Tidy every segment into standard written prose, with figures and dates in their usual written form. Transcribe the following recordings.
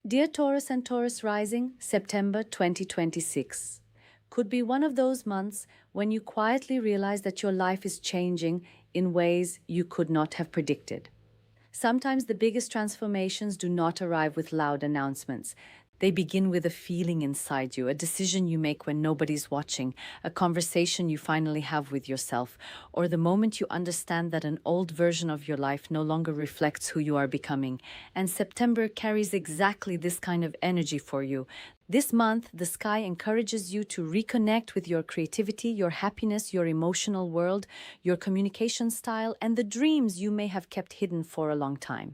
Dear Taurus and Taurus rising, September 2026 could be one of those months when you quietly realize that your life is changing in ways you could not have predicted. Sometimes the biggest transformations do not arrive with loud announcements. They begin with a feeling inside you, a decision you make when nobody's watching, a conversation you finally have with yourself, or the moment you understand that an old version of your life no longer reflects who you are becoming. And September carries exactly this kind of energy for you. This month, the sky encourages you to reconnect with your creativity, your happiness, your emotional world, your communication style, and the dreams you may have kept hidden for a long time.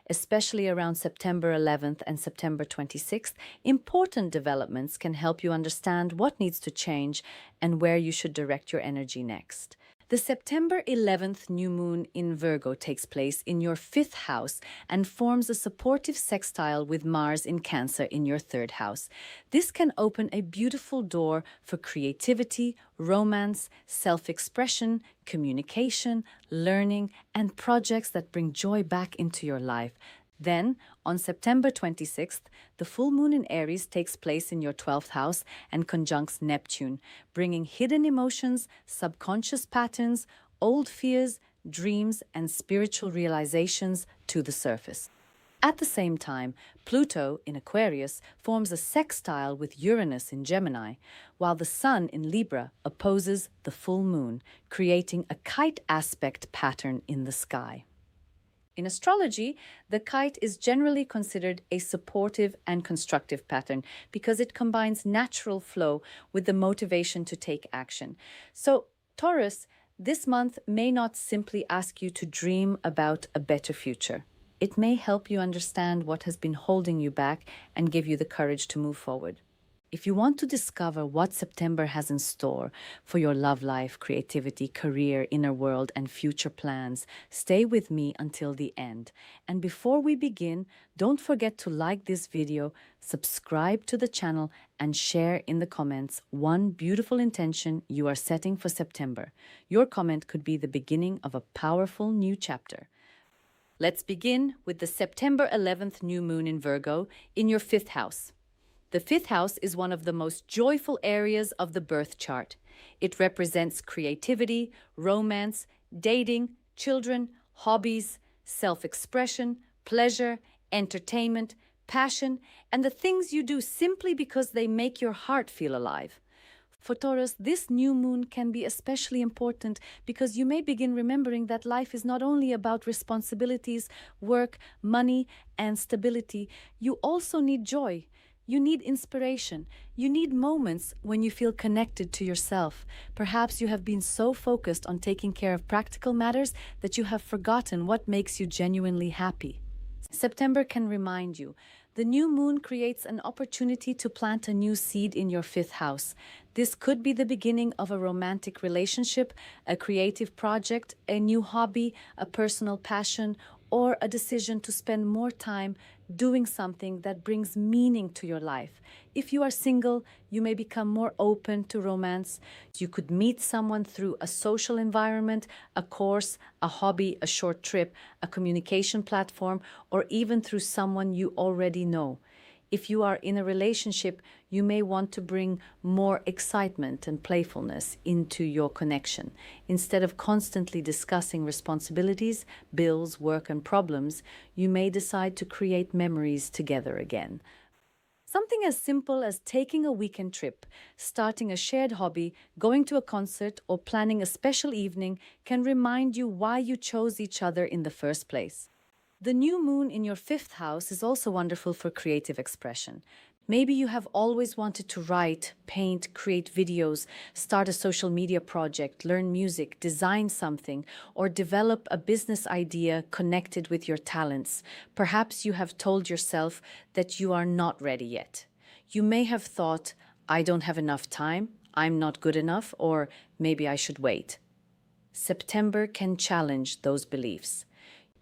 Especially around September 11th and September 26th, important developments can help you understand what needs to change and where you should direct your energy next. The September 11th new moon in Virgo takes place in your fifth house and forms a supportive sextile with Mars in Cancer in your third house. This can open a beautiful door for creativity, romance, self-expression, communication, learning, and projects that bring joy back into your life. Then, on September 26th, the full moon in Aries takes place in your 12th house and conjuncts Neptune, bringing hidden emotions, subconscious patterns, old fears, dreams, and spiritual realizations to the surface. At the same time, Pluto in Aquarius forms a sextile with Uranus in Gemini, while the Sun in Libra opposes the full moon, creating a kite aspect pattern in the sky. In astrology, the kite is generally considered a supportive and constructive pattern because it combines natural flow with the motivation to take action. So, Taurus, this month may not simply ask you to dream about a better future. It may help you understand what has been holding you back and give you the courage to move forward. If you want to discover what September has in store for your love life, creativity, career, inner world, and future plans, stay with me until the end. And before we begin, don't forget to like this video, subscribe to the channel, and share in the comments one beautiful intention you are setting for September. Your comment could be the beginning of a powerful new chapter. Let's begin with the September 11th new moon in Virgo in your fifth house. The fifth house is one of the most joyful areas of the birth chart. It represents creativity, romance, dating, children, hobbies, self-expression, pleasure, entertainment, passion, and the things you do simply because they make your heart feel alive. For Taurus, this new moon can be especially important because you may begin remembering that life is not only about responsibilities, work, money, and stability. You also need joy. You need inspiration. You need moments when you feel connected to yourself. Perhaps you have been so focused on taking care of practical matters that you have forgotten what makes you genuinely happy. September can remind you. The new moon creates an opportunity to plant a new seed in your fifth house. This could be the beginning of a romantic relationship, a creative project, a new hobby, a personal passion, or a decision to spend more time doing something that brings meaning to your life. If you are single, you may become more open to romance. You could meet someone through a social environment, a course, a hobby, a short trip, a communication platform, or even through someone you already know. If you are in a relationship, you may want to bring more excitement and playfulness into your connection. Instead of constantly discussing responsibilities, bills, work, and problems, you may decide to create memories together again. Something as simple as taking a weekend trip, starting a shared hobby, going to a concert, or planning a special evening can remind you why you chose each other in the first place. The new moon in your fifth house is also wonderful for creative expression. Maybe you have always wanted to write, paint, create videos, start a social media project, learn music, design something, or develop a business idea connected with your talents. Perhaps you have told yourself that you are not ready yet. You may have thought, I don't have enough time, I'm not good enough, or maybe I should wait. September can challenge those beliefs.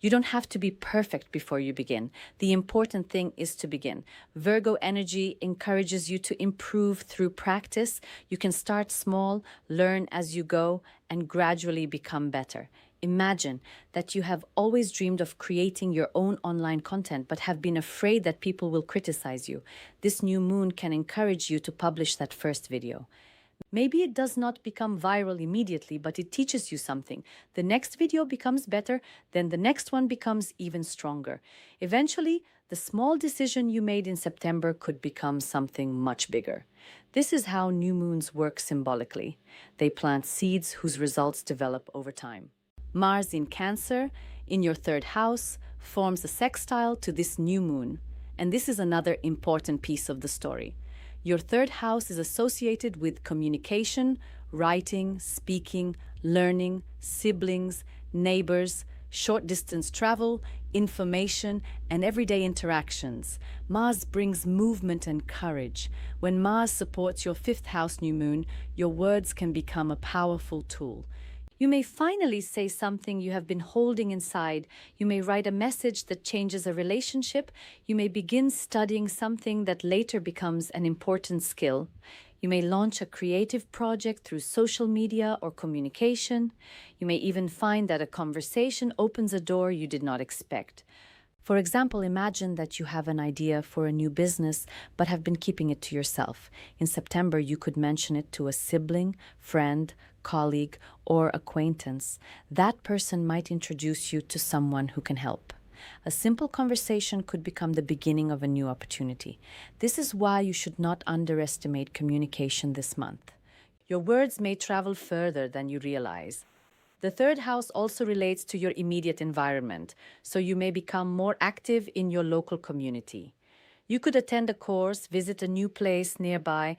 You don't have to be perfect before you begin. The important thing is to begin. Virgo energy encourages you to improve through practice. You can start small, learn as you go, and gradually become better. Imagine that you have always dreamed of creating your own online content but have been afraid that people will criticize you. This new moon can encourage you to publish that first video. Maybe it does not become viral immediately, but it teaches you something. The next video becomes better, then the next one becomes even stronger. Eventually, the small decision you made in September could become something much bigger. This is how new moons work symbolically. They plant seeds whose results develop over time. Mars in Cancer, in your third house, forms a sextile to this new moon. And this is another important piece of the story. Your third house is associated with communication, writing, speaking, learning, siblings, neighbors, short-distance travel, information, and everyday interactions. Mars brings movement and courage. When Mars supports your fifth house new moon, your words can become a powerful tool. You may finally say something you have been holding inside. You may write a message that changes a relationship. You may begin studying something that later becomes an important skill. You may launch a creative project through social media or communication. You may even find that a conversation opens a door you did not expect. For example, imagine that you have an idea for a new business but have been keeping it to yourself. In September, you could mention it to a sibling, friend, colleague, or acquaintance. That person might introduce you to someone who can help. A simple conversation could become the beginning of a new opportunity. This is why you should not underestimate communication this month. Your words may travel further than you realize. The third house also relates to your immediate environment, so you may become more active in your local community. You could attend a course, visit a new place nearby,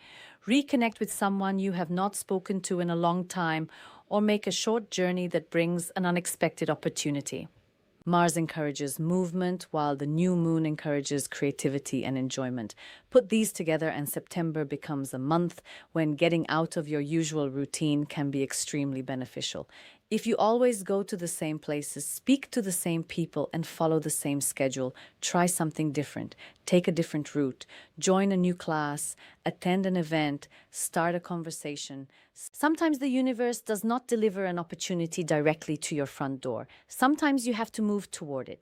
reconnect with someone you have not spoken to in a long time, or make a short journey that brings an unexpected opportunity. Mars encourages movement, while the new moon encourages creativity and enjoyment. Put these together and September becomes a month when getting out of your usual routine can be extremely beneficial. If you always go to the same places, speak to the same people, and follow the same schedule, try something different. Take a different route. Join a new class, attend an event, start a conversation. Sometimes the universe does not deliver an opportunity directly to your front door. Sometimes you have to move toward it.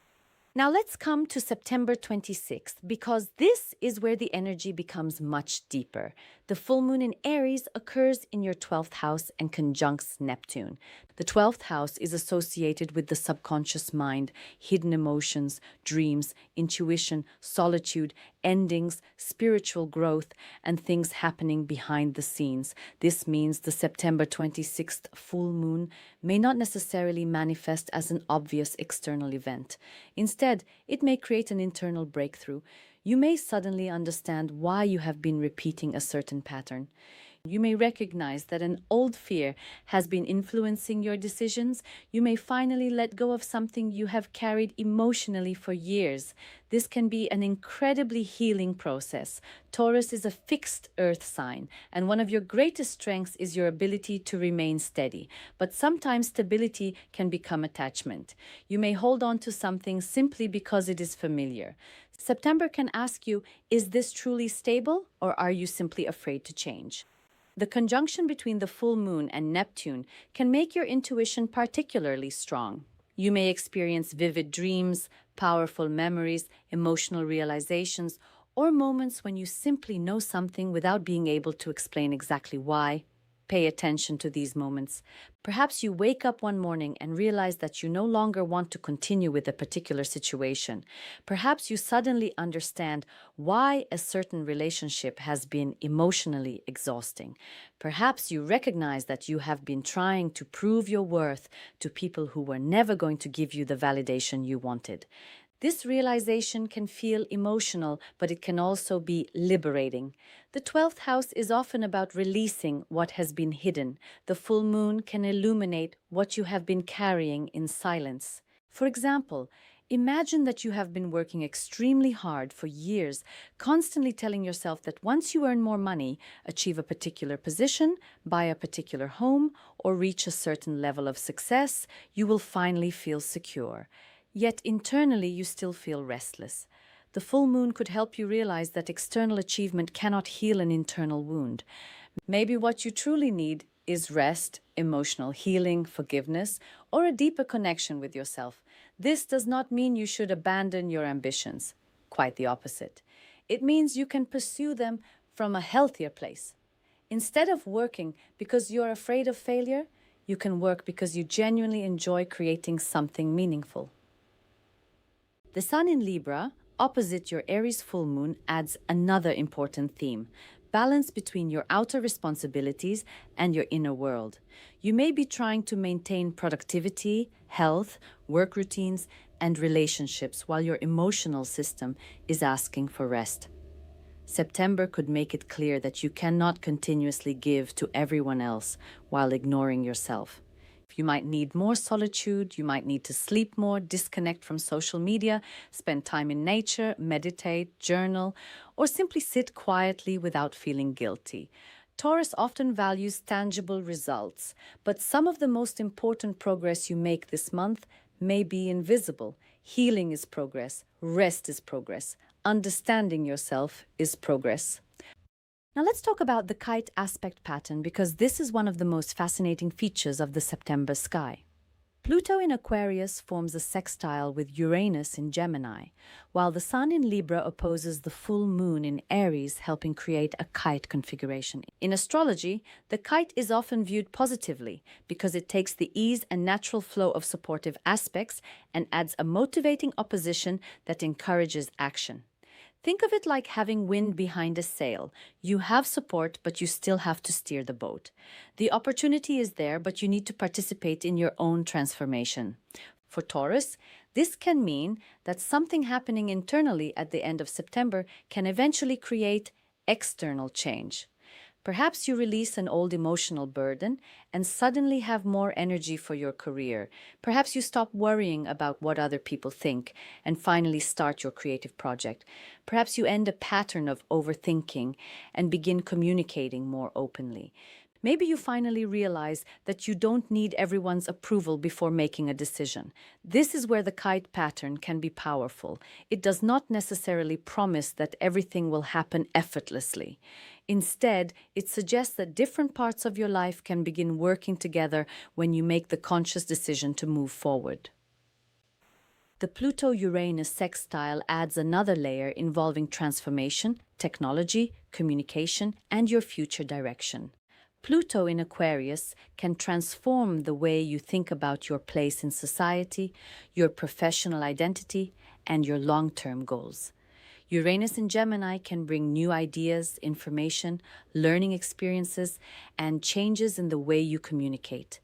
Now let's come to September 26th, because this is where the energy becomes much deeper. The full moon in Aries occurs in your 12th house and conjuncts Neptune. The 12th house is associated with the subconscious mind, hidden emotions, dreams, intuition, solitude, endings, spiritual growth, and things happening behind the scenes. This means the September 26th full moon may not necessarily manifest as an obvious external event. Instead, it may create an internal breakthrough. You may suddenly understand why you have been repeating a certain pattern. You may recognize that an old fear has been influencing your decisions. You may finally let go of something you have carried emotionally for years. This can be an incredibly healing process. Taurus is a fixed earth sign, and one of your greatest strengths is your ability to remain steady. But sometimes stability can become attachment. You may hold on to something simply because it is familiar. September can ask you, is this truly stable, or are you simply afraid to change? The conjunction between the full moon and Neptune can make your intuition particularly strong. You may experience vivid dreams, powerful memories, emotional realizations, or moments when you simply know something without being able to explain exactly why. Pay attention to these moments. Perhaps you wake up one morning and realize that you no longer want to continue with a particular situation. Perhaps you suddenly understand why a certain relationship has been emotionally exhausting. Perhaps you recognize that you have been trying to prove your worth to people who were never going to give you the validation you wanted. This realization can feel emotional, but it can also be liberating. The 12th house is often about releasing what has been hidden. The full moon can illuminate what you have been carrying in silence. For example, imagine that you have been working extremely hard for years, constantly telling yourself that once you earn more money, achieve a particular position, buy a particular home, or reach a certain level of success, you will finally feel secure. yet internally you still feel restless. The full moon could help you realize that external achievement cannot heal an internal wound. Maybe what you truly need is rest, emotional healing, forgiveness, or a deeper connection with yourself. This does not mean you should abandon your ambitions. Quite the opposite. It means you can pursue them from a healthier place. Instead of working because you're afraid of failure, you can work because you genuinely enjoy creating something meaningful. The Sun in Libra, opposite your Aries full moon, adds another important theme: balance between your outer responsibilities and your inner world. You may be trying to maintain productivity, health, work routines, and relationships while your emotional system is asking for rest. September could make it clear that you cannot continuously give to everyone else while ignoring yourself. You might need more solitude, you might need to sleep more, disconnect from social media, spend time in nature, meditate, journal, or simply sit quietly without feeling guilty. Taurus often values tangible results, but some of the most important progress you make this month may be invisible. Healing is progress, rest is progress, understanding yourself is progress. Now let's talk about the kite aspect pattern, because this is one of the most fascinating features of the September sky. Pluto in Aquarius forms a sextile with Uranus in Gemini, while the Sun in Libra opposes the full moon in Aries, helping create a kite configuration. In astrology, the kite is often viewed positively because it takes the ease and natural flow of supportive aspects and adds a motivating opposition that encourages action. Think of it like having wind behind a sail. You have support, but you still have to steer the boat. The opportunity is there, but you need to participate in your own transformation. For Taurus, this can mean that something happening internally at the end of September can eventually create external change. Perhaps you release an old emotional burden and suddenly have more energy for your career. Perhaps you stop worrying about what other people think and finally start your creative project. Perhaps you end a pattern of overthinking and begin communicating more openly. Maybe you finally realize that you don't need everyone's approval before making a decision. This is where the kite pattern can be powerful. It does not necessarily promise that everything will happen effortlessly. Instead, it suggests that different parts of your life can begin working together when you make the conscious decision to move forward. The Pluto-Uranus sextile adds another layer involving transformation, technology, communication, and your future direction. Pluto in Aquarius can transform the way you think about your place in society, your professional identity, and your long-term goals. Uranus in Gemini can bring new ideas, information, learning experiences, and changes in the way you communicate.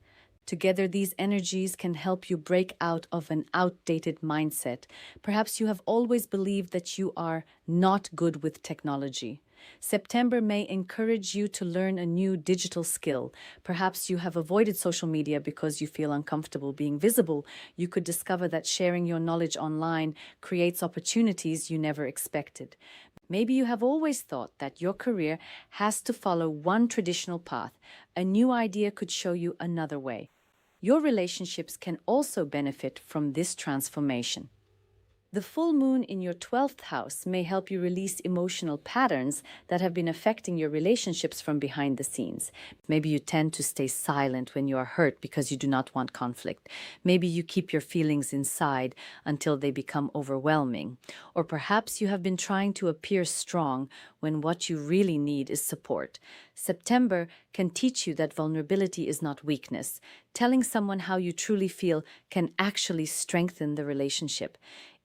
Together, these energies can help you break out of an outdated mindset. Perhaps you have always believed that you are not good with technology. September may encourage you to learn a new digital skill. Perhaps you have avoided social media because you feel uncomfortable being visible. You could discover that sharing your knowledge online creates opportunities you never expected. Maybe you have always thought that your career has to follow one traditional path. A new idea could show you another way. Your relationships can also benefit from this transformation. The full moon in your 12th house may help you release emotional patterns that have been affecting your relationships from behind the scenes. Maybe you tend to stay silent when you are hurt because you do not want conflict. Maybe you keep your feelings inside until they become overwhelming. Or perhaps you have been trying to appear strong when what you really need is support. September can teach you that vulnerability is not weakness. Telling someone how you truly feel can actually strengthen the relationship.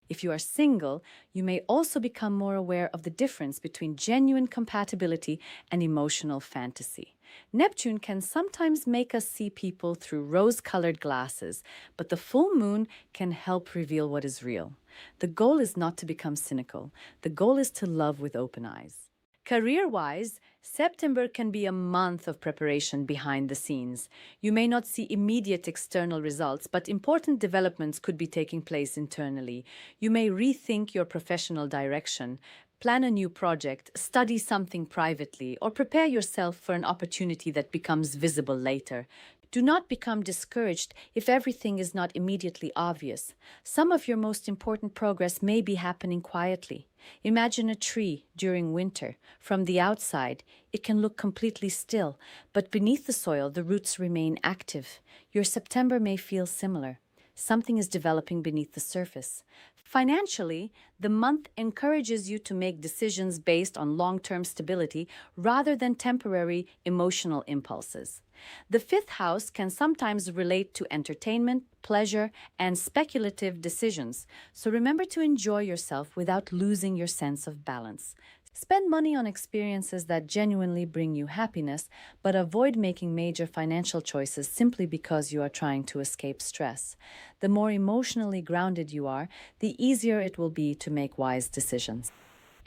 If you are single, you may also become more aware of the difference between genuine compatibility and emotional fantasy. Neptune can sometimes make us see people through rose-colored glasses, but the full moon can help reveal what is real. The goal is not to become cynical. The goal is to love with open eyes. Career-wise, September can be a month of preparation behind the scenes. You may not see immediate external results, but important developments could be taking place internally. You may rethink your professional direction, plan a new project, study something privately, or prepare yourself for an opportunity that becomes visible later. Do not become discouraged if everything is not immediately obvious. Some of your most important progress may be happening quietly. Imagine a tree during winter. From the outside, it can look completely still, but beneath the soil, the roots remain active. Your September may feel similar. Something is developing beneath the surface. Financially, the month encourages you to make decisions based on long-term stability rather than temporary emotional impulses. The fifth house can sometimes relate to entertainment, pleasure, and speculative decisions, so remember to enjoy yourself without losing your sense of balance. Spend money on experiences that genuinely bring you happiness, but avoid making major financial choices simply because you are trying to escape stress. The more emotionally grounded you are, the easier it will be to make wise decisions.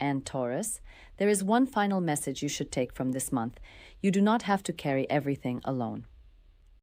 And Taurus, there is one final message you should take from this month. You do not have to carry everything alone.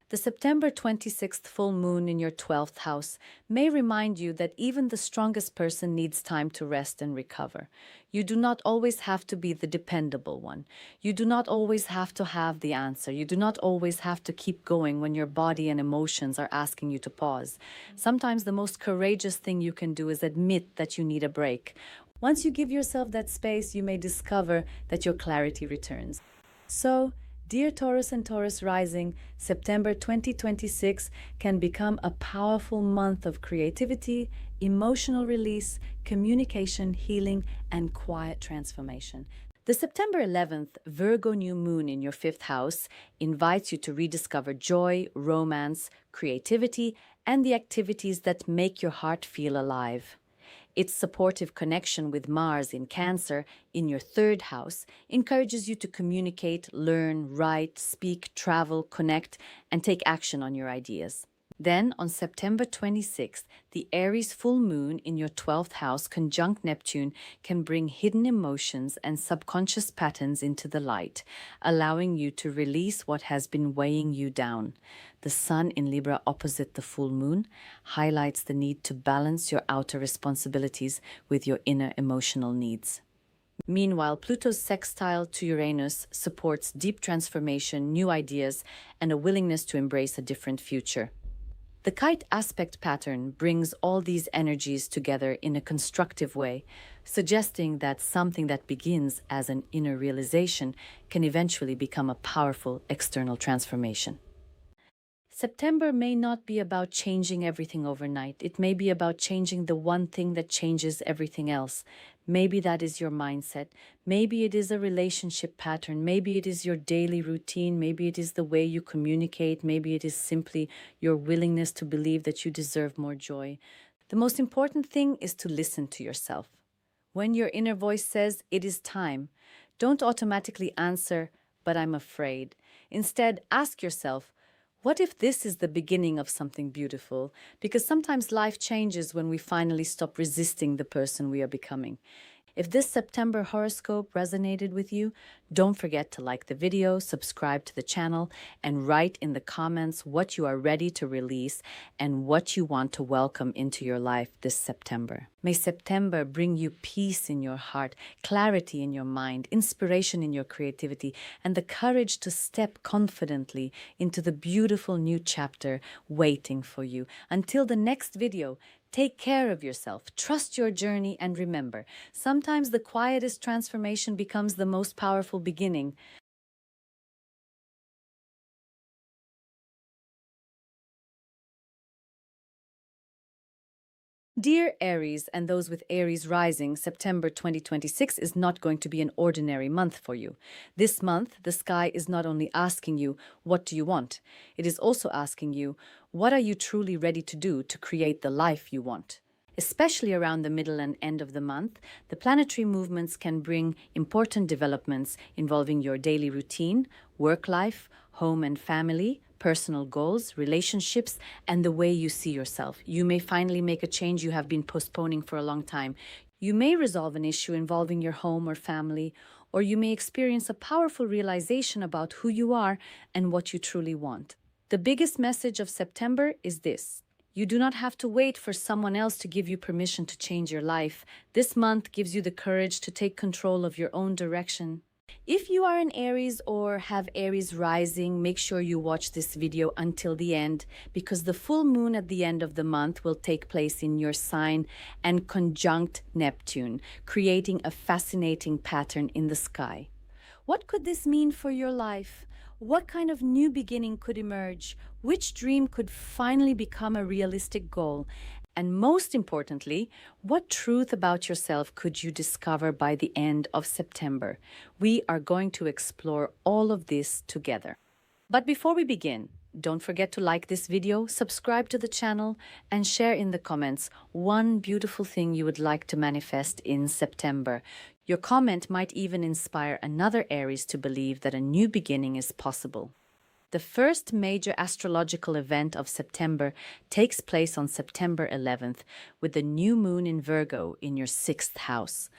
The September 26th full moon in your 12th house may remind you that even the strongest person needs time to rest and recover. You do not always have to be the dependable one. You do not always have to have the answer. You do not always have to keep going when your body and emotions are asking you to pause. Sometimes the most courageous thing you can do is admit that you need a break. Once you give yourself that space, you may discover that your clarity returns. So, dear Taurus and Taurus rising, September 2026 can become a powerful month of creativity, emotional release, communication, healing, and quiet transformation. The September 11th Virgo new moon in your fifth house invites you to rediscover joy, romance, creativity, and the activities that make your heart feel alive. Its supportive connection with Mars in Cancer in your third house encourages you to communicate, learn, write, speak, travel, connect, and take action on your ideas. Then, on September 26th, the Aries full moon in your 12th house conjunct Neptune can bring hidden emotions and subconscious patterns into the light, allowing you to release what has been weighing you down. The Sun in Libra opposite the full moon highlights the need to balance your outer responsibilities with your inner emotional needs. Meanwhile, Pluto's sextile to Uranus supports deep transformation, new ideas, and a willingness to embrace a different future. The kite aspect pattern brings all these energies together in a constructive way, suggesting that something that begins as an inner realization can eventually become a powerful external transformation. September may not be about changing everything overnight. It may be about changing the one thing that changes everything else. Maybe that is your mindset. Maybe it is a relationship pattern. Maybe it is your daily routine. Maybe it is the way you communicate. Maybe it is simply your willingness to believe that you deserve more joy. The most important thing is to listen to yourself. When your inner voice says it is time, don't automatically answer, but I'm afraid. Instead, ask yourself, what if this is the beginning of something beautiful? Because sometimes life changes when we finally stop resisting the person we are becoming. If this September horoscope resonated with you, don't forget to like the video, subscribe to the channel, and write in the comments what you are ready to release and what you want to welcome into your life this September. May September bring you peace in your heart, clarity in your mind, inspiration in your creativity, and the courage to step confidently into the beautiful new chapter waiting for you. Until the next video, take care of yourself, trust your journey, and remember, sometimes the quietest transformation becomes the most powerful beginning. Dear Aries and those with Aries rising, September 2026 is not going to be an ordinary month for you. This month, the sky is not only asking you, what do you want? It is also asking you, what are you truly ready to do to create the life you want? Especially around the middle and end of the month, the planetary movements can bring important developments involving your daily routine, work life, home and family, personal goals, relationships, and the way you see yourself. You may finally make a change you have been postponing for a long time. You may resolve an issue involving your home or family, or you may experience a powerful realization about who you are and what you truly want. The biggest message of September is this. You do not have to wait for someone else to give you permission to change your life. This month gives you the courage to take control of your own direction. If you are an Aries or have Aries rising, make sure you watch this video until the end because the full moon at the end of the month will take place in your sign and conjunct Neptune, creating a fascinating pattern in the sky. What could this mean for your life? What kind of new beginning could emerge? Which dream could finally become a realistic goal? And most importantly, what truth about yourself could you discover by the end of September? We are going to explore all of this together. But before we begin, don't forget to like this video, subscribe to the channel, and share in the comments one beautiful thing you would like to manifest in September. Your comment might even inspire another Aries to believe that a new beginning is possible. The first major astrological event of September takes place on September 11th with the new moon in Virgo in your 6th house.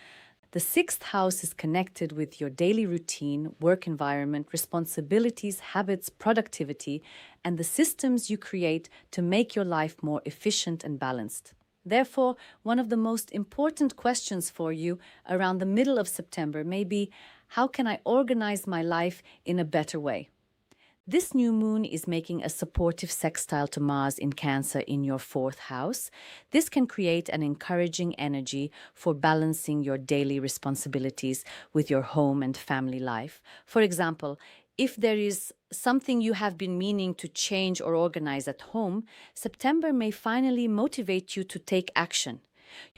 The 6th house is connected with your daily routine, work environment, responsibilities, habits, productivity, and the systems you create to make your life more efficient and balanced. Therefore, one of the most important questions for you around the middle of September may be, how can I organize my life in a better way? This new moon is making a supportive sextile to Mars in Cancer in your 4th house. This can create an encouraging energy for balancing your daily responsibilities with your home and family life. For example, if there is something you have been meaning to change or organize at home, September may finally motivate you to take action.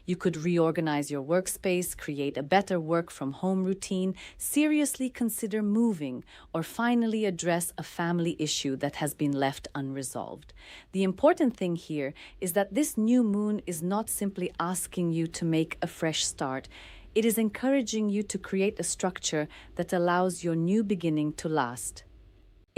You could reorganize your workspace, create a better work from home routine, seriously consider moving, or finally address a family issue that has been left unresolved. The important thing here is that this new moon is not simply asking you to make a fresh start. It is encouraging you to create a structure that allows your new beginning to last.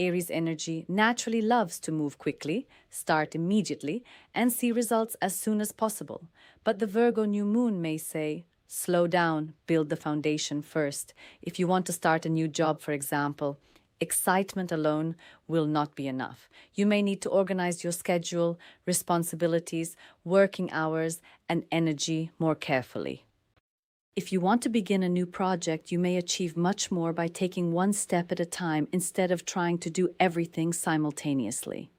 Aries energy naturally loves to move quickly, start immediately, and see results as soon as possible. But the Virgo new moon may say, slow down, build the foundation first. If you want to start a new job, for example, excitement alone will not be enough. You may need to organize your schedule, responsibilities, working hours, and energy more carefully. If you want to begin a new project, you may achieve much more by taking one step at a time instead of trying to do everything simultaneously.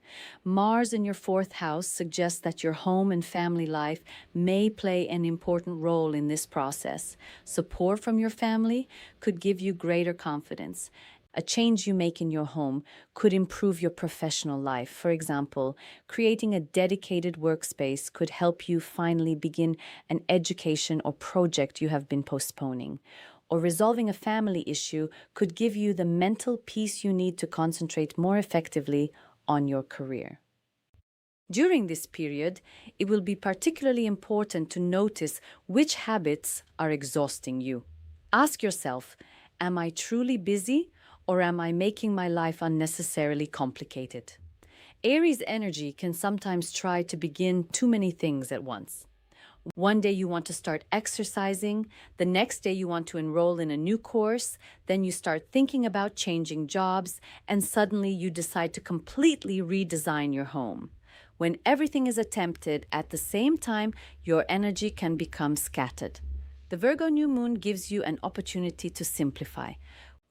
Mars in your 4th house suggests that your home and family life may play an important role in this process. Support from your family could give you greater confidence. A change you make in your home could improve your professional life. For example, creating a dedicated workspace could help you finally begin an education or project you have been postponing. Or resolving a family issue could give you the mental peace you need to concentrate more effectively on your career. During this period, it will be particularly important to notice which habits are exhausting you. Ask yourself, am I truly busy? Or am I making my life unnecessarily complicated? Aries energy can sometimes try to begin too many things at once. One day you want to start exercising, the next day you want to enroll in a new course, then you start thinking about changing jobs, and suddenly you decide to completely redesign your home. When everything is attempted at the same time, your energy can become scattered. The Virgo new moon gives you an opportunity to simplify.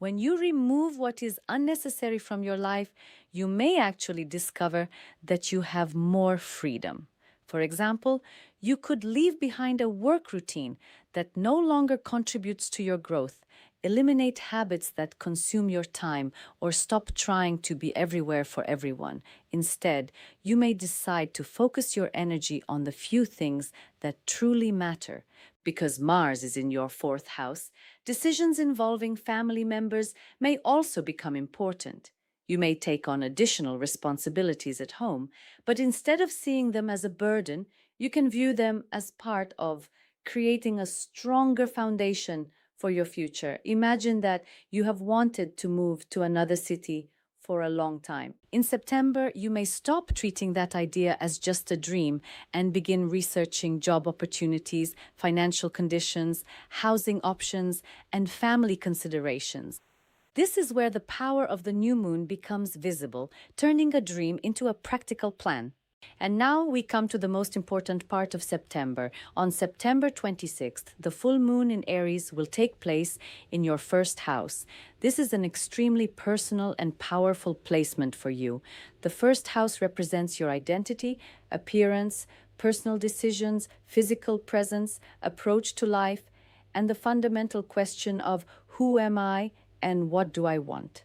When you remove what is unnecessary from your life, you may actually discover that you have more freedom. For example, you could leave behind a work routine that no longer contributes to your growth, eliminate habits that consume your time, or stop trying to be everywhere for everyone. Instead, you may decide to focus your energy on the few things that truly matter. Because Mars is in your 4th house, decisions involving family members may also become important. You may take on additional responsibilities at home, but instead of seeing them as a burden, you can view them as part of creating a stronger foundation for your future. Imagine that you have wanted to move to another city for a long time. In September, you may stop treating that idea as just a dream and begin researching job opportunities, financial conditions, housing options, and family considerations. This is where the power of the new moon becomes visible, turning a dream into a practical plan. And now we come to the most important part of September. On September 26th, the full moon in Aries will take place in your first house. This is an extremely personal and powerful placement for you. The first house represents your identity, appearance, personal decisions, physical presence, approach to life, and the fundamental question of who am I and what do I want?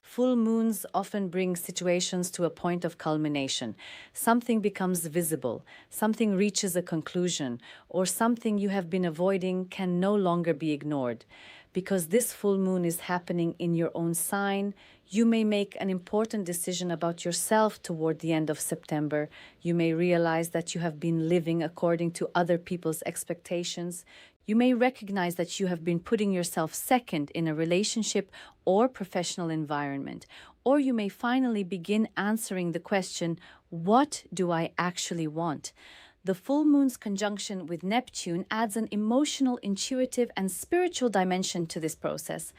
Full moons often bring situations to a point of culmination. Something becomes visible, something reaches a conclusion, or something you have been avoiding can no longer be ignored. Because this full moon is happening in your own sign, you may make an important decision about yourself toward the end of September. You may realize that you have been living according to other people's expectations. You may recognize that you have been putting yourself second in a relationship or professional environment. Or you may finally begin answering the question, what do I actually want? The full moon's conjunction with Neptune adds an emotional, intuitive, and spiritual dimension to this process.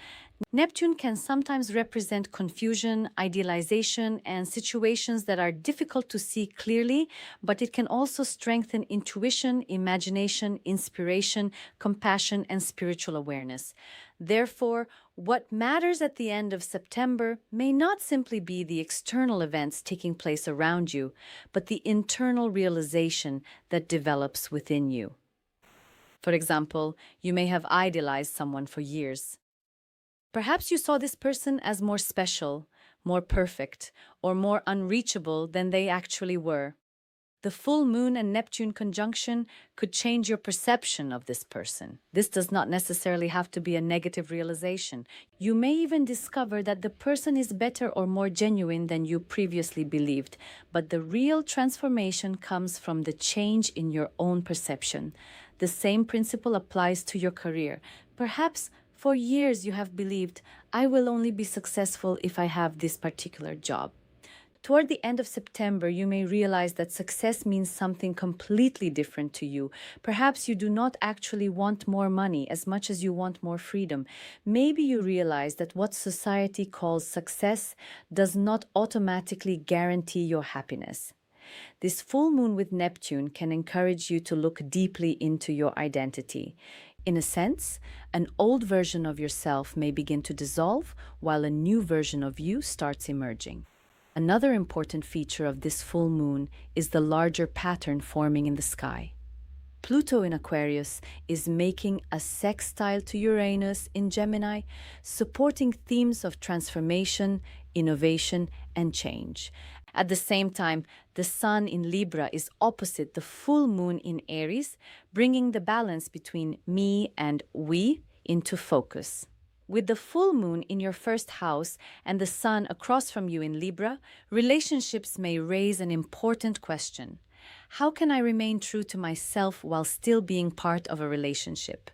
Neptune can sometimes represent confusion, idealization, and situations that are difficult to see clearly, but it can also strengthen intuition, imagination, inspiration, compassion, and spiritual awareness. Therefore, what matters at the end of September may not simply be the external events taking place around you, but the internal realization that develops within you. For example, you may have idealized someone for years. Perhaps you saw this person as more special, more perfect, or more unreachable than they actually were. The full moon and Neptune conjunction could change your perception of this person. This does not necessarily have to be a negative realization. You may even discover that the person is better or more genuine than you previously believed. But the real transformation comes from the change in your own perception. The same principle applies to your career. Perhaps for years you have believed, I will only be successful if I have this particular job. Toward the end of September, you may realize that success means something completely different to you. Perhaps you do not actually want more money as much as you want more freedom. Maybe you realize that what society calls success does not automatically guarantee your happiness. This full moon with Neptune can encourage you to look deeply into your identity. In a sense, an old version of yourself may begin to dissolve while a new version of you starts emerging. Another important feature of this full moon is the larger pattern forming in the sky. Pluto in Aquarius is making a sextile to Uranus in Gemini, supporting themes of transformation, innovation, and change. At the same time, the Sun in Libra is opposite the full moon in Aries, bringing the balance between me and we into focus. With the full moon in your first house and the Sun across from you in Libra, relationships may raise an important question. How can I remain true to myself while still being part of a relationship?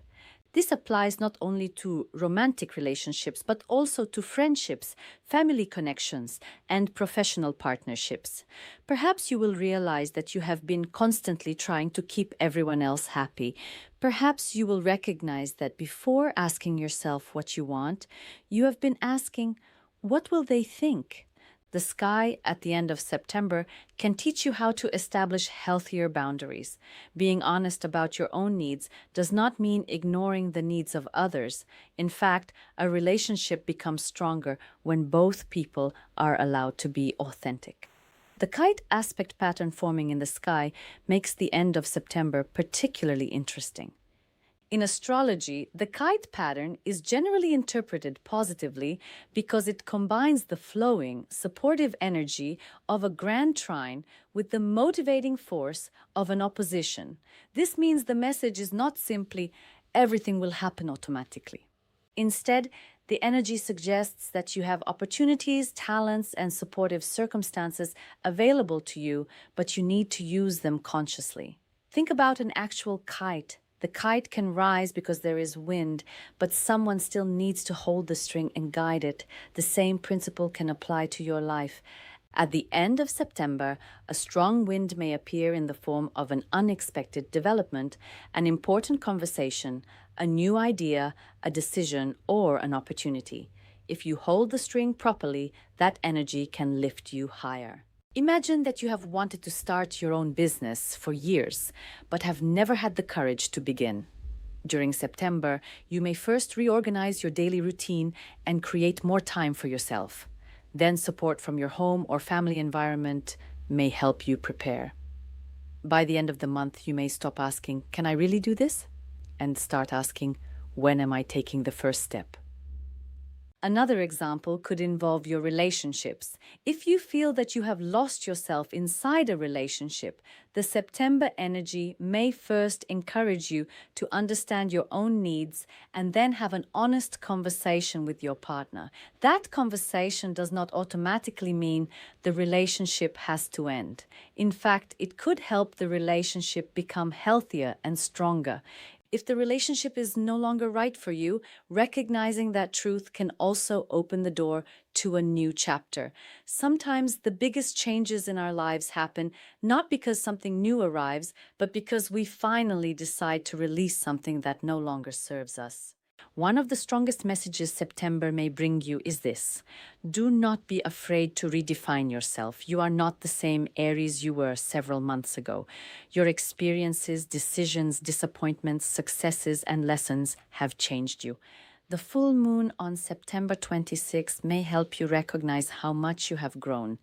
This applies not only to romantic relationships, but also to friendships, family connections, and professional partnerships. Perhaps you will realize that you have been constantly trying to keep everyone else happy. Perhaps you will recognize that before asking yourself what you want, you have been asking, what will they think? The sky at the end of September can teach you how to establish healthier boundaries. Being honest about your own needs does not mean ignoring the needs of others. In fact, a relationship becomes stronger when both people are allowed to be authentic. The kite aspect pattern forming in the sky makes the end of September particularly interesting. In astrology, the kite pattern is generally interpreted positively because it combines the flowing, supportive energy of a grand trine with the motivating force of an opposition. This means the message is not simply everything will happen automatically. Instead, the energy suggests that you have opportunities, talents, and supportive circumstances available to you, but you need to use them consciously. Think about an actual kite. The kite can rise because there is wind, but someone still needs to hold the string and guide it. The same principle can apply to your life. At the end of September, a strong wind may appear in the form of an unexpected development, an important conversation, a new idea, a decision, or an opportunity. If you hold the string properly, that energy can lift you higher. Imagine that you have wanted to start your own business for years, but have never had the courage to begin. During September, you may first reorganize your daily routine and create more time for yourself. Then support from your home or family environment may help you prepare. By the end of the month, you may stop asking, "Can I really do this?" and start asking, "When am I taking the first step?" Another example could involve your relationships. If you feel that you have lost yourself inside a relationship, the September energy may first encourage you to understand your own needs and then have an honest conversation with your partner. That conversation does not automatically mean the relationship has to end. In fact, it could help the relationship become healthier and stronger. If the relationship is no longer right for you, recognizing that truth can also open the door to a new chapter. Sometimes the biggest changes in our lives happen not because something new arrives, but because we finally decide to release something that no longer serves us. One of the strongest messages September may bring you is this: do not be afraid to redefine yourself. You are not the same Aries you were several months ago. Your experiences, decisions, disappointments, successes, and lessons have changed you. The full moon on September 26th may help you recognize how much you have grown.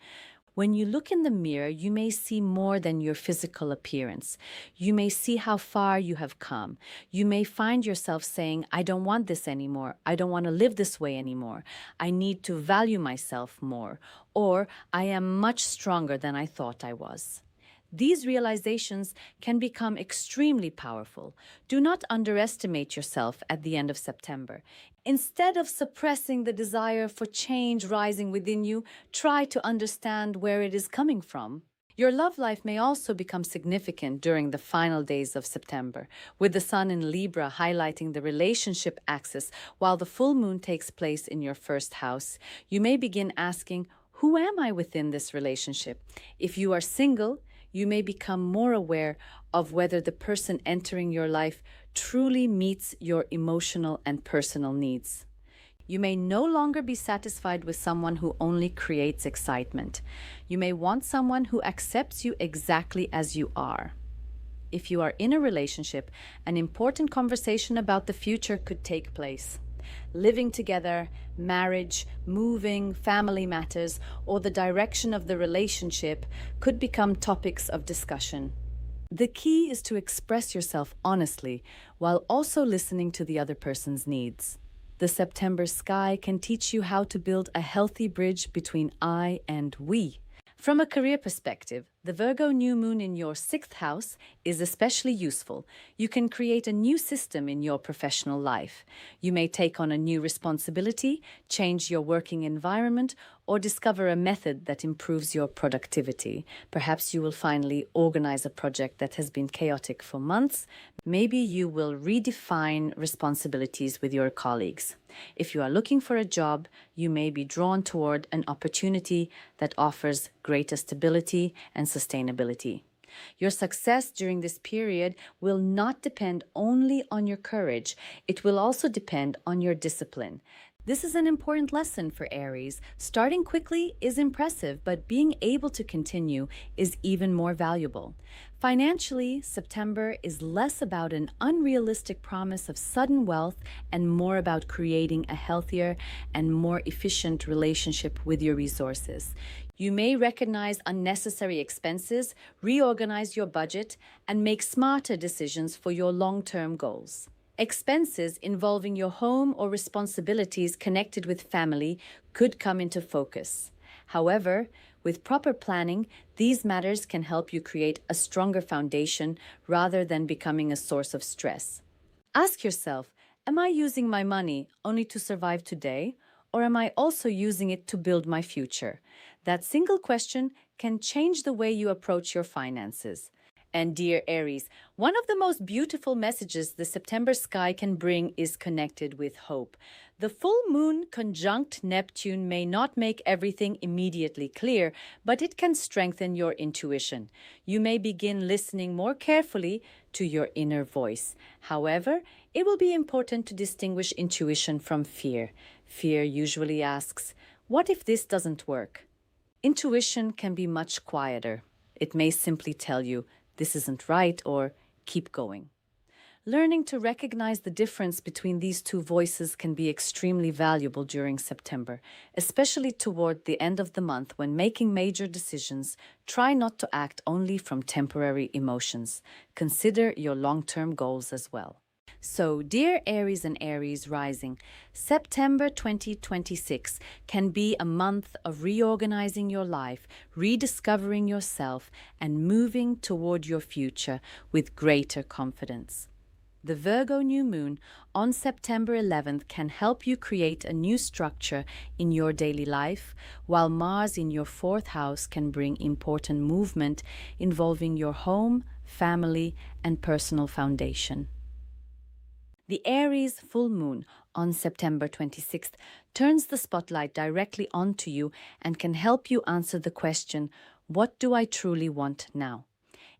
When you look in the mirror, you may see more than your physical appearance. You may see how far you have come. You may find yourself saying, "I don't want this anymore. I don't want to live this way anymore. I need to value myself more." Or, "I am much stronger than I thought I was." These realizations can become extremely powerful. Do not underestimate yourself at the end of September. Instead of suppressing the desire for change rising within you, try to understand where it is coming from. Your love life may also become significant during the final days of September, with the sun in Libra highlighting the relationship axis while the full moon takes place in your first house. You may begin asking, "Who am I within this relationship?" If you are single, you may become more aware of whether the person entering your life truly meets your emotional and personal needs. You may no longer be satisfied with someone who only creates excitement. You may want someone who accepts you exactly as you are. If you are in a relationship, an important conversation about the future could take place. Living together, marriage, moving, family matters, or the direction of the relationship could become topics of discussion. The key is to express yourself honestly while also listening to the other person's needs. The September sky can teach you how to build a healthy bridge between I and we. From a career perspective, the Virgo new moon in your sixth house is especially useful. You can create a new system in your professional life. You may take on a new responsibility, change your working environment, or discover a method that improves your productivity. Perhaps you will finally organize a project that has been chaotic for months. Maybe you will redefine responsibilities with your colleagues. If you are looking for a job, you may be drawn toward an opportunity that offers greater stability and sustainability. Your success during this period will not depend only on your courage, it will also depend on your discipline. This is an important lesson for Aries. Starting quickly is impressive, but being able to continue is even more valuable. Financially, September is less about an unrealistic promise of sudden wealth and more about creating a healthier and more efficient relationship with your resources. You may recognize unnecessary expenses, reorganize your budget, and make smarter decisions for your long-term goals. Expenses involving your home or responsibilities connected with family could come into focus. However, with proper planning, these matters can help you create a stronger foundation rather than becoming a source of stress. Ask yourself, am I using my money only to survive today, or am I also using it to build my future? That single question can change the way you approach your finances. And dear Aries, one of the most beautiful messages the September sky can bring is connected with hope. The full moon conjunct Neptune may not make everything immediately clear, but it can strengthen your intuition. You may begin listening more carefully to your inner voice. However, it will be important to distinguish intuition from fear. Fear usually asks, "What if this doesn't work?" Intuition can be much quieter. It may simply tell you, this isn't right, or keep going. Learning to recognize the difference between these two voices can be extremely valuable during September, especially toward the end of the month when making major decisions. Try not to act only from temporary emotions. Consider your long-term goals as well. So, dear Aries and Aries rising, September 2026 can be a month of reorganizing your life, rediscovering yourself, and moving toward your future with greater confidence. The Virgo new moon on September 11th can help you create a new structure in your daily life, while Mars in your fourth house can bring important movement involving your home, family, and personal foundation. The Aries full moon on September 26th turns the spotlight directly onto you and can help you answer the question, what do I truly want now?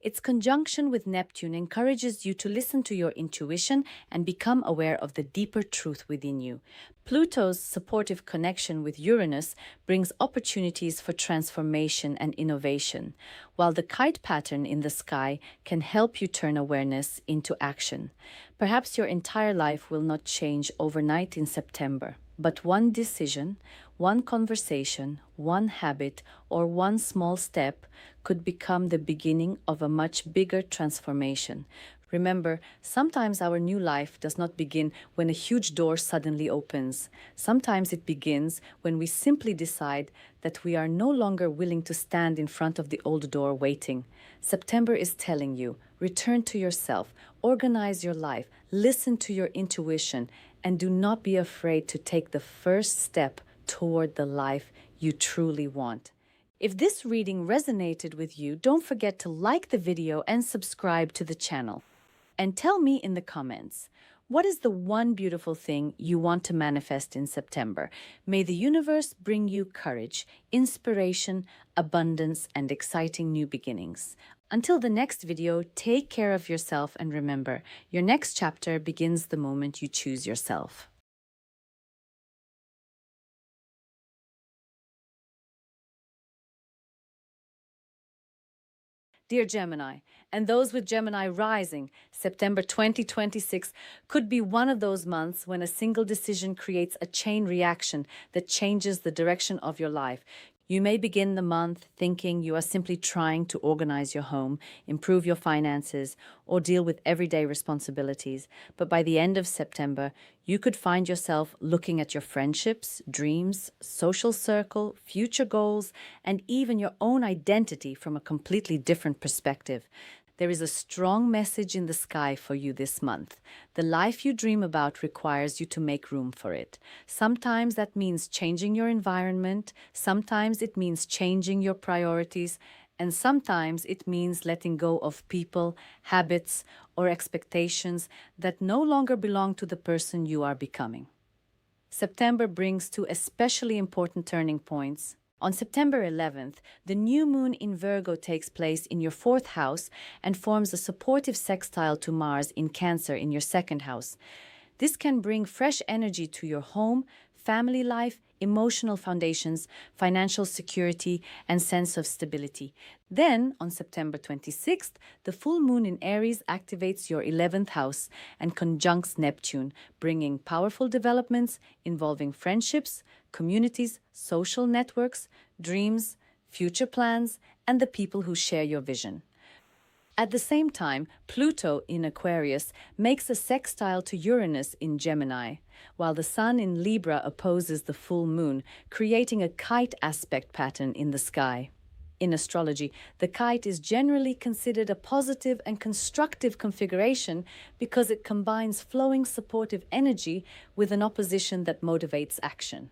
Its conjunction with Neptune encourages you to listen to your intuition and become aware of the deeper truth within you. Pluto's supportive connection with Uranus brings opportunities for transformation and innovation, while the kite pattern in the sky can help you turn awareness into action. Perhaps your entire life will not change overnight in September, but one decision, one conversation, one habit, or one small step could become the beginning of a much bigger transformation. Remember, sometimes our new life does not begin when a huge door suddenly opens. Sometimes it begins when we simply decide that we are no longer willing to stand in front of the old door waiting. September is telling you, return to yourself, organize your life, listen to your intuition, and do not be afraid to take the first step toward the life you truly want. If this reading resonated with you, don't forget to like the video and subscribe to the channel. And tell me in the comments, what is the one beautiful thing you want to manifest in September? May the universe bring you courage, inspiration, abundance, and exciting new beginnings. Until the next video, take care of yourself and remember, your next chapter begins the moment you choose yourself. Dear Gemini, and those with Gemini rising, September 2026 could be one of those months when a single decision creates a chain reaction that changes the direction of your life. You may begin the month thinking you are simply trying to organize your home, improve your finances, or deal with everyday responsibilities. But by the end of September, you could find yourself looking at your friendships, dreams, social circle, future goals, and even your own identity from a completely different perspective. There is a strong message in the sky for you this month. The life you dream about requires you to make room for it. Sometimes that means changing your environment, sometimes it means changing your priorities, and sometimes it means letting go of people, habits, or expectations that no longer belong to the person you are becoming. September brings two especially important turning points. On September 11th, the new moon in Virgo takes place in your fourth house and forms a supportive sextile to Mars in Cancer in your second house. This can bring fresh energy to your home, family life, emotional foundations, financial security, and sense of stability. Then, on September 26th, the full moon in Aries activates your 11th house and conjuncts Neptune, bringing powerful developments involving friendships, communities, social networks, dreams, future plans, and the people who share your vision. At the same time, Pluto in Aquarius makes a sextile to Uranus in Gemini, while the Sun in Libra opposes the full moon, creating a kite aspect pattern in the sky. In astrology, the kite is generally considered a positive and constructive configuration because it combines flowing supportive energy with an opposition that motivates action.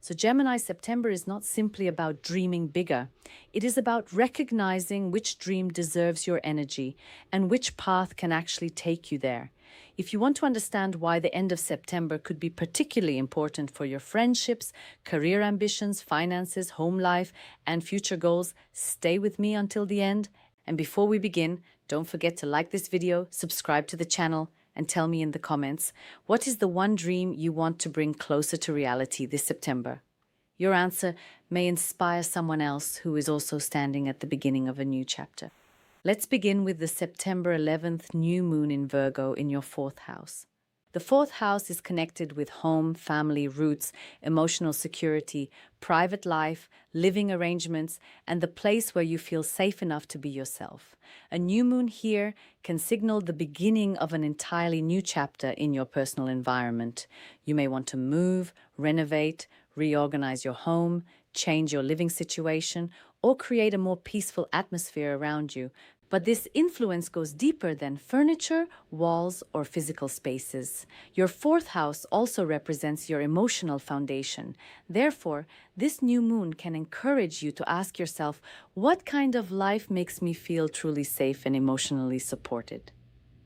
So Gemini September is not simply about dreaming bigger. It is about recognizing which dream deserves your energy and which path can actually take you there. If you want to understand why the end of September could be particularly important for your friendships, career ambitions, finances, home life, and future goals, stay with me until the end. And before we begin, don't forget to like this video, subscribe to the channel, and tell me in the comments, what is the one dream you want to bring closer to reality this September? Your answer may inspire someone else who is also standing at the beginning of a new chapter. Let's begin with the September 11th new moon in Virgo in your fourth house. The fourth house is connected with home, family, roots, emotional security, private life, living arrangements, and the place where you feel safe enough to be yourself. A new moon here can signal the beginning of an entirely new chapter in your personal environment. You may want to move, renovate, reorganize your home, change your living situation, or create a more peaceful atmosphere around you. But this influence goes deeper than furniture, walls, or physical spaces. Your fourth house also represents your emotional foundation. Therefore, this new moon can encourage you to ask yourself, what kind of life makes me feel truly safe and emotionally supported?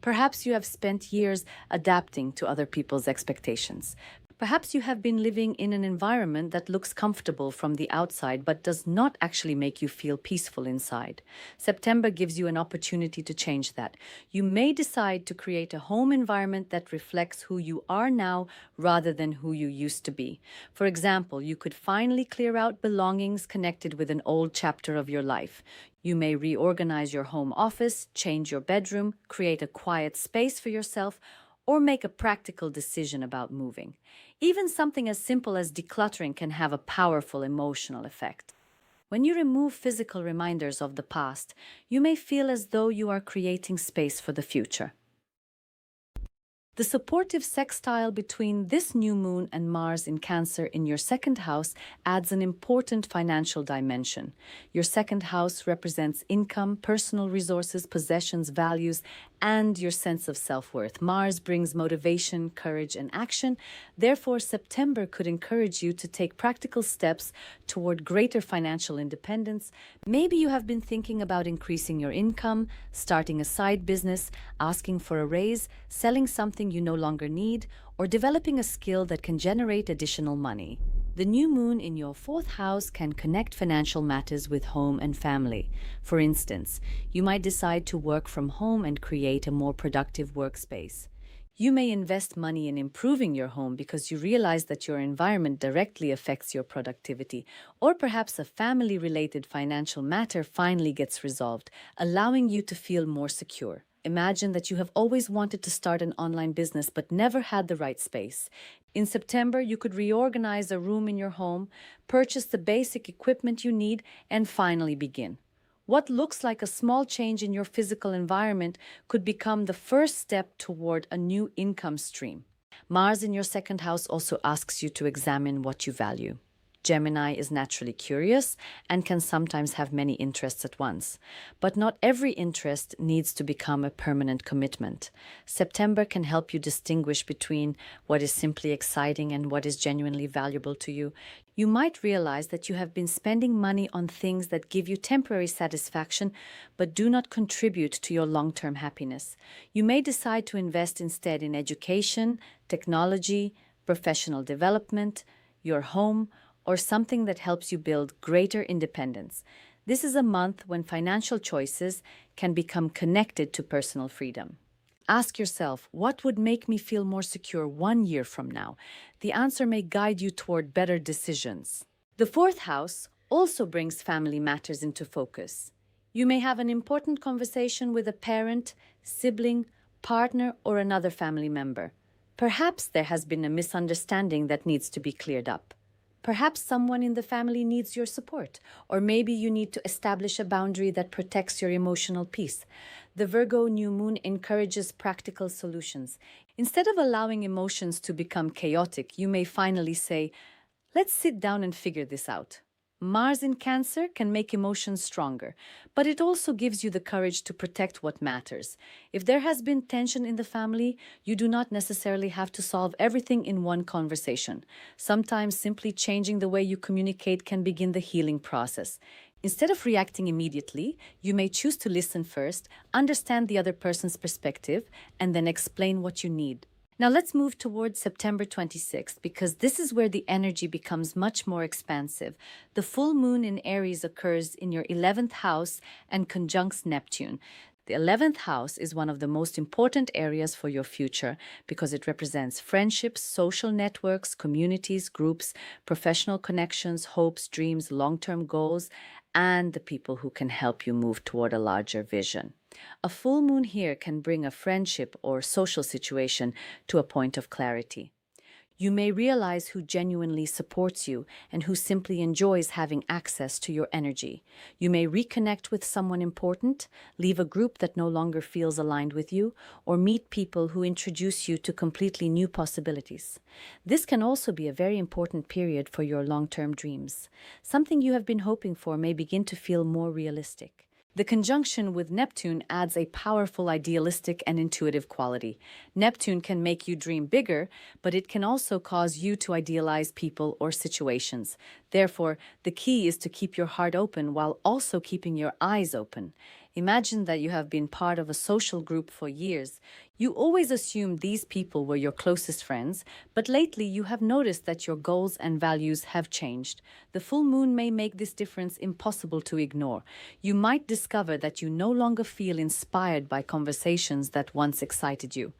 Perhaps you have spent years adapting to other people's expectations. Perhaps you have been living in an environment that looks comfortable from the outside but does not actually make you feel peaceful inside. September gives you an opportunity to change that. You may decide to create a home environment that reflects who you are now rather than who you used to be. For example, you could finally clear out belongings connected with an old chapter of your life. You may reorganize your home office, change your bedroom, create a quiet space for yourself, or make a practical decision about moving. Even something as simple as decluttering can have a powerful emotional effect. When you remove physical reminders of the past, you may feel as though you are creating space for the future. The supportive sextile between this new moon and Mars in Cancer in your second house adds an important financial dimension. Your second house represents income, personal resources, possessions, values, and your sense of self-worth. Mars brings motivation, courage, and action. Therefore, September could encourage you to take practical steps toward greater financial independence. Maybe you have been thinking about increasing your income, starting a side business, asking for a raise, selling something you no longer need, or developing a skill that can generate additional money. The new moon in your fourth house can connect financial matters with home and family. For instance, you might decide to work from home and create a more productive workspace. You may invest money in improving your home because you realize that your environment directly affects your productivity, or perhaps a family-related financial matter finally gets resolved, allowing you to feel more secure. Imagine that you have always wanted to start an online business but never had the right space. In September, you could reorganize a room in your home, purchase the basic equipment you need, and finally begin. What looks like a small change in your physical environment could become the first step toward a new income stream. Mars in your second house also asks you to examine what you value. Gemini is naturally curious and can sometimes have many interests at once. But not every interest needs to become a permanent commitment. September can help you distinguish between what is simply exciting and what is genuinely valuable to you. You might realize that you have been spending money on things that give you temporary satisfaction but do not contribute to your long-term happiness. You may decide to invest instead in education, technology, professional development, your home, or something that helps you build greater independence. This is a month when financial choices can become connected to personal freedom. Ask yourself, what would make me feel more secure 1 year from now? The answer may guide you toward better decisions. The fourth house also brings family matters into focus. You may have an important conversation with a parent, sibling, partner, or another family member. Perhaps there has been a misunderstanding that needs to be cleared up. Perhaps someone in the family needs your support, or maybe you need to establish a boundary that protects your emotional peace. The Virgo new moon encourages practical solutions. Instead of allowing emotions to become chaotic, you may finally say, let's sit down and figure this out. Mars in Cancer can make emotions stronger, but it also gives you the courage to protect what matters. If there has been tension in the family, you do not necessarily have to solve everything in one conversation. Sometimes simply changing the way you communicate can begin the healing process. Instead of reacting immediately, you may choose to listen first, understand the other person's perspective, and then explain what you need. Now let's move towards September 26th, because this is where the energy becomes much more expansive. The full moon in Aries occurs in your 11th house and conjuncts Neptune. The 11th house is one of the most important areas for your future because it represents friendships, social networks, communities, groups, professional connections, hopes, dreams, long-term goals, and the people who can help you move toward a larger vision. A full moon here can bring a friendship or social situation to a point of clarity. You may realize who genuinely supports you and who simply enjoys having access to your energy. You may reconnect with someone important, leave a group that no longer feels aligned with you, or meet people who introduce you to completely new possibilities. This can also be a very important period for your long-term dreams. Something you have been hoping for may begin to feel more realistic. The conjunction with Neptune adds a powerful idealistic and intuitive quality. Neptune can make you dream bigger, but it can also cause you to idealize people or situations. Therefore, the key is to keep your heart open while also keeping your eyes open. Imagine that you have been part of a social group for years. You always assumed these people were your closest friends, but lately you have noticed that your goals and values have changed. The full moon may make this difference impossible to ignore. You might discover that you no longer feel inspired by conversations that once excited you.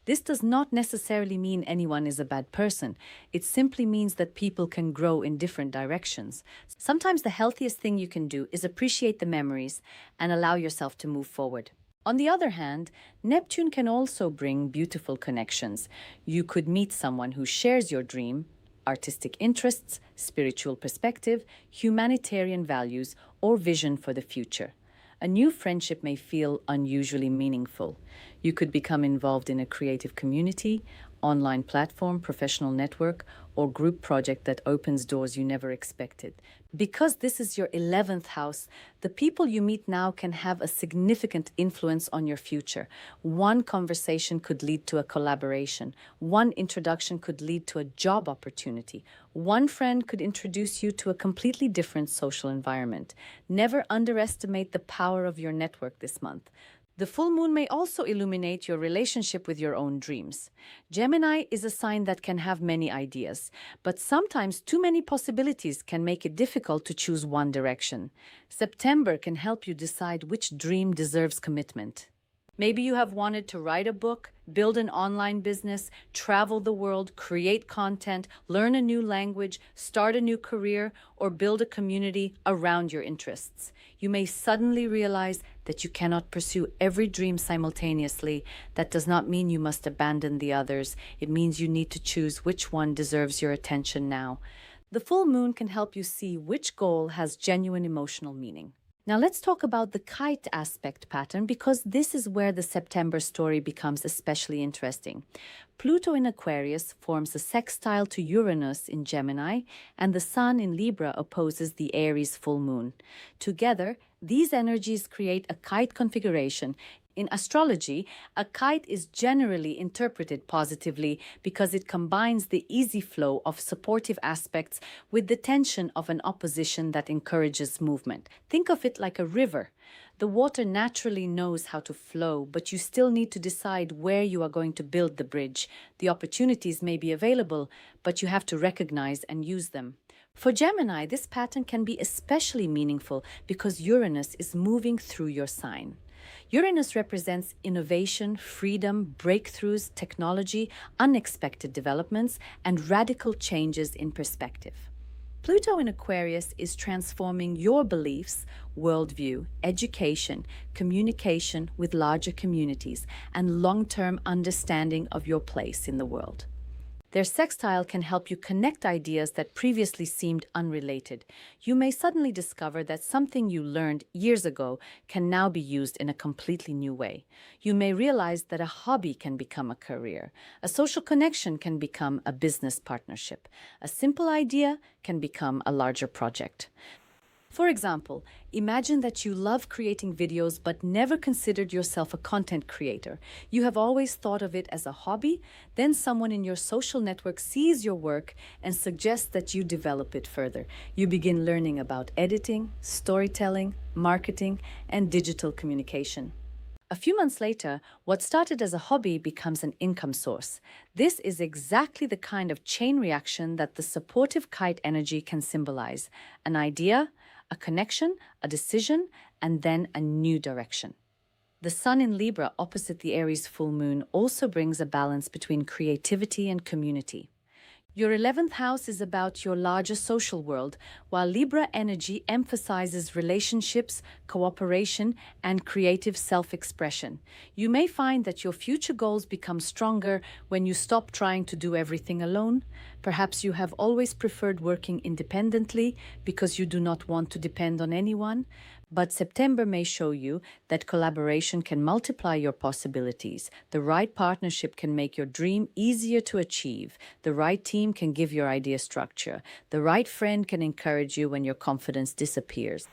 This does not necessarily mean anyone is a bad person. It simply means that people can grow in different directions. Sometimes the healthiest thing you can do is appreciate the memories and allow yourself to move forward. On the other hand, Neptune can also bring beautiful connections. You could meet someone who shares your dream, artistic interests, spiritual perspective, humanitarian values, or vision for the future. A new friendship may feel unusually meaningful. You could become involved in a creative community, online platform, professional network, or group project that opens doors you never expected. Because this is your 11th house, the people you meet now can have a significant influence on your future. One conversation could lead to a collaboration. One introduction could lead to a job opportunity. One friend could introduce you to a completely different social environment. Never underestimate the power of your network this month. The full moon may also illuminate your relationship with your own dreams. Gemini is a sign that can have many ideas, but sometimes too many possibilities can make it difficult to choose one direction. September can help you decide which dream deserves commitment. Maybe you have wanted to write a book, build an online business, travel the world, create content, learn a new language, start a new career, or build a community around your interests. You may suddenly realize that you cannot pursue every dream simultaneously. That does not mean you must abandon the others. It means you need to choose which one deserves your attention now. The full moon can help you see which goal has genuine emotional meaning. Now let's talk about the kite aspect pattern because this is where the September story becomes especially interesting. Pluto in Aquarius forms a sextile to Uranus in Gemini, and the Sun in Libra opposes the Aries full moon. Together, these energies create a kite configuration. In astrology, a kite is generally interpreted positively because it combines the easy flow of supportive aspects with the tension of an opposition that encourages movement. Think of it like a river. The water naturally knows how to flow, but you still need to decide where you are going to build the bridge. The opportunities may be available, but you have to recognize and use them. For Gemini, this pattern can be especially meaningful because Uranus is moving through your sign. Uranus represents innovation, freedom, breakthroughs, technology, unexpected developments, and radical changes in perspective. Pluto in Aquarius is transforming your beliefs, worldview, education, communication with larger communities, and long-term understanding of your place in the world. Their sextile can help you connect ideas that previously seemed unrelated. You may suddenly discover that something you learned years ago can now be used in a completely new way. You may realize that a hobby can become a career. A social connection can become a business partnership. A simple idea can become a larger project. For example, imagine that you love creating videos but never considered yourself a content creator. You have always thought of it as a hobby, then someone in your social network sees your work and suggests that you develop it further. You begin learning about editing, storytelling, marketing, and digital communication. A few months later, what started as a hobby becomes an income source. This is exactly the kind of chain reaction that the supportive kite energy can symbolize. An idea, a connection, a decision, and then a new direction. The Sun in Libra opposite the Aries full moon also brings a balance between creativity and community. Your 11th house is about your larger social world, while Libra energy emphasizes relationships, cooperation, and creative self-expression. You may find that your future goals become stronger when you stop trying to do everything alone. Perhaps you have always preferred working independently because you do not want to depend on anyone. But September may show you that collaboration can multiply your possibilities. The right partnership can make your dream easier to achieve. The right team can give your idea structure. The right friend can encourage you when your confidence disappears.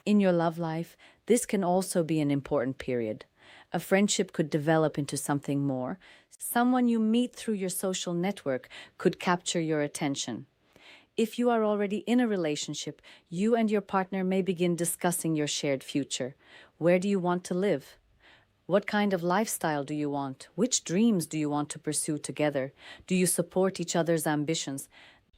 In your love life, this can also be an important period. A friendship could develop into something more. Someone you meet through your social network could capture your attention. If you are already in a relationship, you and your partner may begin discussing your shared future. Where do you want to live? What kind of lifestyle do you want? Which dreams do you want to pursue together? Do you support each other's ambitions?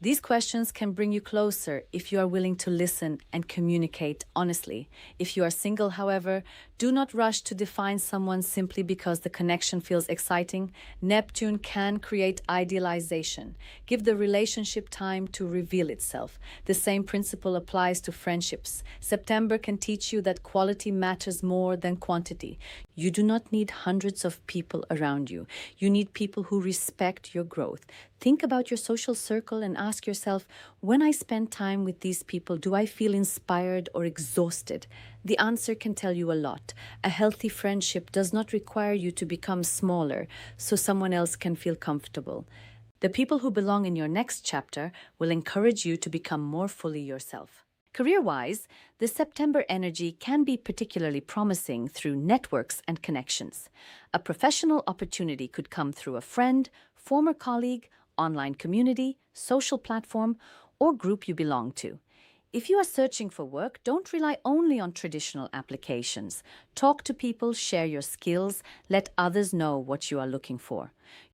These questions can bring you closer if you are willing to listen and communicate honestly. If you are single, however, do not rush to define someone simply because the connection feels exciting. Neptune can create idealization. Give the relationship time to reveal itself. The same principle applies to friendships. September can teach you that quality matters more than quantity. You do not need hundreds of people around you. You need people who respect your growth. Think about your social circle and ask yourself, when I spend time with these people, do I feel inspired or exhausted? The answer can tell you a lot. A healthy friendship does not require you to become smaller so someone else can feel comfortable. The people who belong in your next chapter will encourage you to become more fully yourself. Career-wise, the September energy can be particularly promising through networks and connections. A professional opportunity could come through a friend, former colleague, online community, social platform, or group you belong to. If you are searching for work, don't rely only on traditional applications. Talk to people, share your skills, let others know what you are looking for.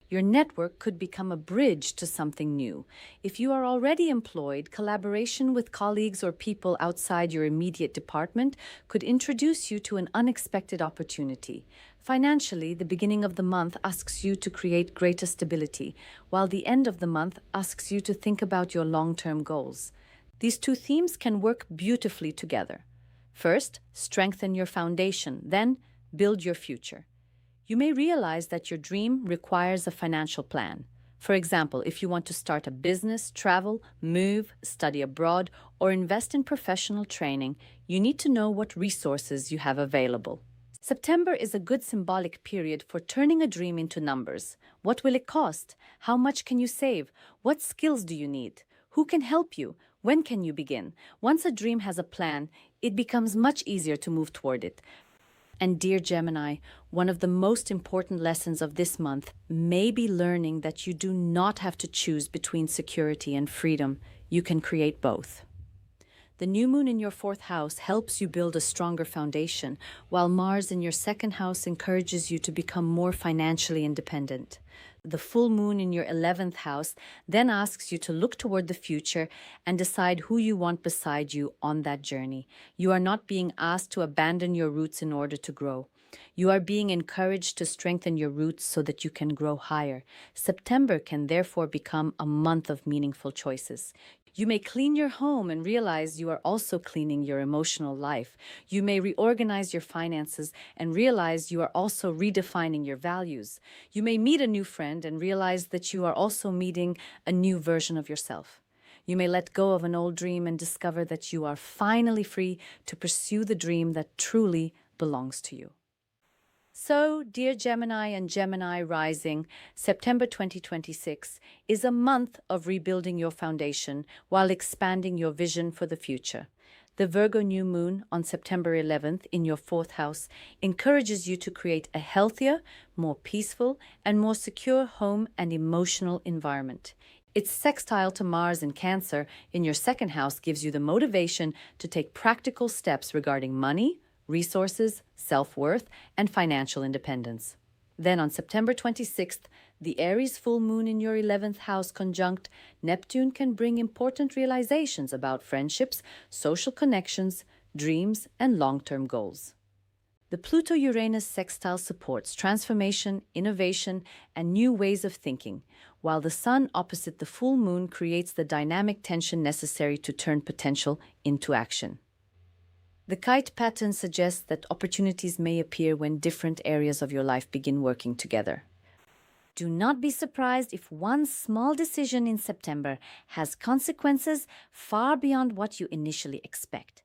Your network could become a bridge to something new. If you are already employed, collaboration with colleagues or people outside your immediate department could introduce you to an unexpected opportunity. Financially, the beginning of the month asks you to create greater stability, while the end of the month asks you to think about your long-term goals. These two themes can work beautifully together. First, strengthen your foundation, then build your future. You may realize that your dream requires a financial plan. For example, if you want to start a business, travel, move, study abroad, or invest in professional training, you need to know what resources you have available. September is a good symbolic period for turning a dream into numbers. What will it cost? How much can you save? What skills do you need? Who can help you? When can you begin? Once a dream has a plan, it becomes much easier to move toward it. And dear Gemini, one of the most important lessons of this month may be learning that you do not have to choose between security and freedom. You can create both. The new moon in your 4th house helps you build a stronger foundation, while Mars in your 2nd house encourages you to become more financially independent. The full moon in your 11th house then asks you to look toward the future and decide who you want beside you on that journey. You are not being asked to abandon your roots in order to grow. You are being encouraged to strengthen your roots so that you can grow higher. September can therefore become a month of meaningful choices. You may clean your home and realize you are also cleaning your emotional life. You may reorganize your finances and realize you are also redefining your values. You may meet a new friend and realize that you are also meeting a new version of yourself. You may let go of an old dream and discover that you are finally free to pursue the dream that truly belongs to you. So, dear Gemini and Gemini rising, September 2026 is a month of rebuilding your foundation while expanding your vision for the future. The Virgo new moon on September 11th in your 4th house encourages you to create a healthier, more peaceful, and more secure home and emotional environment. Its sextile to Mars in Cancer in your 2nd house gives you the motivation to take practical steps regarding money, resources, self-worth, and financial independence. Then on September 26th, the Aries full moon in your 11th house conjunct Neptune can bring important realizations about friendships, social connections, dreams, and long-term goals. The Pluto-Uranus sextile supports transformation, innovation, and new ways of thinking, while the Sun opposite the full moon creates the dynamic tension necessary to turn potential into action. The kite pattern suggests that opportunities may appear when different areas of your life begin working together. Do not be surprised if one small decision in September has consequences far beyond what you initially expect.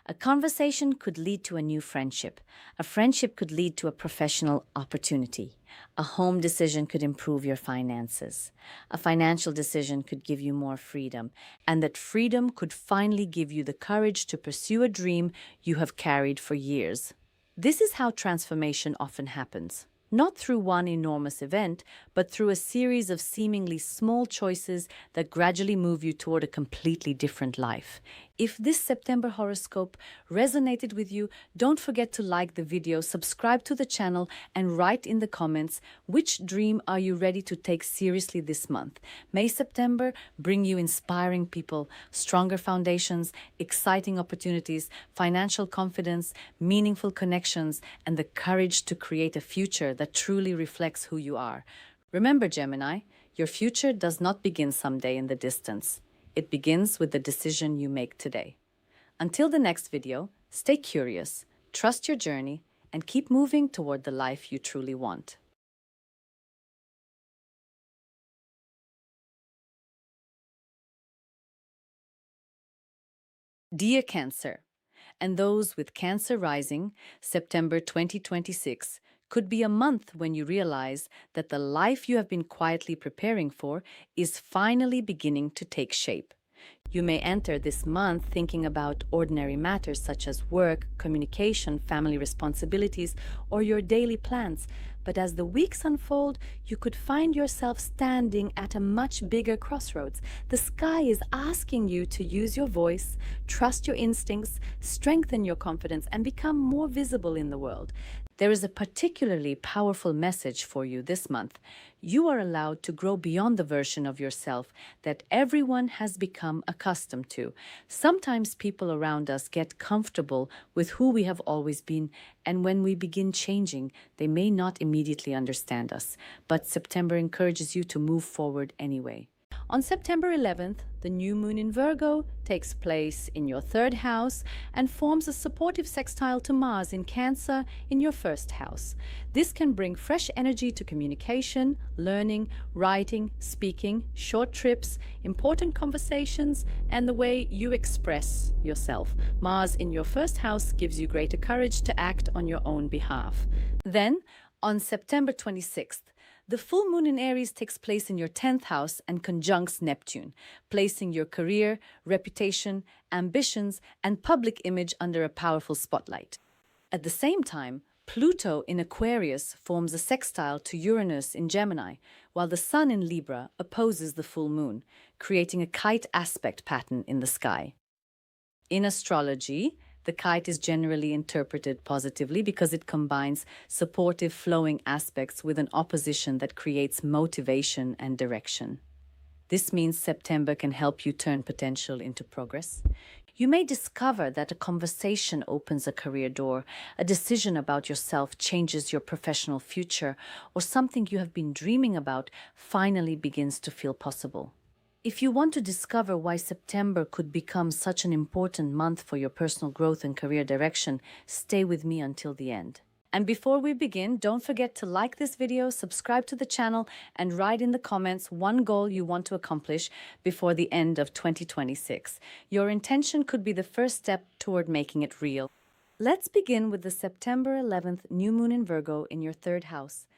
A conversation could lead to a new friendship. A friendship could lead to a professional opportunity. A home decision could improve your finances. A financial decision could give you more freedom. And that freedom could finally give you the courage to pursue a dream you have carried for years. This is how transformation often happens. Not through one enormous event, but through a series of seemingly small choices that gradually move you toward a completely different life. If this September horoscope resonated with you, don't forget to like the video, subscribe to the channel, and write in the comments which dream are you ready to take seriously this month. May September bring you inspiring people, stronger foundations, exciting opportunities, financial confidence, meaningful connections, and the courage to create a future that truly reflects who you are. Remember, Gemini, your future does not begin someday in the distance. It begins with the decision you make today. Until the next video, stay curious, trust your journey, and keep moving toward the life you truly want. Dear Cancer, and those with Cancer rising, September 2026 could be a month when you realize that the life you have been quietly preparing for is finally beginning to take shape. You may enter this month thinking about ordinary matters such as work, communication, family responsibilities, or your daily plans. But as the weeks unfold, you could find yourself standing at a much bigger crossroads. The sky is asking you to use your voice, trust your instincts, strengthen your confidence, and become more visible in the world. There is a particularly powerful message for you this month. You are allowed to grow beyond the version of yourself that everyone has become accustomed to. Sometimes people around us get comfortable with who we have always been, and when we begin changing, they may not immediately understand us. But September encourages you to move forward anyway. On September 11th, the new moon in Virgo takes place in your third house and forms a supportive sextile to Mars in Cancer in your first house. This can bring fresh energy to communication, learning, writing, speaking, short trips, important conversations, and the way you express yourself. Mars in your first house gives you greater courage to act on your own behalf. Then, on September 26th, the full moon in Aries takes place in your 10th house and conjuncts Neptune, placing your career, reputation, ambitions, and public image under a powerful spotlight. At the same time, Pluto in Aquarius forms a sextile to Uranus in Gemini, while the Sun in Libra opposes the full moon, creating a kite aspect pattern in the sky. In astrology, the kite is generally interpreted positively because it combines supportive flowing aspects with an opposition that creates motivation and direction. This means September can help you turn potential into progress. You may discover that a conversation opens a career door, a decision about yourself changes your professional future, or something you have been dreaming about finally begins to feel possible. If you want to discover why September could become such an important month for your personal growth and career direction, stay with me until the end. And before we begin, don't forget to like this video, subscribe to the channel, and write in the comments one goal you want to accomplish before the end of 2026. Your intention could be the first step toward making it real. Let's begin with the September 11th new moon in Virgo in your third house.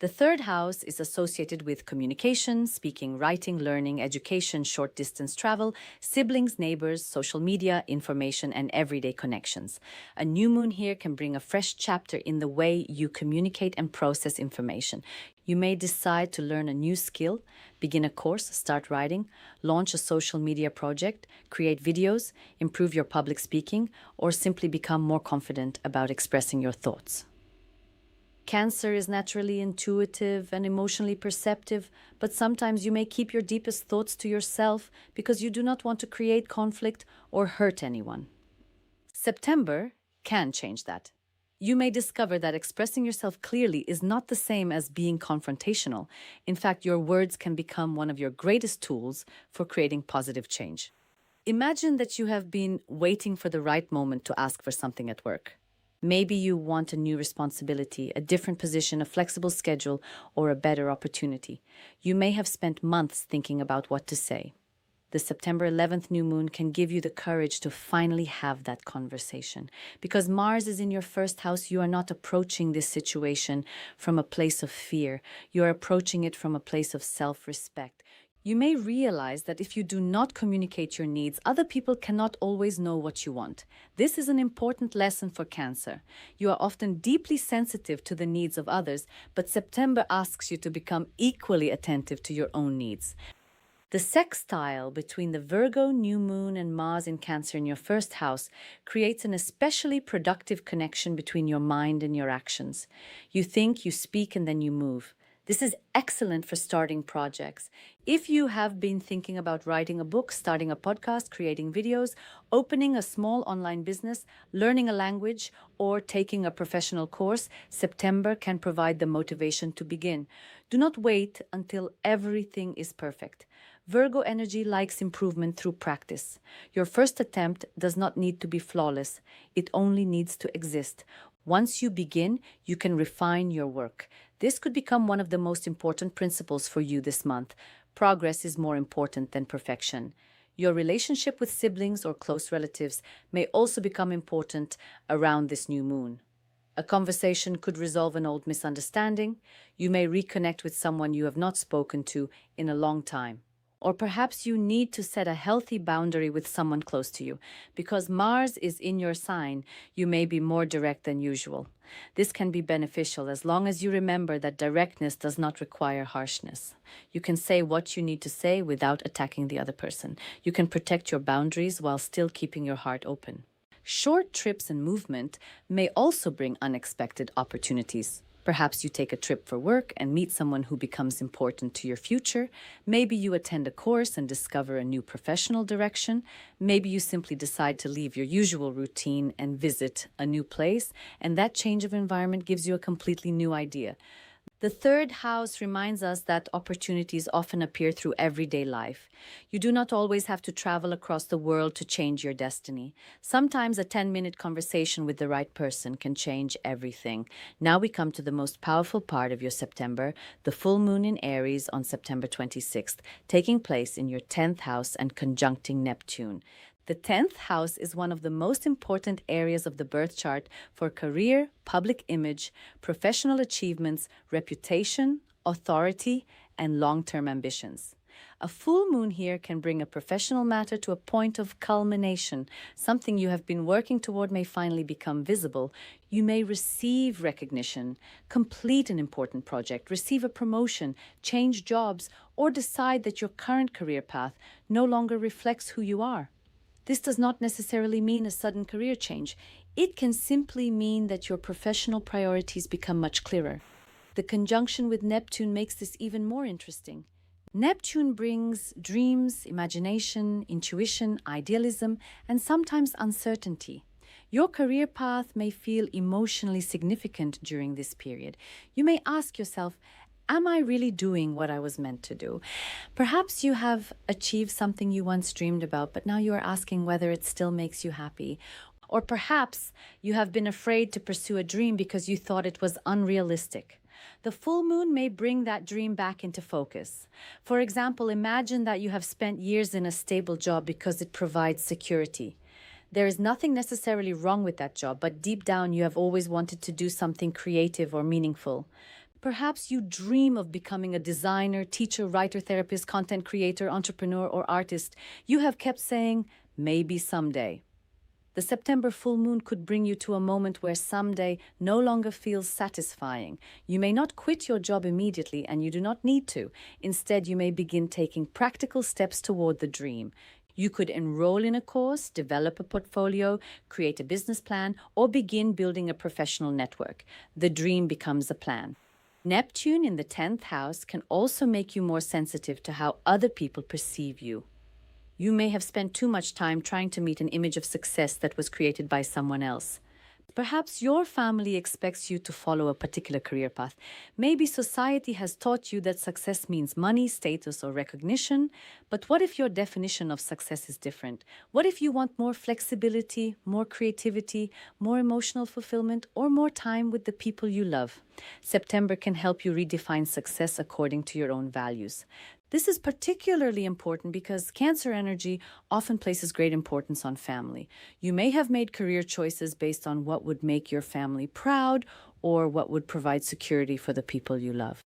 The third house is associated with communication, speaking, writing, learning, education, short-distance travel, siblings, neighbors, social media, information, and everyday connections. A new moon here can bring a fresh chapter in the way you communicate and process information. You may decide to learn a new skill, begin a course, start writing, launch a social media project, create videos, improve your public speaking, or simply become more confident about expressing your thoughts. Cancer is naturally intuitive and emotionally perceptive, but sometimes you may keep your deepest thoughts to yourself because you do not want to create conflict or hurt anyone. September can change that. You may discover that expressing yourself clearly is not the same as being confrontational. In fact, your words can become one of your greatest tools for creating positive change. Imagine that you have been waiting for the right moment to ask for something at work. Maybe you want a new responsibility, a different position, a flexible schedule, or a better opportunity. You may have spent months thinking about what to say. The September 11th new moon can give you the courage to finally have that conversation. Because Mars is in your first house, you are not approaching this situation from a place of fear. You are approaching it from a place of self-respect. You may realize that if you do not communicate your needs, other people cannot always know what you want. This is an important lesson for Cancer. You are often deeply sensitive to the needs of others, but September asks you to become equally attentive to your own needs. The sextile between the Virgo new moon and Mars in Cancer in your first house creates an especially productive connection between your mind and your actions. You think, you speak, and then you move. This is excellent for starting projects. If you have been thinking about writing a book, starting a podcast, creating videos, opening a small online business, learning a language, or taking a professional course, September can provide the motivation to begin. Do not wait until everything is perfect. Virgo energy likes improvement through practice. Your first attempt does not need to be flawless. It only needs to exist. Once you begin, you can refine your work. This could become one of the most important principles for you this month. Progress is more important than perfection. Your relationship with siblings or close relatives may also become important around this new moon. A conversation could resolve an old misunderstanding. You may reconnect with someone you have not spoken to in a long time. Or perhaps you need to set a healthy boundary with someone close to you. Because Mars is in your sign, you may be more direct than usual. This can be beneficial as long as you remember that directness does not require harshness. You can say what you need to say without attacking the other person. You can protect your boundaries while still keeping your heart open. Short trips and movement may also bring unexpected opportunities. Perhaps you take a trip for work and meet someone who becomes important to your future. Maybe you attend a course and discover a new professional direction. Maybe you simply decide to leave your usual routine and visit a new place, and that change of environment gives you a completely new idea. The third house reminds us that opportunities often appear through everyday life. You do not always have to travel across the world to change your destiny. Sometimes a 10-minute conversation with the right person can change everything. Now we come to the most powerful part of your September, the full moon in Aries on September 26th, taking place in your 10th house and conjuncting Neptune. The 10th house is one of the most important areas of the birth chart for career, public image, professional achievements, reputation, authority, and long-term ambitions. A full moon here can bring a professional matter to a point of culmination. Something you have been working toward may finally become visible. You may receive recognition, complete an important project, receive a promotion, change jobs, or decide that your current career path no longer reflects who you are. This does not necessarily mean a sudden career change. It can simply mean that your professional priorities become much clearer. The conjunction with Neptune makes this even more interesting. Neptune brings dreams, imagination, intuition, idealism, and sometimes uncertainty. Your career path may feel emotionally significant during this period. You may ask yourself, am I really doing what I was meant to do? Perhaps you have achieved something you once dreamed about, but now you are asking whether it still makes you happy. Or perhaps you have been afraid to pursue a dream because you thought it was unrealistic. The full moon may bring that dream back into focus. For example, imagine that you have spent years in a stable job because it provides security. There is nothing necessarily wrong with that job, but deep down you have always wanted to do something creative or meaningful. Perhaps you dream of becoming a designer, teacher, writer, therapist, content creator, entrepreneur, or artist. You have kept saying, maybe someday. The September full moon could bring you to a moment where someday no longer feels satisfying. You may not quit your job immediately, and you do not need to. Instead, you may begin taking practical steps toward the dream. You could enroll in a course, develop a portfolio, create a business plan, or begin building a professional network. The dream becomes a plan. Neptune in the 10th house can also make you more sensitive to how other people perceive you. You may have spent too much time trying to meet an image of success that was created by someone else. Perhaps your family expects you to follow a particular career path. Maybe society has taught you that success means money, status, or recognition. But what if your definition of success is different? What if you want more flexibility, more creativity, more emotional fulfillment, or more time with the people you love? September can help you redefine success according to your own values. This is particularly important because Cancer energy often places great importance on family. You may have made career choices based on what would make your family proud or what would provide security for the people you love.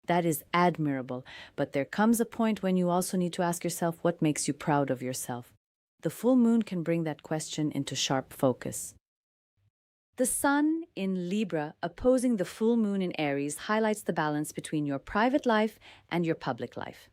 That is admirable, but there comes a point when you also need to ask yourself what makes you proud of yourself. The full moon can bring that question into sharp focus. The sun in Libra opposing the full moon in Aries highlights the balance between your private life and your public life.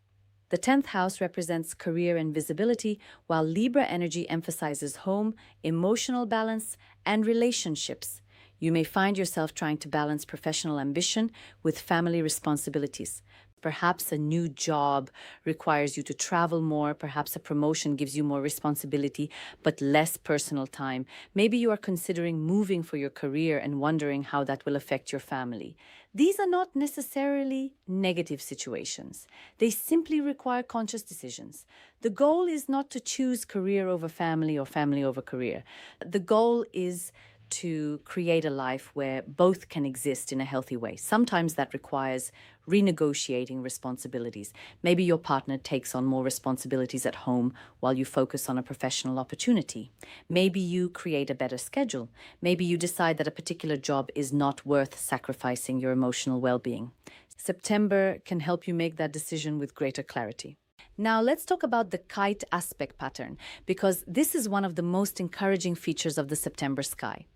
The 10th house represents career and visibility, while Libra energy emphasizes home, emotional balance, and relationships. You may find yourself trying to balance professional ambition with family responsibilities. Perhaps a new job requires you to travel more. Perhaps a promotion gives you more responsibility, but less personal time. Maybe you are considering moving for your career and wondering how that will affect your family. These are not necessarily negative situations. They simply require conscious decisions. The goal is not to choose career over family or family over career. The goal is to create a life where both can exist in a healthy way. Sometimes that requires renegotiating responsibilities. Maybe your partner takes on more responsibilities at home while you focus on a professional opportunity. Maybe you create a better schedule. Maybe you decide that a particular job is not worth sacrificing your emotional well-being. September can help you make that decision with greater clarity. Now let's talk about the kite aspect pattern, because this is one of the most encouraging features of the September sky.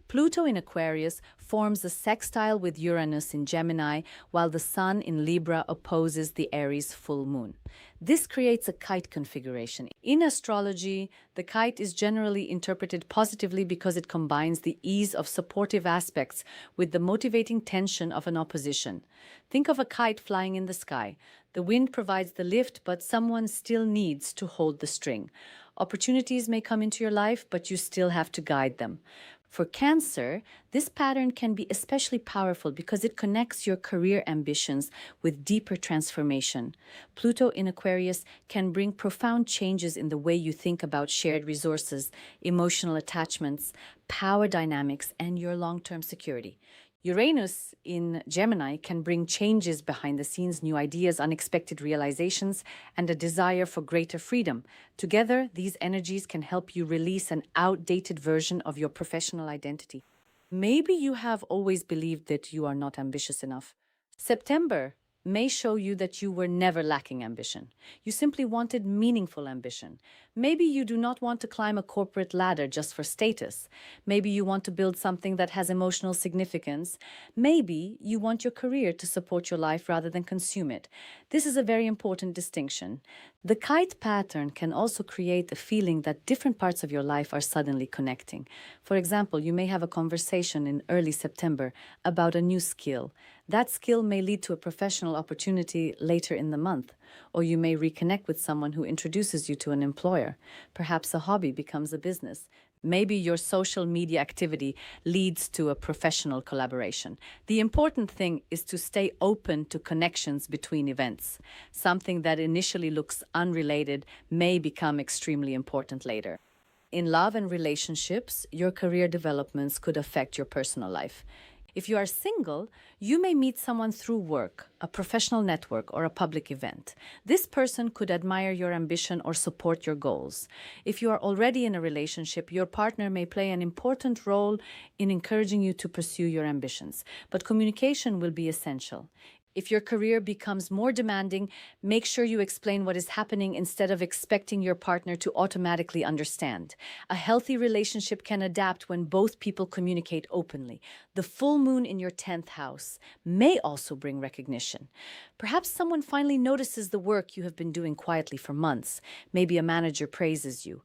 Pluto in Aquarius forms a sextile with Uranus in Gemini, while the sun in Libra opposes the Aries full moon. This creates a kite configuration. In astrology, the kite is generally interpreted positively because it combines the ease of supportive aspects with the motivating tension of an opposition. Think of a kite flying in the sky. The wind provides the lift, but someone still needs to hold the string. Opportunities may come into your life, but you still have to guide them. For Cancer, this pattern can be especially powerful because it connects your career ambitions with deeper transformation. Pluto in Aquarius can bring profound changes in the way you think about shared resources, emotional attachments, power dynamics, and your long-term security. Uranus in Gemini can bring changes behind the scenes, new ideas, unexpected realizations, and a desire for greater freedom. Together, these energies can help you release an outdated version of your professional identity. Maybe you have always believed that you are not ambitious enough. September may show you that you were never lacking ambition. You simply wanted meaningful ambition. Maybe you do not want to climb a corporate ladder just for status. Maybe you want to build something that has emotional significance. Maybe you want your career to support your life rather than consume it. This is a very important distinction. The kite pattern can also create a feeling that different parts of your life are suddenly connecting. For example, you may have a conversation in early September about a new skill. That skill may lead to a professional opportunity later in the month, or you may reconnect with someone who introduces you to an employer. Perhaps a hobby becomes a business. Maybe your social media activity leads to a professional collaboration. The important thing is to stay open to connections between events. Something that initially looks unrelated may become extremely important later. In love and relationships, your career developments could affect your personal life. If you are single, you may meet someone through work, a professional network, or a public event. This person could admire your ambition or support your goals. If you are already in a relationship, your partner may play an important role in encouraging you to pursue your ambitions, but communication will be essential. If your career becomes more demanding, make sure you explain what is happening instead of expecting your partner to automatically understand. A healthy relationship can adapt when both people communicate openly. The full moon in your 10th house may also bring recognition. Perhaps someone finally notices the work you have been doing quietly for months. Maybe a manager praises you.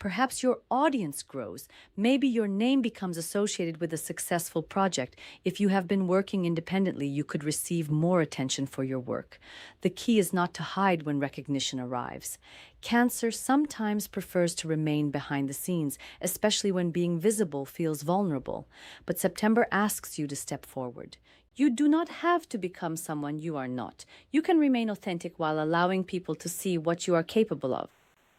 Perhaps your audience grows. Maybe your name becomes associated with a successful project. If you have been working independently, you could receive more attention for your work. The key is not to hide when recognition arrives. Cancer sometimes prefers to remain behind the scenes, especially when being visible feels vulnerable. But September asks you to step forward. You do not have to become someone you are not. You can remain authentic while allowing people to see what you are capable of.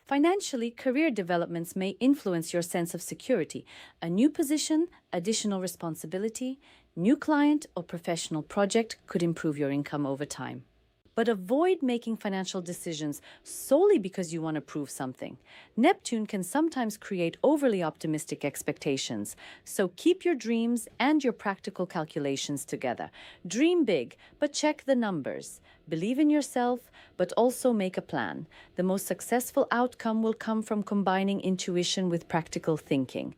Financially, career developments may influence your sense of security. A new position, additional responsibility, new client, or professional project could improve your income over time. But avoid making financial decisions solely because you want to prove something. Neptune can sometimes create overly optimistic expectations, so keep your dreams and your practical calculations together. Dream big, but check the numbers. Believe in yourself, but also make a plan. The most successful outcome will come from combining intuition with practical thinking.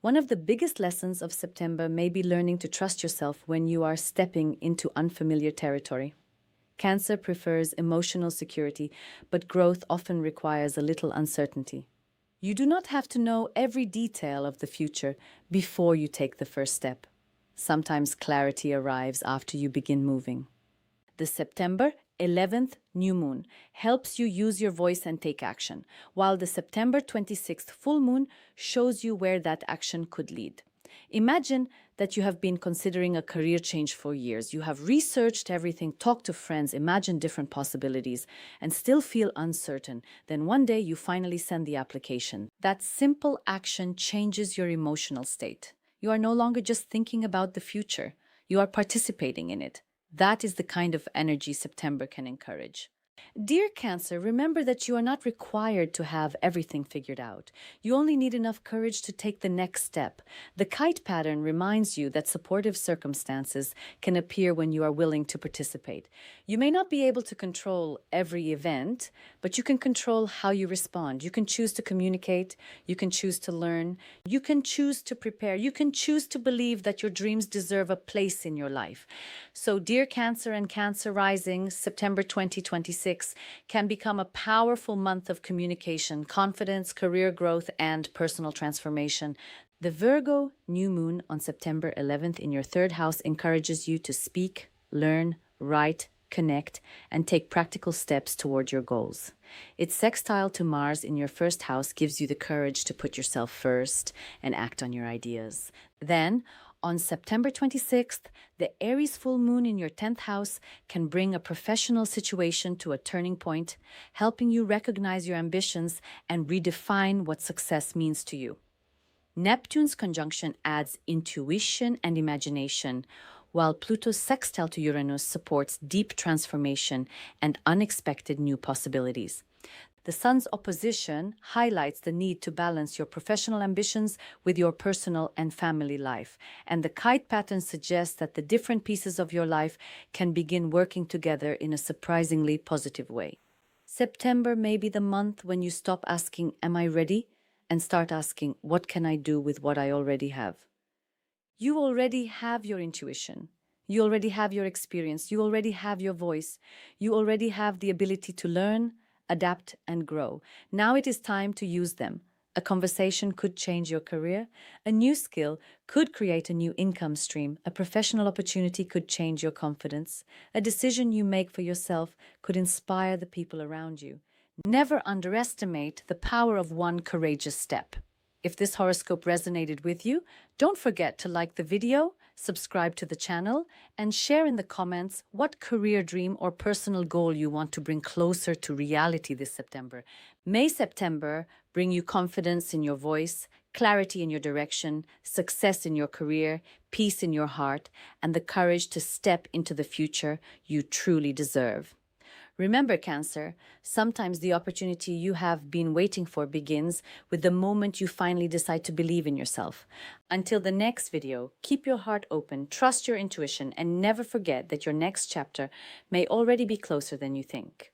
One of the biggest lessons of September may be learning to trust yourself when you are stepping into unfamiliar territory. Cancer prefers emotional security, but growth often requires a little uncertainty. You do not have to know every detail of the future before you take the first step. Sometimes clarity arrives after you begin moving. The September 11th new moon helps you use your voice and take action, while the September 26th full moon shows you where that action could lead. Imagine that you have been considering a career change for years. You have researched everything, talked to friends, imagined different possibilities, and still feel uncertain. Then one day you finally send the application. That simple action changes your emotional state. You are no longer just thinking about the future. You are participating in it. That is the kind of energy September can encourage. Dear Cancer, remember that you are not required to have everything figured out. You only need enough courage to take the next step. The kite pattern reminds you that supportive circumstances can appear when you are willing to participate. You may not be able to control every event, but you can control how you respond. You can choose to communicate. You can choose to learn. You can choose to prepare. You can choose to believe that your dreams deserve a place in your life. So, dear Cancer and Cancer rising, September 2026 can become a powerful month of communication, confidence, career growth, and personal transformation. The Virgo new moon on September 11th in your third house encourages you to speak, learn, write, connect, and take practical steps toward your goals. Its sextile to Mars in your first house gives you the courage to put yourself first and act on your ideas. Then, on September 26th, the Aries full moon in your 10th house can bring a professional situation to a turning point, helping you recognize your ambitions and redefine what success means to you. Neptune's conjunction adds intuition and imagination, while Pluto's sextile to Uranus supports deep transformation and unexpected new possibilities. The Sun's opposition highlights the need to balance your professional ambitions with your personal and family life. And the kite pattern suggests that the different pieces of your life can begin working together in a surprisingly positive way. September may be the month when you stop asking, "Am I ready?" and start asking, "What can I do with what I already have?" You already have your intuition. You already have your experience. You already have your voice. You already have the ability to learn, adapt, and grow. Now it is time to use them. A conversation could change your career. A new skill could create a new income stream. A professional opportunity could change your confidence. A decision you make for yourself could inspire the people around you. Never underestimate the power of one courageous step. If this horoscope resonated with you, don't forget to like the video, subscribe to the channel, and share in the comments what career dream or personal goal you want to bring closer to reality this September. May September bring you confidence in your voice, clarity in your direction, success in your career, peace in your heart, and the courage to step into the future you truly deserve. Remember, Cancer, sometimes the opportunity you have been waiting for begins with the moment you finally decide to believe in yourself. Until the next video, keep your heart open, trust your intuition, and never forget that your next chapter may already be closer than you think.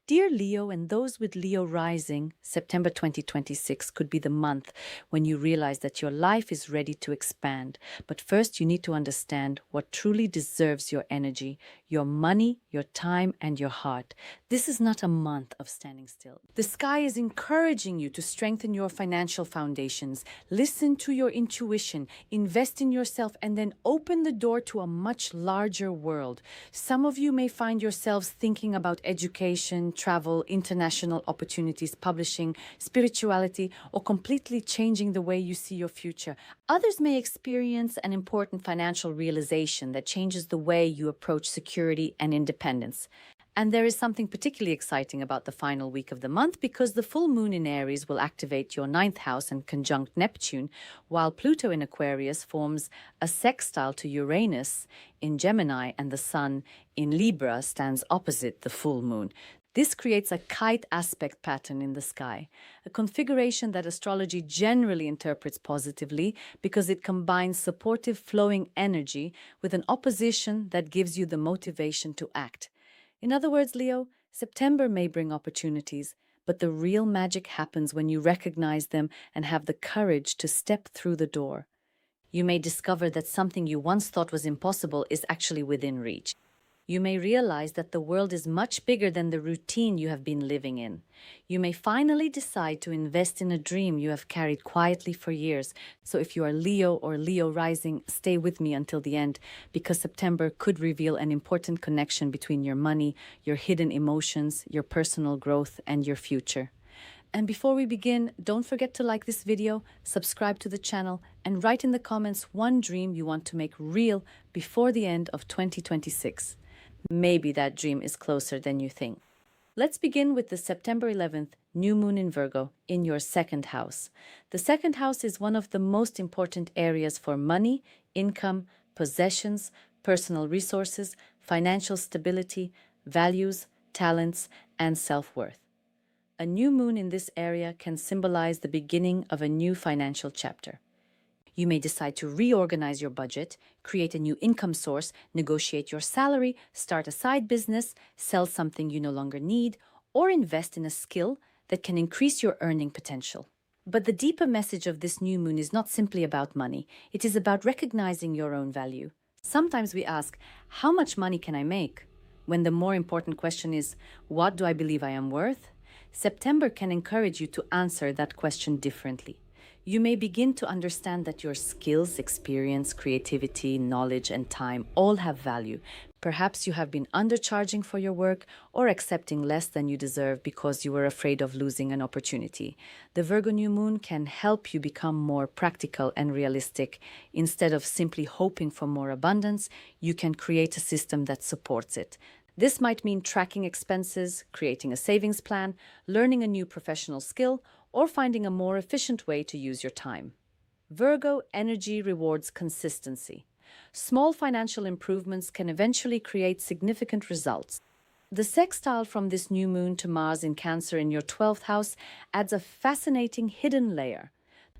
Dear Leo and those with Leo rising, September 2026 could be the month when you realize that your life is ready to expand. But first, you need to understand what truly deserves your energy, your money, your time, and your heart. This is not a month of standing still. The sky is encouraging you to strengthen your financial foundations, listen to your intuition, invest in yourself, and then open the door to a much larger world. Some of you may find yourselves thinking about education, travel, international opportunities, publishing, spirituality, or completely changing the way you see your future. Others may experience an important financial realization that changes the way you approach security and independence. And there is something particularly exciting about the final week of the month because the full moon in Aries will activate your ninth house and conjunct Neptune, while Pluto in Aquarius forms a sextile to Uranus in Gemini and the sun in Libra stands opposite the full moon. This creates a kite aspect pattern in the sky, a configuration that astrology generally interprets positively because it combines supportive flowing energy with an opposition that gives you the motivation to act. In other words, Leo, September may bring opportunities, but the real magic happens when you recognize them and have the courage to step through the door. You may discover that something you once thought was impossible is actually within reach. You may realize that the world is much bigger than the routine you have been living in. You may finally decide to invest in a dream you have carried quietly for years. So if you are Leo or Leo rising, stay with me until the end, because September could reveal an important connection between your money, your hidden emotions, your personal growth, and your future. And before we begin, don't forget to like this video, subscribe to the channel, and write in the comments one dream you want to make real before the end of 2026. Maybe that dream is closer than you think. Let's begin with the September 11th new moon in Virgo in your second house. The second house is one of the most important areas for money, income, possessions, personal resources, financial stability, values, talents, and self-worth. A new moon in this area can symbolize the beginning of a new financial chapter. You may decide to reorganize your budget, create a new income source, negotiate your salary, start a side business, sell something you no longer need, or invest in a skill that can increase your earning potential. But the deeper message of this new moon is not simply about money. It is about recognizing your own value. Sometimes we ask, how much money can I make? When the more important question is, what do I believe I am worth? September can encourage you to answer that question differently. You may begin to understand that your skills, experience, creativity, knowledge, and time all have value. Perhaps you have been undercharging for your work or accepting less than you deserve because you were afraid of losing an opportunity. The Virgo new moon can help you become more practical and realistic. Instead of simply hoping for more abundance, you can create a system that supports it. This might mean tracking expenses, creating a savings plan, learning a new professional skill, or finding a more efficient way to use your time. Virgo energy rewards consistency. Small financial improvements can eventually create significant results. The sextile from this new moon to Mars in Cancer in your 12th house adds a fascinating hidden layer.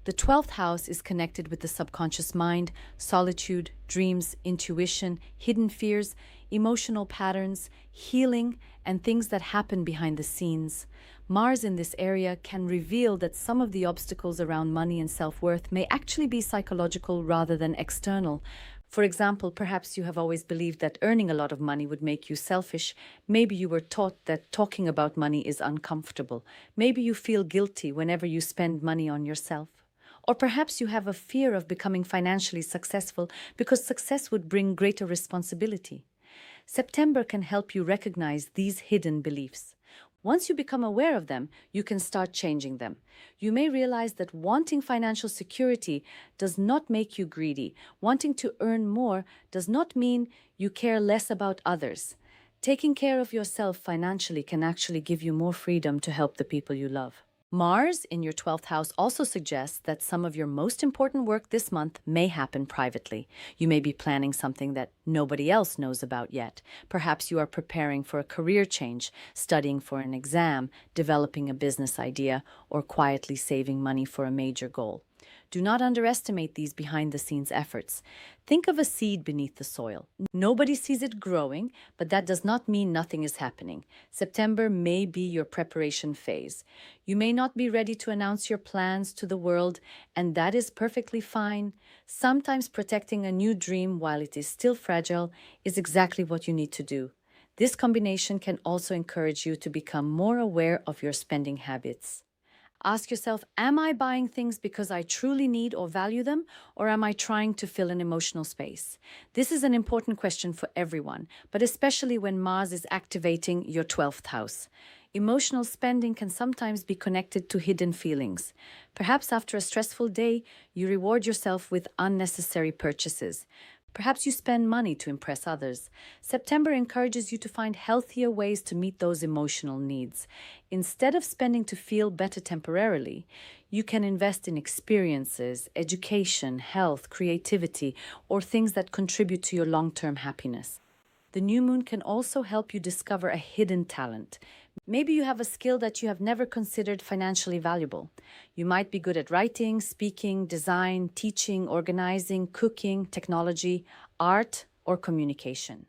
The 12th house is connected with the subconscious mind, solitude, dreams, intuition, hidden fears, emotional patterns, healing, and things that happen behind the scenes. Mars in this area can reveal that some of the obstacles around money and self-worth may actually be psychological rather than external. For example, perhaps you have always believed that earning a lot of money would make you selfish. Maybe you were taught that talking about money is uncomfortable. Maybe you feel guilty whenever you spend money on yourself. Or perhaps you have a fear of becoming financially successful because success would bring greater responsibility. September can help you recognize these hidden beliefs. Once you become aware of them, you can start changing them. You may realize that wanting financial security does not make you greedy. Wanting to earn more does not mean you care less about others. Taking care of yourself financially can actually give you more freedom to help the people you love. Mars in your 12th house also suggests that some of your most important work this month may happen privately. You may be planning something that nobody else knows about yet. Perhaps you are preparing for a career change, studying for an exam, developing a business idea, or quietly saving money for a major goal. Do not underestimate these behind-the-scenes efforts. Think of a seed beneath the soil. Nobody sees it growing, but that does not mean nothing is happening. September may be your preparation phase. You may not be ready to announce your plans to the world, and that is perfectly fine. Sometimes protecting a new dream while it is still fragile is exactly what you need to do. This combination can also encourage you to become more aware of your spending habits. Ask yourself, am I buying things because I truly need or value them, or am I trying to fill an emotional space? This is an important question for everyone, but especially when Mars is activating your 12th house. Emotional spending can sometimes be connected to hidden feelings. Perhaps after a stressful day, you reward yourself with unnecessary purchases. Perhaps you spend money to impress others. September encourages you to find healthier ways to meet those emotional needs. Instead of spending to feel better temporarily, you can invest in experiences, education, health, creativity, or things that contribute to your long-term happiness. The new moon can also help you discover a hidden talent. Maybe you have a skill that you have never considered financially valuable. You might be good at writing, speaking, design, teaching, organizing, cooking, technology, art, or communication.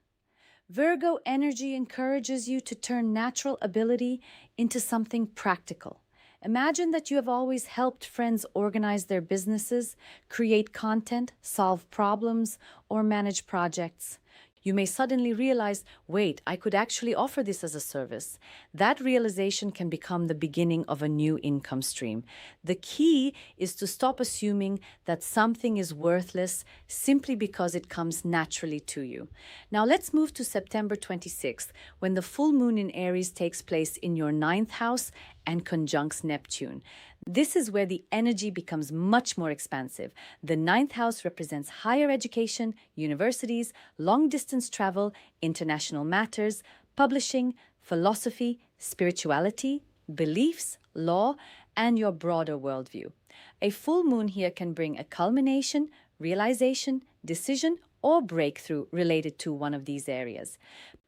Virgo energy encourages you to turn natural ability into something practical. Imagine that you have always helped friends organize their businesses, create content, solve problems, or manage projects. You may suddenly realize, wait, I could actually offer this as a service. That realization can become the beginning of a new income stream. The key is to stop assuming that something is worthless simply because it comes naturally to you. Now let's move to September 26th, when the full moon in Aries takes place in your 9th house and conjuncts Neptune. This is where the energy becomes much more expansive. The 9th house represents higher education, universities, long-distance travel, international matters, publishing, philosophy, spirituality, beliefs, law, and your broader worldview. A full moon here can bring a culmination, realization, decision, or breakthrough related to one of these areas.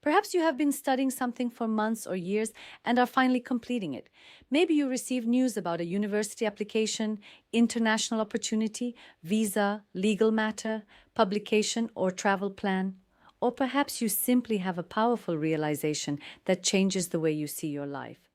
Perhaps you have been studying something for months or years and are finally completing it. Maybe you received news about a university application, international opportunity, visa, legal matter, publication, or travel plan. Or perhaps you simply have a powerful realization that changes the way you see your life.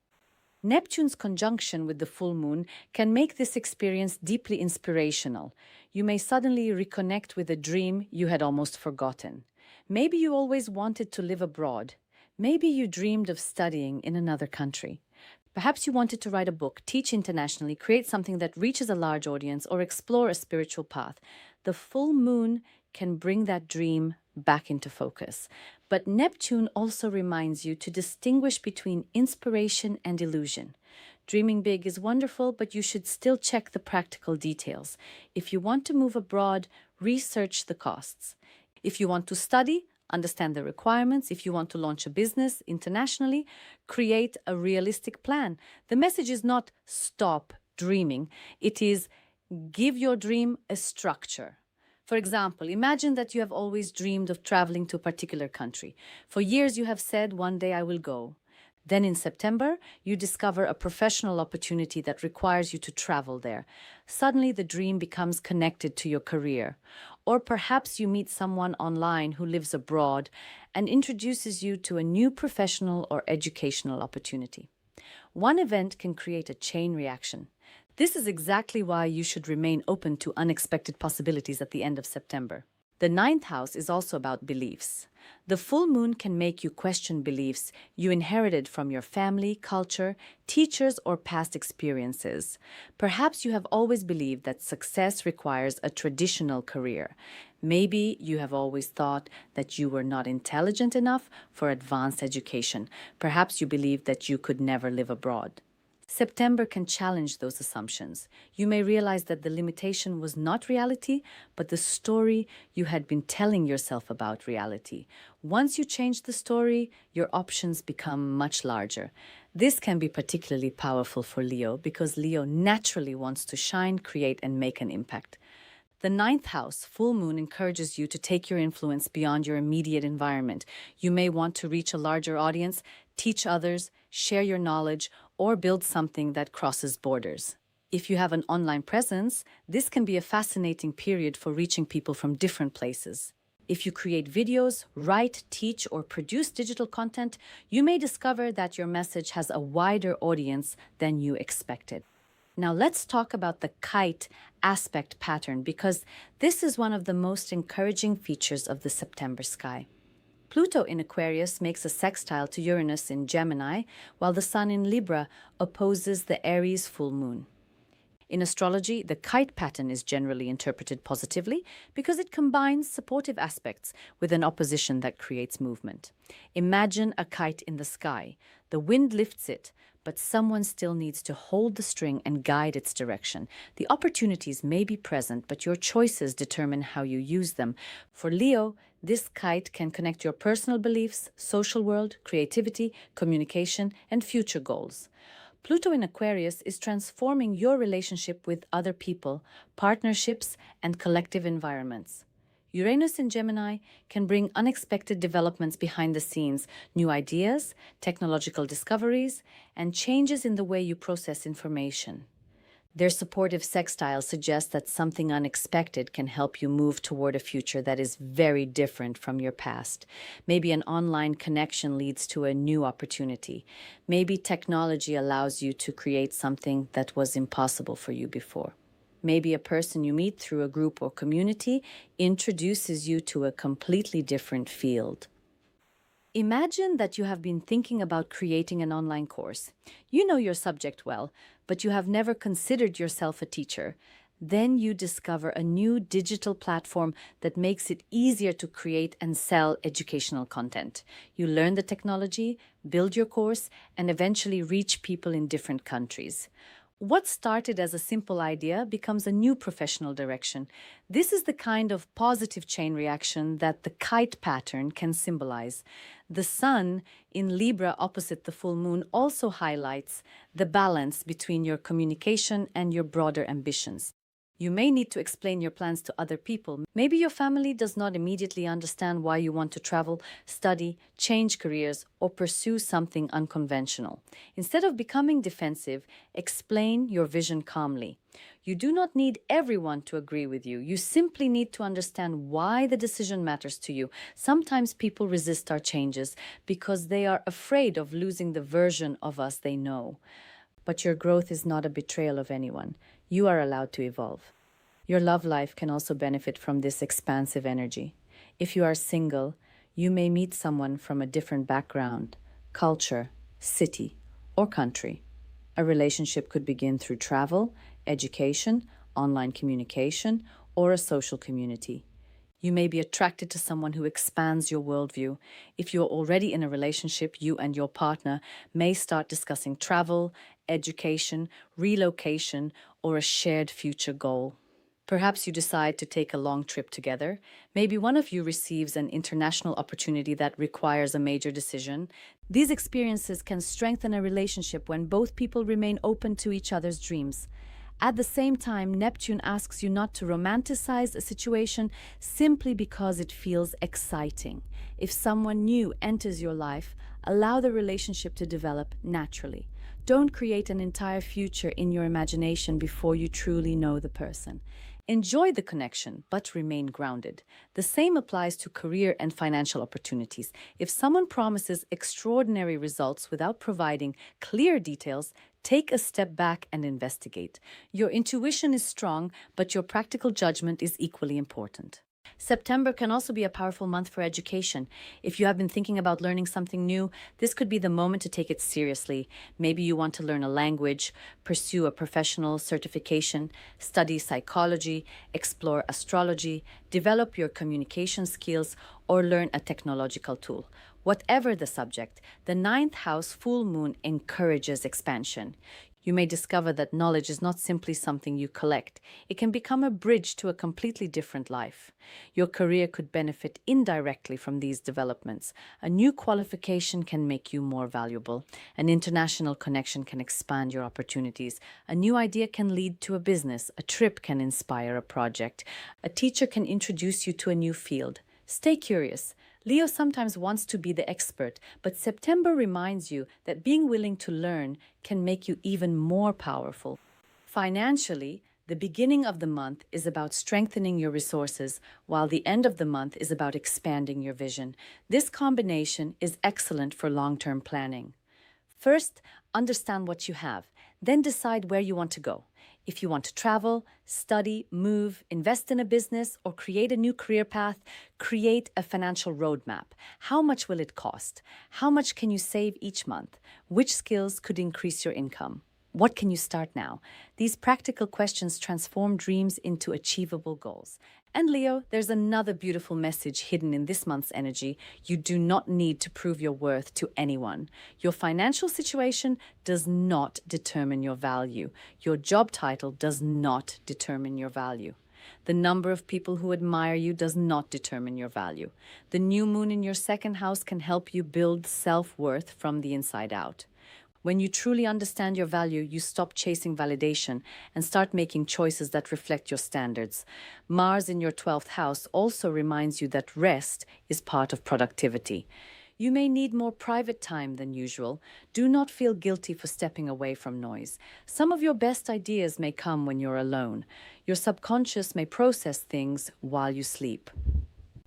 Neptune's conjunction with the full moon can make this experience deeply inspirational. You may suddenly reconnect with a dream you had almost forgotten. Maybe you always wanted to live abroad. Maybe you dreamed of studying in another country. Perhaps you wanted to write a book, teach internationally, create something that reaches a large audience, or explore a spiritual path. The full moon can bring that dream back into focus. But Neptune also reminds you to distinguish between inspiration and illusion. Dreaming big is wonderful, but you should still check the practical details. If you want to move abroad, research the costs. If you want to study, understand the requirements. If you want to launch a business internationally, create a realistic plan. The message is not stop dreaming. It is give your dream a structure. For example, imagine that you have always dreamed of traveling to a particular country. For years you have said, one day I will go. Then in September, you discover a professional opportunity that requires you to travel there. Suddenly the dream becomes connected to your career. Or perhaps you meet someone online who lives abroad and introduces you to a new professional or educational opportunity. One event can create a chain reaction. This is exactly why you should remain open to unexpected possibilities at the end of September. The 9th house is also about beliefs. The full moon can make you question beliefs you inherited from your family, culture, teachers, or past experiences. Perhaps you have always believed that success requires a traditional career. Maybe you have always thought that you were not intelligent enough for advanced education. Perhaps you believed that you could never live abroad. September can challenge those assumptions. You may realize that the limitation was not reality, but the story you had been telling yourself about reality. Once you change the story, your options become much larger. This can be particularly powerful for Leo because Leo naturally wants to shine, create, and make an impact. The 9th house, full moon, encourages you to take your influence beyond your immediate environment. You may want to reach a larger audience, teach others, share your knowledge, or build something that crosses borders. If you have an online presence, this can be a fascinating period for reaching people from different places. If you create videos, write, teach, or produce digital content, you may discover that your message has a wider audience than you expected. Now let's talk about the kite aspect pattern because this is one of the most encouraging features of the September sky. Pluto in Aquarius makes a sextile to Uranus in Gemini, while the Sun in Libra opposes the Aries full moon. In astrology, the kite pattern is generally interpreted positively because it combines supportive aspects with an opposition that creates movement. Imagine a kite in the sky. The wind lifts it, but someone still needs to hold the string and guide its direction. The opportunities may be present, but your choices determine how you use them. For Leo, this kite can connect your personal beliefs, social world, creativity, communication, and future goals. Pluto in Aquarius is transforming your relationship with other people, partnerships, and collective environments. Uranus in Gemini can bring unexpected developments behind the scenes, new ideas, technological discoveries, and changes in the way you process information. Their supportive sextile suggests that something unexpected can help you move toward a future that is very different from your past. Maybe an online connection leads to a new opportunity. Maybe technology allows you to create something that was impossible for you before. Maybe a person you meet through a group or community introduces you to a completely different field. Imagine that you have been thinking about creating an online course. You know your subject well, but you have never considered yourself a teacher. Then you discover a new digital platform that makes it easier to create and sell educational content. You learn the technology, build your course, and eventually reach people in different countries. What started as a simple idea becomes a new professional direction. This is the kind of positive chain reaction that the kite pattern can symbolize. The sun in Libra opposite the full moon also highlights the balance between your communication and your broader ambitions. You may need to explain your plans to other people. Maybe your family does not immediately understand why you want to travel, study, change careers, or pursue something unconventional. Instead of becoming defensive, explain your vision calmly. You do not need everyone to agree with you. You simply need to understand why the decision matters to you. Sometimes people resist our changes because they are afraid of losing the version of us they know. But your growth is not a betrayal of anyone. You are allowed to evolve. Your love life can also benefit from this expansive energy. If you are single, you may meet someone from a different background, culture, city, or country. A relationship could begin through travel, education, online communication, or a social community. You may be attracted to someone who expands your worldview. If you're already in a relationship, you and your partner may start discussing travel, education, relocation, or a shared future goal. Perhaps you decide to take a long trip together. Maybe one of you receives an international opportunity that requires a major decision. These experiences can strengthen a relationship when both people remain open to each other's dreams. At the same time, Neptune asks you not to romanticize a situation simply because it feels exciting. If someone new enters your life, allow the relationship to develop naturally. Don't create an entire future in your imagination before you truly know the person. Enjoy the connection, but remain grounded. The same applies to career and financial opportunities. If someone promises extraordinary results without providing clear details, take a step back and investigate. Your intuition is strong, but your practical judgment is equally important. September can also be a powerful month for education. If you have been thinking about learning something new, this could be the moment to take it seriously. Maybe you want to learn a language, pursue a professional certification, study psychology, explore astrology, develop your communication skills, or learn a technological tool. Whatever the subject, the ninth house full moon encourages expansion. You may discover that knowledge is not simply something you collect. It can become a bridge to a completely different life. Your career could benefit indirectly from these developments. A new qualification can make you more valuable. An international connection can expand your opportunities. A new idea can lead to a business. A trip can inspire a project. A teacher can introduce you to a new field. Stay curious. Leo sometimes wants to be the expert, but September reminds you that being willing to learn can make you even more powerful. Financially, the beginning of the month is about strengthening your resources, while the end of the month is about expanding your vision. This combination is excellent for long-term planning. First, understand what you have, then decide where you want to go. If you want to travel, study, move, invest in a business, or create a new career path, create a financial roadmap. How much will it cost? How much can you save each month? Which skills could increase your income? What can you start now? These practical questions transform dreams into achievable goals. And Leo, there's another beautiful message hidden in this month's energy. You do not need to prove your worth to anyone. Your financial situation does not determine your value. Your job title does not determine your value. The number of people who admire you does not determine your value. The new moon in your second house can help you build self-worth from the inside out. When you truly understand your value, you stop chasing validation and start making choices that reflect your standards. Mars in your 12th house also reminds you that rest is part of productivity. You may need more private time than usual. Do not feel guilty for stepping away from noise. Some of your best ideas may come when you're alone. Your subconscious may process things while you sleep.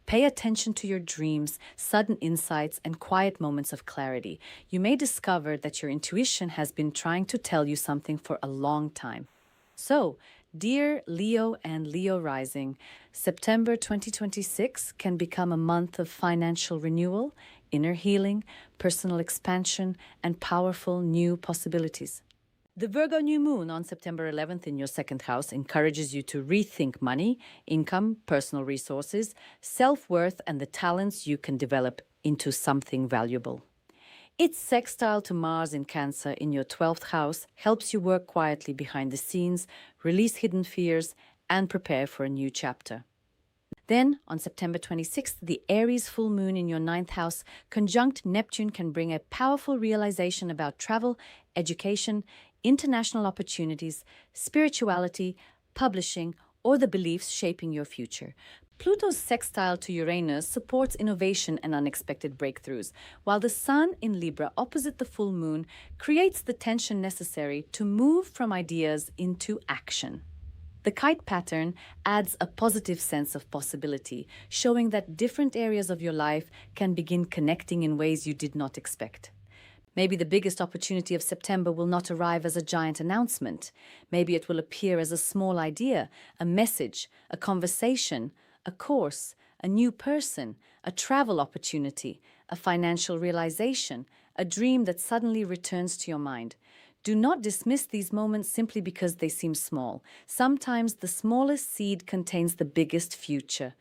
Pay attention to your dreams, sudden insights, and quiet moments of clarity. You may discover that your intuition has been trying to tell you something for a long time. So, dear Leo and Leo rising, September 2026 can become a month of financial renewal, inner healing, personal expansion, and powerful new possibilities. The Virgo new moon on September 11th in your second house encourages you to rethink money, income, personal resources, self-worth, and the talents you can develop into something valuable. Its sextile to Mars in Cancer in your 12th house helps you work quietly behind the scenes, release hidden fears, and prepare for a new chapter. Then, on September 26th, the Aries full moon in your 9th house conjunct Neptune can bring a powerful realization about travel, education, international opportunities, spirituality, publishing, or the beliefs shaping your future. Pluto's sextile to Uranus supports innovation and unexpected breakthroughs, while the Sun in Libra opposite the full moon creates the tension necessary to move from ideas into action. The kite pattern adds a positive sense of possibility, showing that different areas of your life can begin connecting in ways you did not expect. Maybe the biggest opportunity of September will not arrive as a giant announcement. Maybe it will appear as a small idea, a message, a conversation, a course, a new person, a travel opportunity, a financial realization, a dream that suddenly returns to your mind. Do not dismiss these moments simply because they seem small. Sometimes the smallest seed contains the biggest future.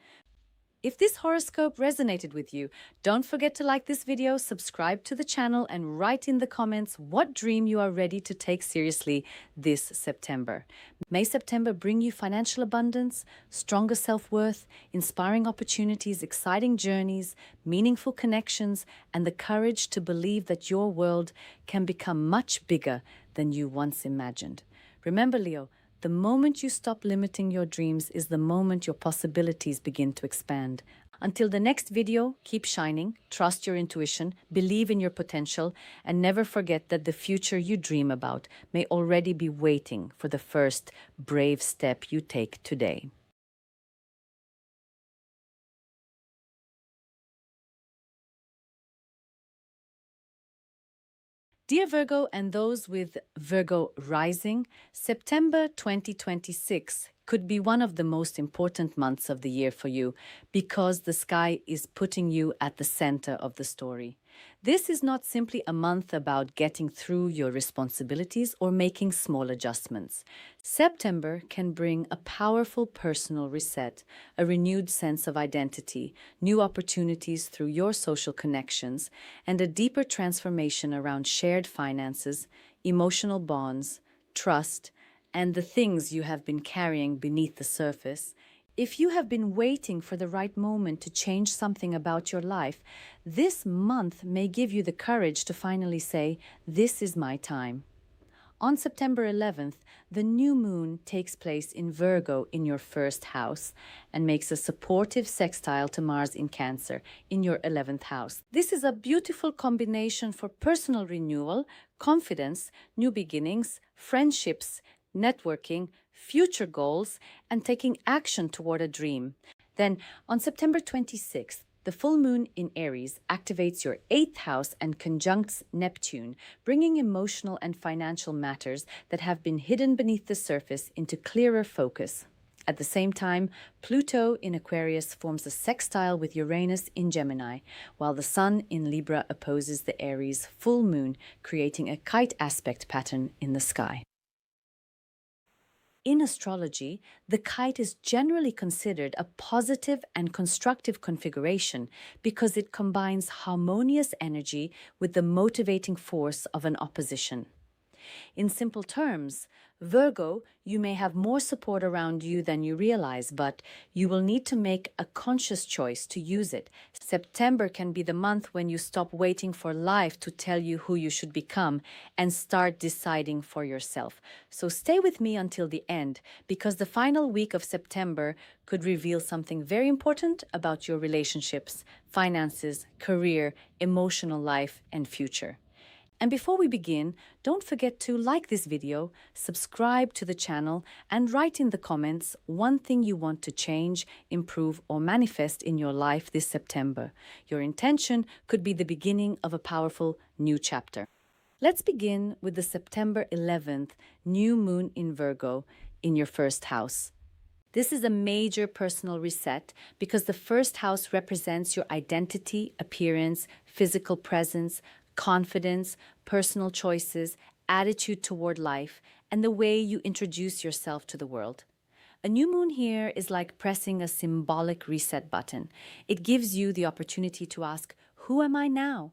If this horoscope resonated with you, don't forget to like this video, subscribe to the channel, and write in the comments what dream you are ready to take seriously this September. May September bring you financial abundance, stronger self-worth, inspiring opportunities, exciting journeys, meaningful connections, and the courage to believe that your world can become much bigger than you once imagined. Remember, Leo, the moment you stop limiting your dreams is the moment your possibilities begin to expand. Until the next video, keep shining, trust your intuition, believe in your potential, and never forget that the future you dream about may already be waiting for the first brave step you take today. Dear Virgo and those with Virgo rising, September 2026 could be one of the most important months of the year for you because the sky is putting you at the center of the story. This is not simply a month about getting through your responsibilities or making small adjustments. September can bring a powerful personal reset, a renewed sense of identity, new opportunities through your social connections, and a deeper transformation around shared finances, emotional bonds, trust, and the things you have been carrying beneath the surface. If you have been waiting for the right moment to change something about your life, this month may give you the courage to finally say, "This is my time." On September 11th, the new moon takes place in Virgo in your first house and makes a supportive sextile to Mars in Cancer in your 11th house. This is a beautiful combination for personal renewal, confidence, new beginnings, friendships, networking, future goals, and taking action toward a dream. Then, on September 26th, the full moon in Aries activates your eighth house and conjuncts Neptune, bringing emotional and financial matters that have been hidden beneath the surface into clearer focus. At the same time, Pluto in Aquarius forms a sextile with Uranus in Gemini, while the Sun in Libra opposes the Aries full moon, creating a kite aspect pattern in the sky. In astrology, the kite is generally considered a positive and constructive configuration because it combines harmonious energy with the motivating force of an opposition. In simple terms, Virgo, you may have more support around you than you realize, but you will need to make a conscious choice to use it. September can be the month when you stop waiting for life to tell you who you should become and start deciding for yourself. So stay with me until the end, because the final week of September could reveal something very important about your relationships, finances, career, emotional life, and future. And before we begin, don't forget to like this video, subscribe to the channel, and write in the comments one thing you want to change, improve, or manifest in your life this September. Your intention could be the beginning of a powerful new chapter. Let's begin with the September 11th new moon in Virgo in your first house. This is a major personal reset because the first house represents your identity, appearance, physical presence, confidence, personal choices, attitude toward life, and the way you introduce yourself to the world. A new moon here is like pressing a symbolic reset button. It gives you the opportunity to ask, who am I now?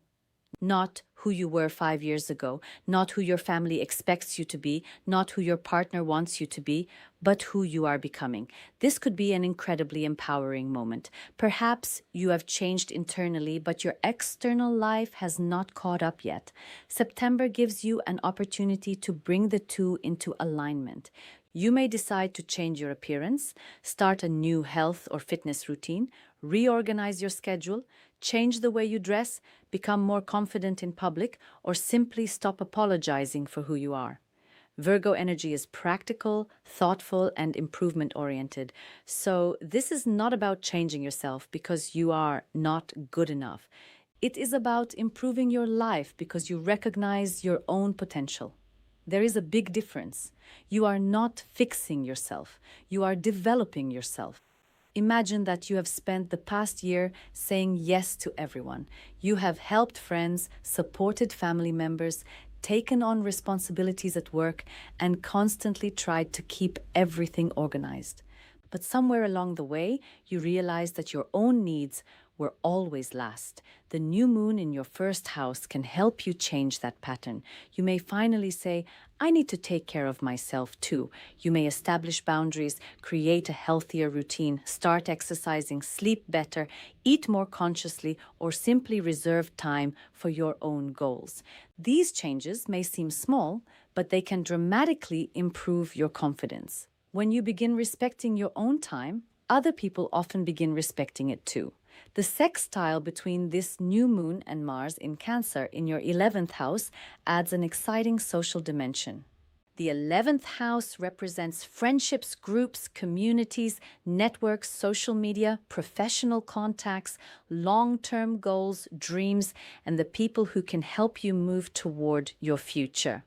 Not who you were 5 years ago, not who your family expects you to be, not who your partner wants you to be, but who you are becoming. This could be an incredibly empowering moment. Perhaps you have changed internally, but your external life has not caught up yet. September gives you an opportunity to bring the two into alignment. You may decide to change your appearance, start a new health or fitness routine, reorganize your schedule, change the way you dress, become more confident in public, or simply stop apologizing for who you are. Virgo energy is practical, thoughtful, and improvement-oriented. So this is not about changing yourself because you are not good enough. It is about improving your life because you recognize your own potential. There is a big difference. You are not fixing yourself. You are developing yourself. Imagine that you have spent the past year saying yes to everyone. You have helped friends, supported family members, taken on responsibilities at work, and constantly tried to keep everything organized. But somewhere along the way, you realized that your own needs were always last. The new moon in your first house can help you change that pattern. You may finally say, I need to take care of myself too. You may establish boundaries, create a healthier routine, start exercising, sleep better, eat more consciously, or simply reserve time for your own goals. These changes may seem small, but they can dramatically improve your confidence. When you begin respecting your own time, other people often begin respecting it too. The sextile between this new moon and Mars in Cancer in your 11th house adds an exciting social dimension. The 11th house represents friendships, groups, communities, networks, social media, professional contacts, long-term goals, dreams, and the people who can help you move toward your future.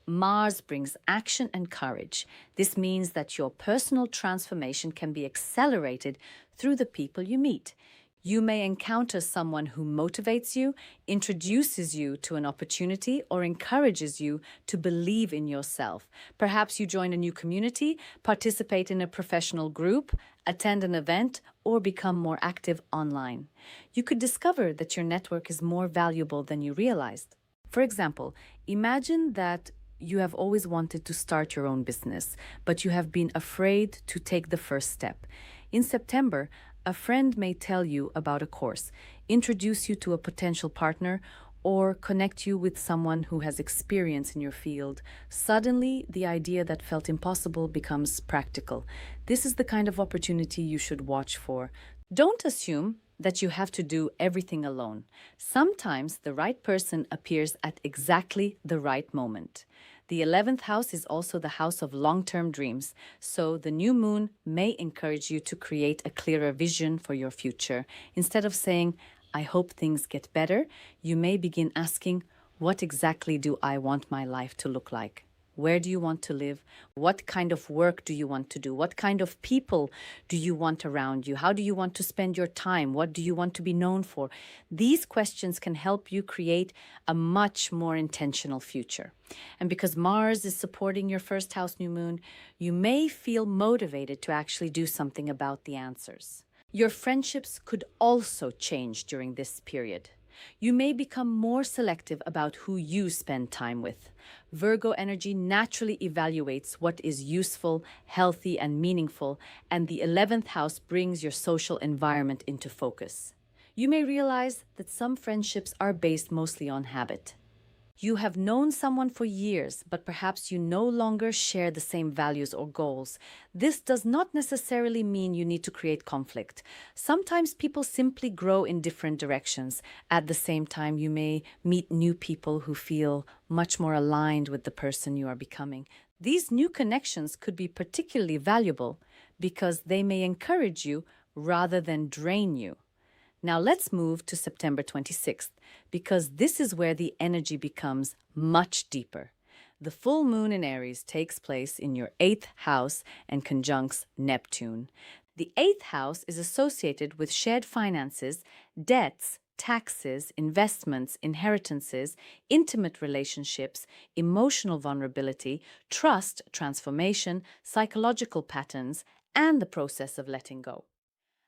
Mars brings action and courage. This means that your personal transformation can be accelerated through the people you meet. You may encounter someone who motivates you, introduces you to an opportunity, or encourages you to believe in yourself. Perhaps you join a new community, participate in a professional group, attend an event, or become more active online. You could discover that your network is more valuable than you realized. For example, imagine that you have always wanted to start your own business, but you have been afraid to take the first step. In September, a friend may tell you about a course, introduce you to a potential partner, or connect you with someone who has experience in your field. Suddenly, the idea that felt impossible becomes practical. This is the kind of opportunity you should watch for. Don't assume that you have to do everything alone. Sometimes the right person appears at exactly the right moment. The 11th house is also the house of long-term dreams, so the new moon may encourage you to create a clearer vision for your future. Instead of saying, I hope things get better, you may begin asking, what exactly do I want my life to look like? Where do you want to live? What kind of work do you want to do? What kind of people do you want around you? How do you want to spend your time? What do you want to be known for? These questions can help you create a much more intentional future. And because Mars is supporting your first house new moon, you may feel motivated to actually do something about the answers. Your friendships could also change during this period. You may become more selective about who you spend time with. Virgo energy naturally evaluates what is useful, healthy, and meaningful, and the 11th house brings your social environment into focus. You may realize that some friendships are based mostly on habit. You have known someone for years, but perhaps you no longer share the same values or goals. This does not necessarily mean you need to create conflict. Sometimes people simply grow in different directions. At the same time, you may meet new people who feel much more aligned with the person you are becoming. These new connections could be particularly valuable because they may encourage you rather than drain you. Now let's move to September 26th, because this is where the energy becomes much deeper. The full moon in Aries takes place in your 8th house and conjuncts Neptune. The 8th house is associated with shared finances, debts, taxes, investments, inheritances, intimate relationships, emotional vulnerability, trust, transformation, psychological patterns, and the process of letting go.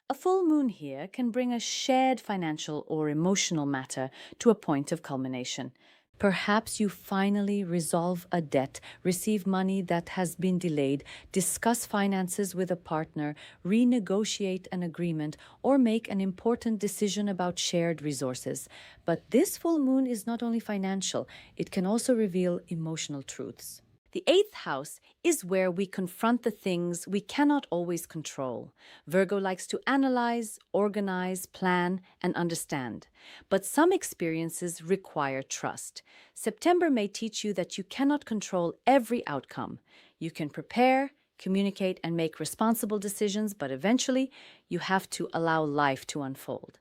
A full moon here can bring a shared financial or emotional matter to a point of culmination. Perhaps you finally resolve a debt, receive money that has been delayed, discuss finances with a partner, renegotiate an agreement, or make an important decision about shared resources. But this full moon is not only financial, it can also reveal emotional truths. The 8th house is where we confront the things we cannot always control. Virgo likes to analyze, organize, plan, and understand. But some experiences require trust. September may teach you that you cannot control every outcome. You can prepare, communicate, and make responsible decisions, but eventually you have to allow life to unfold.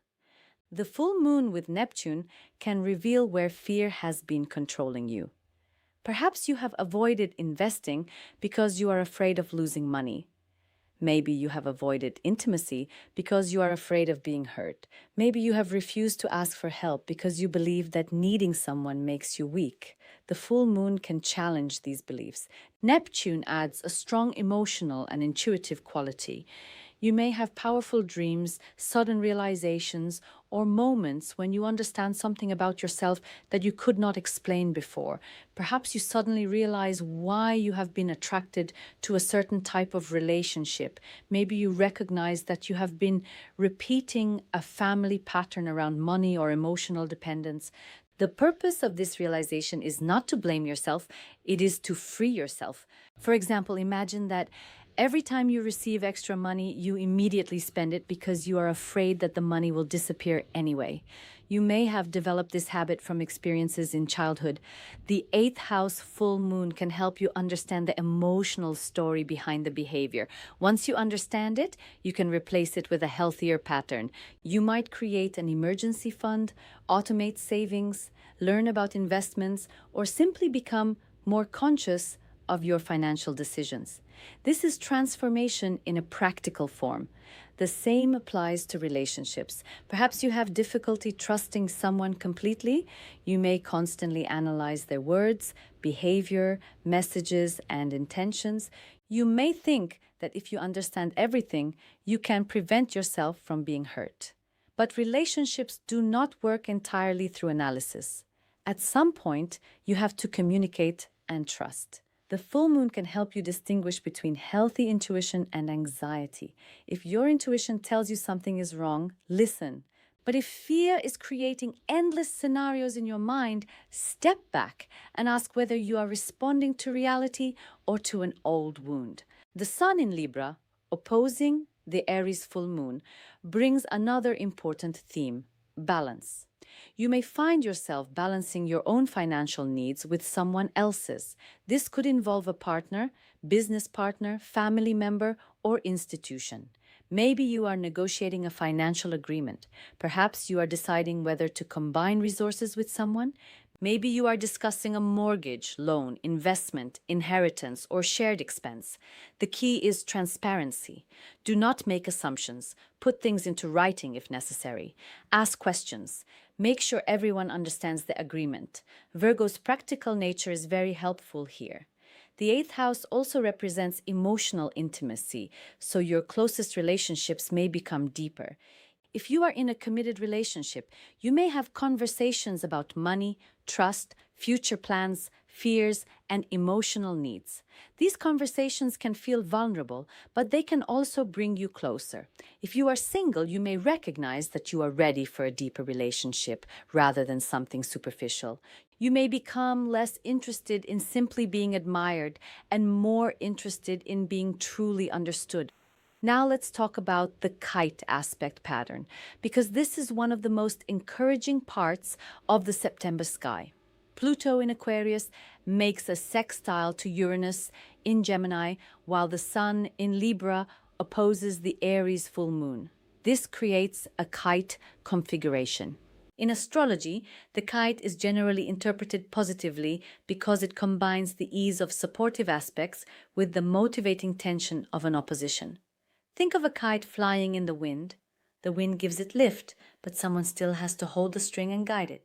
The full moon with Neptune can reveal where fear has been controlling you. Perhaps you have avoided investing because you are afraid of losing money. Maybe you have avoided intimacy because you are afraid of being hurt. Maybe you have refused to ask for help because you believe that needing someone makes you weak. The full moon can challenge these beliefs. Neptune adds a strong emotional and intuitive quality. You may have powerful dreams, sudden realizations, or moments when you understand something about yourself that you could not explain before. Perhaps you suddenly realize why you have been attracted to a certain type of relationship. Maybe you recognize that you have been repeating a family pattern around money or emotional dependence. The purpose of this realization is not to blame yourself, it is to free yourself. For example, imagine that every time you receive extra money, you immediately spend it because you are afraid that the money will disappear anyway. You may have developed this habit from experiences in childhood. The 8th house full moon can help you understand the emotional story behind the behavior. Once you understand it, you can replace it with a healthier pattern. You might create an emergency fund, automate savings, learn about investments, or simply become more conscious of your financial decisions. This is transformation in a practical form. The same applies to relationships. Perhaps you have difficulty trusting someone completely. You may constantly analyze their words, behavior, messages, and intentions. You may think that if you understand everything, you can prevent yourself from being hurt. But relationships do not work entirely through analysis. At some point, you have to communicate and trust. The full moon can help you distinguish between healthy intuition and anxiety. If your intuition tells you something is wrong, listen. But if fear is creating endless scenarios in your mind, step back and ask whether you are responding to reality or to an old wound. The sun in Libra, opposing the Aries full moon, brings another important theme: balance. You may find yourself balancing your own financial needs with someone else's. This could involve a partner, business partner, family member, or institution. Maybe you are negotiating a financial agreement. Perhaps you are deciding whether to combine resources with someone. Maybe you are discussing a mortgage, loan, investment, inheritance, or shared expense. The key is transparency. Do not make assumptions. Put things into writing if necessary. Ask questions. Make sure everyone understands the agreement. Virgo's practical nature is very helpful here. The eighth house also represents emotional intimacy, so your closest relationships may become deeper. If you are in a committed relationship, you may have conversations about money, trust, future plans, fears, and emotional needs. These conversations can feel vulnerable, but they can also bring you closer. If you are single, you may recognize that you are ready for a deeper relationship rather than something superficial. You may become less interested in simply being admired and more interested in being truly understood. Now let's talk about the kite aspect pattern, because this is one of the most encouraging parts of the September sky. Pluto in Aquarius makes a sextile to Uranus in Gemini, while the Sun in Libra opposes the Aries full moon. This creates a kite configuration. In astrology, the kite is generally interpreted positively because it combines the ease of supportive aspects with the motivating tension of an opposition. Think of a kite flying in the wind. The wind gives it lift, but someone still has to hold the string and guide it.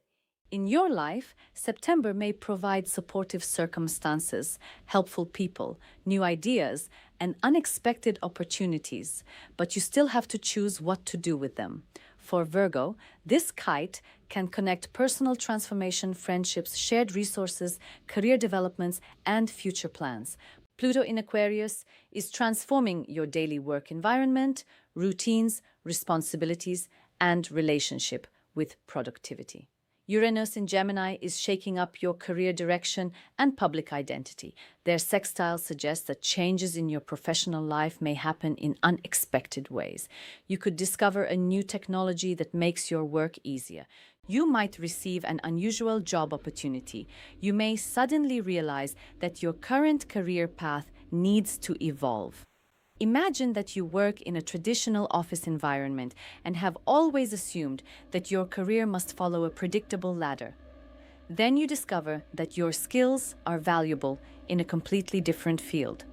In your life, September may provide supportive circumstances, helpful people, new ideas, and unexpected opportunities, but you still have to choose what to do with them. For Virgo, this kite can connect personal transformation, friendships, shared resources, career developments, and future plans. Pluto in Aquarius is transforming your daily work environment, routines, responsibilities, and relationship with productivity. Uranus in Gemini is shaking up your career direction and public identity. Their sextile suggests that changes in your professional life may happen in unexpected ways. You could discover a new technology that makes your work easier. You might receive an unusual job opportunity. You may suddenly realize that your current career path needs to evolve. Imagine that you work in a traditional office environment and have always assumed that your career must follow a predictable ladder. Then you discover that your skills are valuable in a completely different field.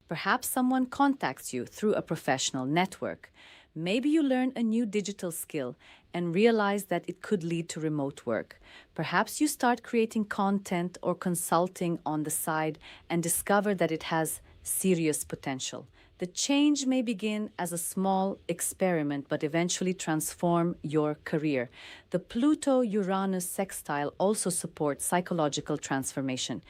Perhaps someone contacts you through a professional network. Maybe you learn a new digital skill and realize that it could lead to remote work. Perhaps you start creating content or consulting on the side and discover that it has serious potential. The change may begin as a small experiment but eventually transform your career. The Pluto-Uranus sextile also supports psychological transformation.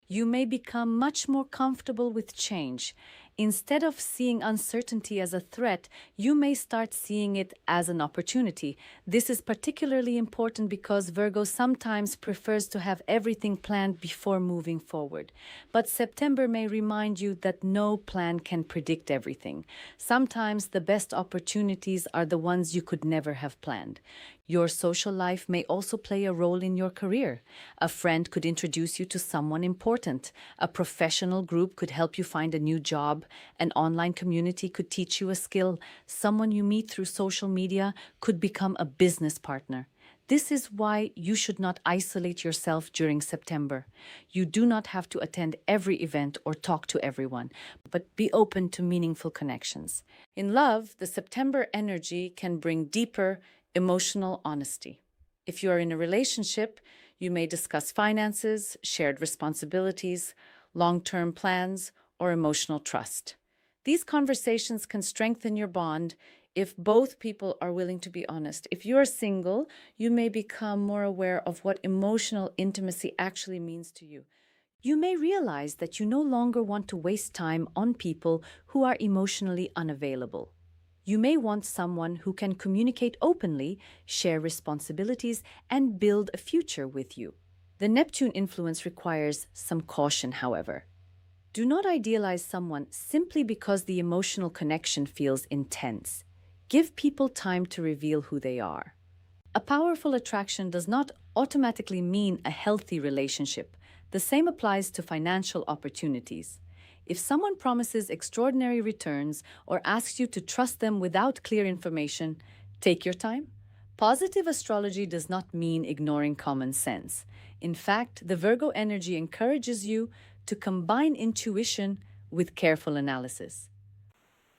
You may become much more comfortable with change. Instead of seeing uncertainty as a threat, you may start seeing it as an opportunity. This is particularly important because Virgo sometimes prefers to have everything planned before moving forward. But September may remind you that no plan can predict everything. Sometimes the best opportunities are the ones you could never have planned. Your social life may also play a role in your career. A friend could introduce you to someone important. A professional group could help you find a new job. An online community could teach you a skill. Someone you meet through social media could become a business partner. This is why you should not isolate yourself during September. You do not have to attend every event or talk to everyone, but be open to meaningful connections. In love, the September energy can bring deeper emotional honesty. If you are in a relationship, you may discuss finances, shared responsibilities, long-term plans, or emotional trust. These conversations can strengthen your bond if both people are willing to be honest. If you are single, you may become more aware of what emotional intimacy actually means to you. You may realize that you no longer want to waste time on people who are emotionally unavailable. You may want someone who can communicate openly, share responsibilities, and build a future with you. The Neptune influence requires some caution, however. Do not idealize someone simply because the emotional connection feels intense. Give people time to reveal who they are. A powerful attraction does not automatically mean a healthy relationship. The same applies to financial opportunities. If someone promises extraordinary returns or asks you to trust them without clear information, take your time. Positive astrology does not mean ignoring common sense. In fact, the Virgo energy encourages you to combine intuition with careful analysis.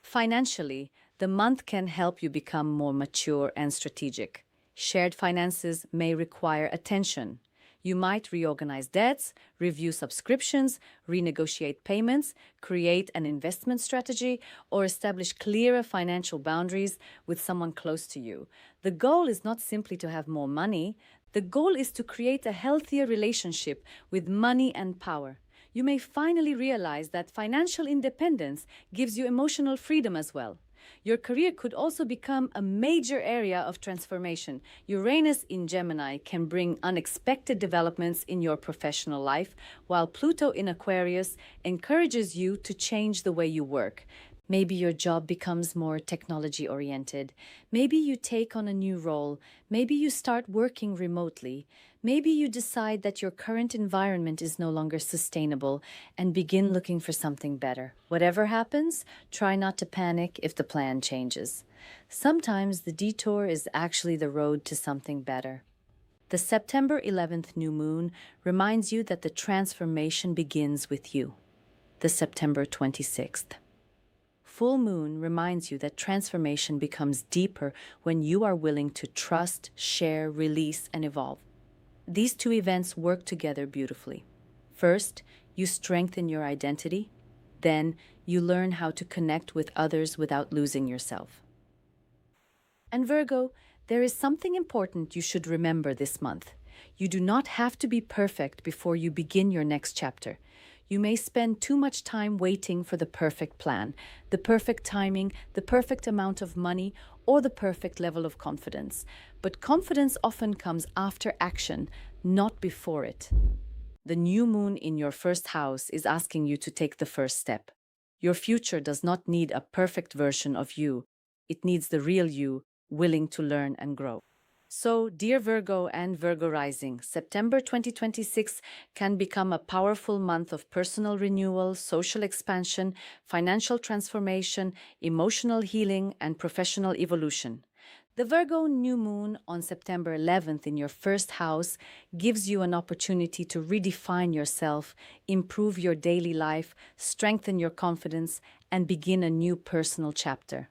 Financially, the month can help you become more mature and strategic. Shared finances may require attention. You might reorganize debts, review subscriptions, renegotiate payments, create an investment strategy, or establish clearer financial boundaries with someone close to you. The goal is not simply to have more money. The goal is to create a healthier relationship with money and power. You may finally realize that financial independence gives you emotional freedom as well. Your career could also become a major area of transformation. Uranus in Gemini can bring unexpected developments in your professional life, while Pluto in Aquarius encourages you to change the way you work. Maybe your job becomes more technology-oriented. Maybe you take on a new role. Maybe you start working remotely. Maybe you decide that your current environment is no longer sustainable and begin looking for something better. Whatever happens, try not to panic if the plan changes. Sometimes the detour is actually the road to something better. The September 11th new moon reminds you that the transformation begins with you. The September 26th full moon reminds you that transformation becomes deeper when you are willing to trust, share, release, and evolve. These two events work together beautifully. First, you strengthen your identity. Then, you learn how to connect with others without losing yourself. And Virgo, there is something important you should remember this month. You do not have to be perfect before you begin your next chapter. You may spend too much time waiting for the perfect plan, the perfect timing, the perfect amount of money, or the perfect level of confidence. But confidence often comes after action, not before it. The new moon in your first house is asking you to take the first step. Your future does not need a perfect version of you. It needs the real you, willing to learn and grow. So, dear Virgo and Virgo rising, September 2026 can become a powerful month of personal renewal, social expansion, financial transformation, emotional healing, and professional evolution. The Virgo new moon on September 11th in your first house gives you an opportunity to redefine yourself, improve your daily life, strengthen your confidence, and begin a new personal chapter.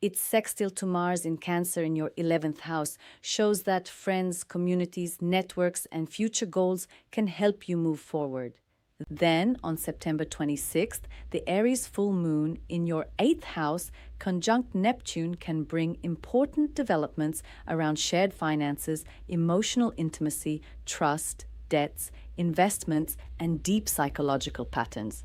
Its sextile to Mars in Cancer in your 11th house shows that friends, communities, networks, and future goals can help you move forward. Then, on September 26th, the Aries full moon in your 8th house conjunct Neptune can bring important developments around shared finances, emotional intimacy, trust, debts, investments, and deep psychological patterns.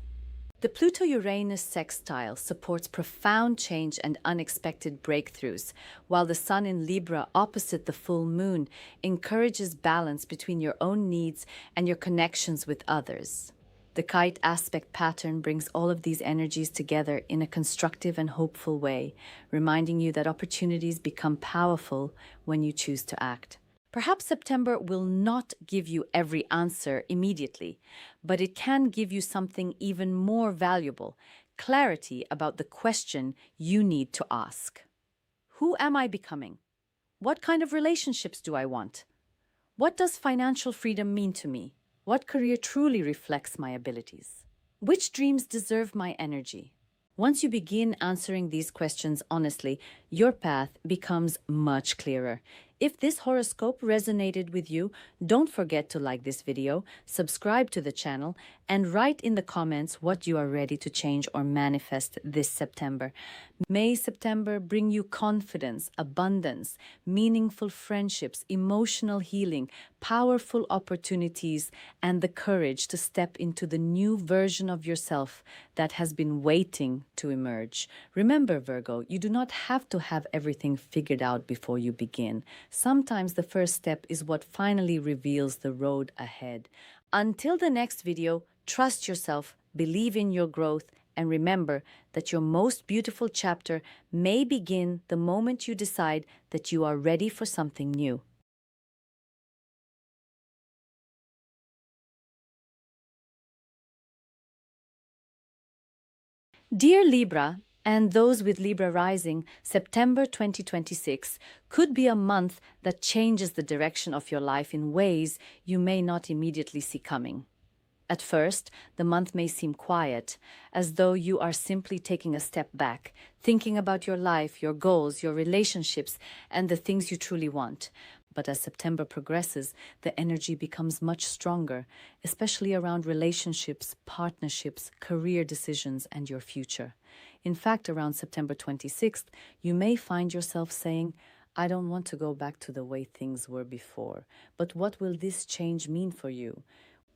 The Pluto-Uranus sextile supports profound change and unexpected breakthroughs, while the Sun in Libra opposite the full moon encourages balance between your own needs and your connections with others. The kite aspect pattern brings all of these energies together in a constructive and hopeful way, reminding you that opportunities become powerful when you choose to act. Perhaps September will not give you every answer immediately, but it can give you something even more valuable, clarity about the question you need to ask. Who am I becoming? What kind of relationships do I want? What does financial freedom mean to me? What career truly reflects my abilities? Which dreams deserve my energy? Once you begin answering these questions honestly, your path becomes much clearer. If this horoscope resonated with you, don't forget to like this video, subscribe to the channel, and write in the comments what you are ready to change or manifest this September. May September bring you confidence, abundance, meaningful friendships, emotional healing, powerful opportunities, and the courage to step into the new version of yourself that has been waiting to emerge. Remember, Virgo, you do not have to have everything figured out before you begin. Sometimes the first step is what finally reveals the road ahead. Until the next video, trust yourself, believe in your growth, and remember that your most beautiful chapter may begin the moment you decide that you are ready for something new. Dear Libra, and those with Libra rising, September 2026 could be a month that changes the direction of your life in ways you may not immediately see coming. At first, the month may seem quiet, as though you are simply taking a step back, thinking about your life, your goals, your relationships, and the things you truly want. But as September progresses, the energy becomes much stronger, especially around relationships, partnerships, career decisions, and your future. In fact, around September 26th, you may find yourself saying, I don't want to go back to the way things were before, but what will this change mean for you?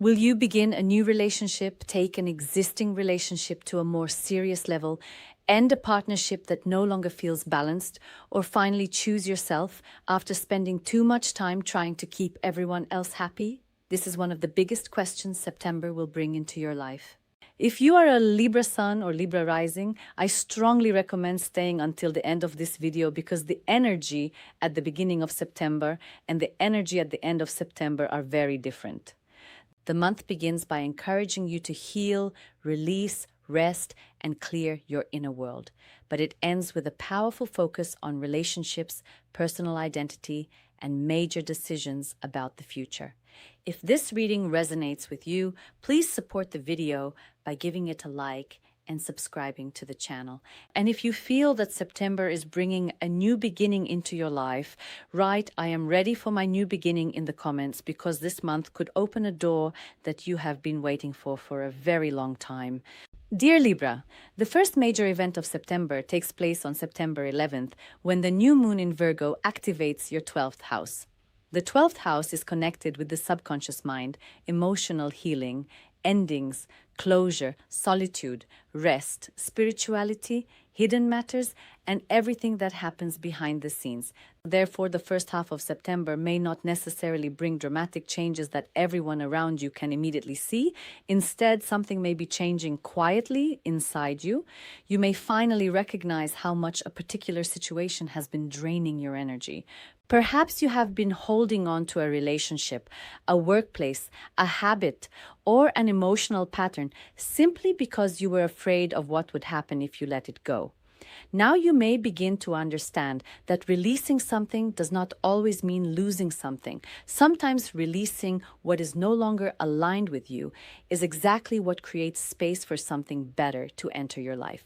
Will you begin a new relationship, take an existing relationship to a more serious level, end a partnership that no longer feels balanced, or finally choose yourself after spending too much time trying to keep everyone else happy? This is one of the biggest questions September will bring into your life. If you are a Libra sun or Libra rising, I strongly recommend staying until the end of this video because the energy at the beginning of September and the energy at the end of September are very different. The month begins by encouraging you to heal, release, rest, and clear your inner world. But it ends with a powerful focus on relationships, personal identity, and major decisions about the future. If this reading resonates with you, please support the video by giving it a like and subscribing to the channel. And if you feel that September is bringing a new beginning into your life, write, I am ready for my new beginning in the comments because this month could open a door that you have been waiting for a very long time. Dear Libra, the first major event of September takes place on September 11th when the new moon in Virgo activates your 12th house. The 12th house is connected with the subconscious mind, emotional healing, endings, closure, solitude, rest, spirituality, hidden matters, and everything that happens behind the scenes. Therefore, the first half of September may not necessarily bring dramatic changes that everyone around you can immediately see. Instead, something may be changing quietly inside you. You may finally recognize how much a particular situation has been draining your energy. Perhaps you have been holding on to a relationship, a workplace, a habit, or an emotional pattern simply because you were afraid of what would happen if you let it go. Now you may begin to understand that releasing something does not always mean losing something. Sometimes releasing what is no longer aligned with you is exactly what creates space for something better to enter your life.